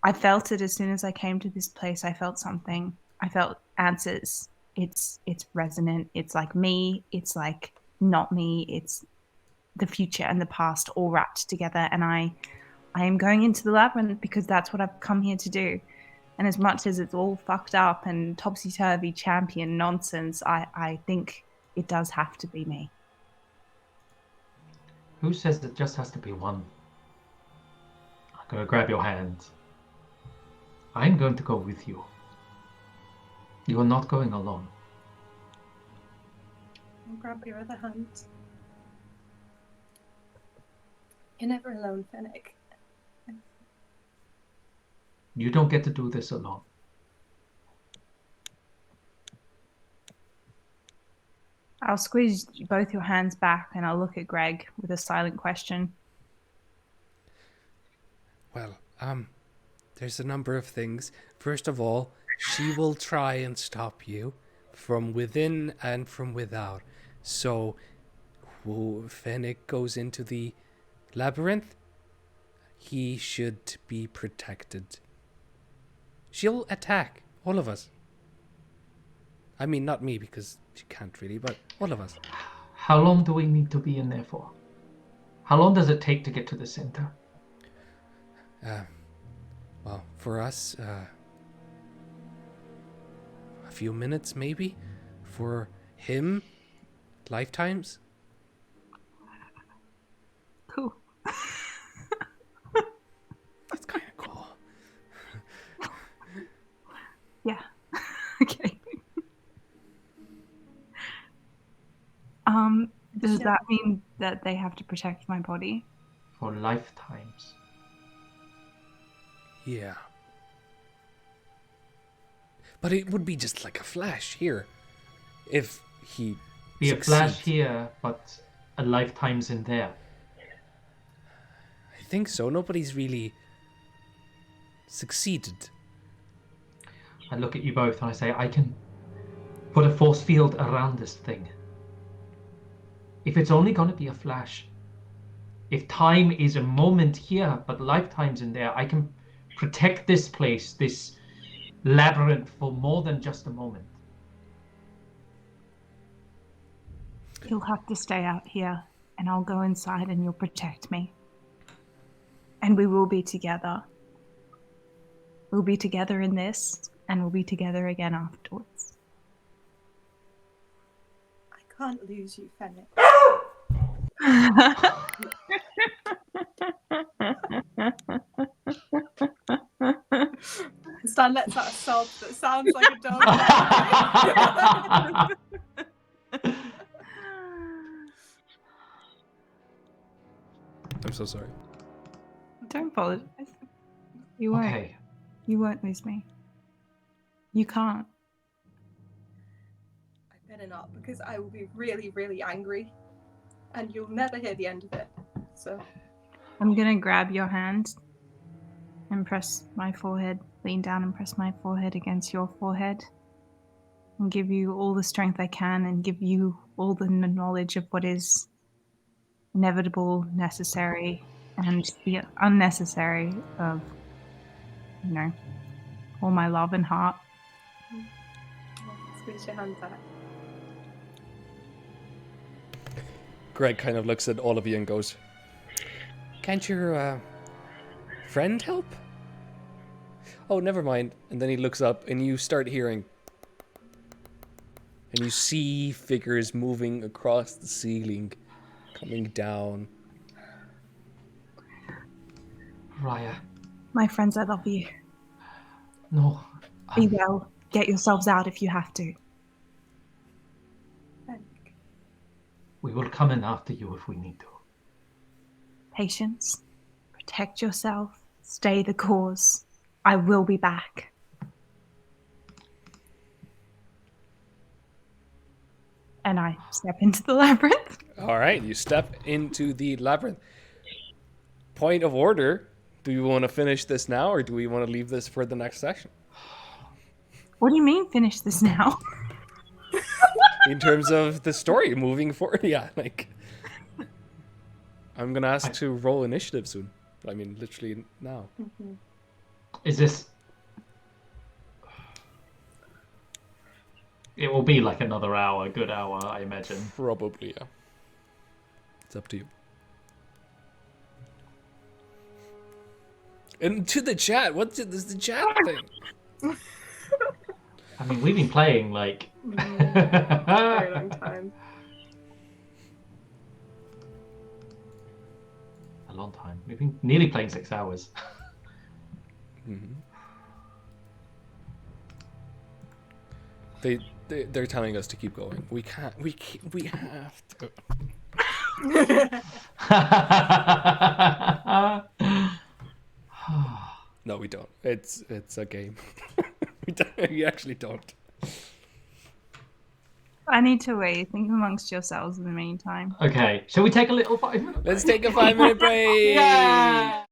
I felt it as soon as I came to this place. I felt something. I felt answers. It's resonant. It's like me. It's like not me. It's the future and the past all wrapped together. And I am going into the labyrinth because that's what I've come here to do. And as much as it's all fucked up and topsy-turvy champion nonsense, I think it does have to be me. Who says it just has to be one? I'm going to grab your hand. I'm going to go with you. You are not going alone. I'll grab your other hand. You're never alone, Fennec. You don't get to do this alone. I'll squeeze both your hands back and I'll look at Greg with a silent question. Well, there's a number of things. First of all, she will try and stop you from within and from without. So, Fennec goes into the labyrinth, he should be protected. She'll attack all of us. I mean, not me, because she can't really, but all of us. How long do we need to be in there for? How long does it take to get to the center? Well, for us, a few minutes maybe. For him, lifetimes. Cool. That's kind of cool. Yeah. Okay. Does that mean that they have to protect my body? For lifetimes. Yeah. But it would be just like a flash here. If he Be succeeds. a flash here, but a lifetime's in there. I think so. Nobody's really succeeded. I look at you both and I say, I can put a force field around this thing. If it's only going to be a flash, if time is a moment here, but lifetime's in there, I can protect this place, this labyrinth, for more than just a moment. You'll have to stay out here, and I'll go inside and you'll protect me. And we will be together. We'll be together in this, and we'll be together again afterwards. I can't lose you, Fennec. Stan lets out a sob that sounds like a dog. I'm so sorry. Don't apologize. You won't. Okay. You won't lose me. You can't. I better not, because I will be really, really angry, and you'll never hear the end of it. So I'm gonna grab your hand and press my forehead, lean down and press my forehead against your forehead, and give you all the strength I can, and give you all the knowledge of what is inevitable, necessary, and the unnecessary of, all my love and heart. squeeze your hand back. Greg kind of looks at all of you and goes, "Can't your friend help?" "Oh, never mind." And then he looks up and you start hearing, and you see figures moving across the ceiling, coming down. Raya. My friends, I love you. No. Be well. Get yourselves out if you have to. We will come in after you if we need to. Patience. Protect yourself. Stay the course. I will be back. And I step into the labyrinth. All right, you step into the labyrinth. Point of order. Do you want to finish this now, or do we want to leave this for the next session? What do you mean finish this now? In terms of the story moving forward, yeah, like... I'm going to ask to roll initiative soon. I mean, literally now. Mm-hmm. Is this... It will be like another hour, good hour, I imagine. Probably, yeah. It's up to you. And to the chat, what's the chat thing? I mean, we've been playing like... Very long time. A long time. We've been nearly playing 6 hours. Mm-hmm. They're telling us to keep going. We can't. We have to. No, we don't. It's a game. We actually don't. I need to wait. Think amongst yourselves in the meantime. Okay, shall we take a little 5-minute break? Let's take a 5-minute break. Yeah!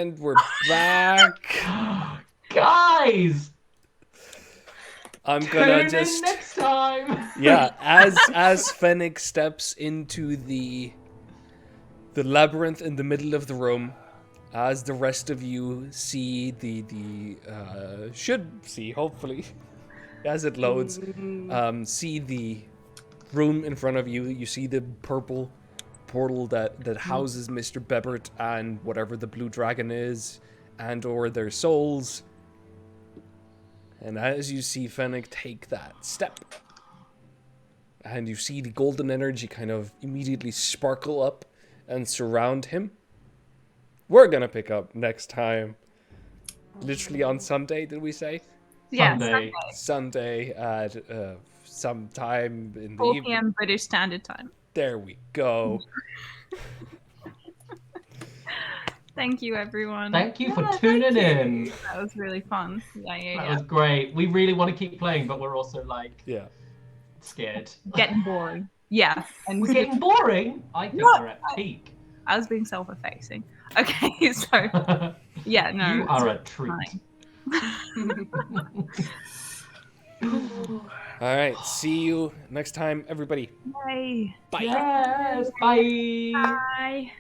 And we're back. Guys, I'm gonna tune just in next time. yeah. As Fennec steps into the labyrinth in the middle of the room, as the rest of you see should see hopefully as it loads, see the room in front of you. You see the purple portal that houses Mr. Bebert and whatever the blue dragon is, and or their souls. And as you see Fennec take that step, and you see the golden energy kind of immediately sparkle up and surround him, we're gonna pick up next time. Literally on Sunday, did we say? Yeah, Sunday. Sunday at sometime in the 4 evening. p.m. British Standard Time. There we go. Thank you, everyone. Thank you for tuning in. That was really fun. Yeah. That was great. We really want to keep playing, but we're also like scared. Getting boring. Yeah. And We're getting boring. I think we're at peak. I was being self-effacing. Okay, so yeah, no. You are a treat. All right, see you next time, everybody. Bye. Bye. Yes, bye. Bye.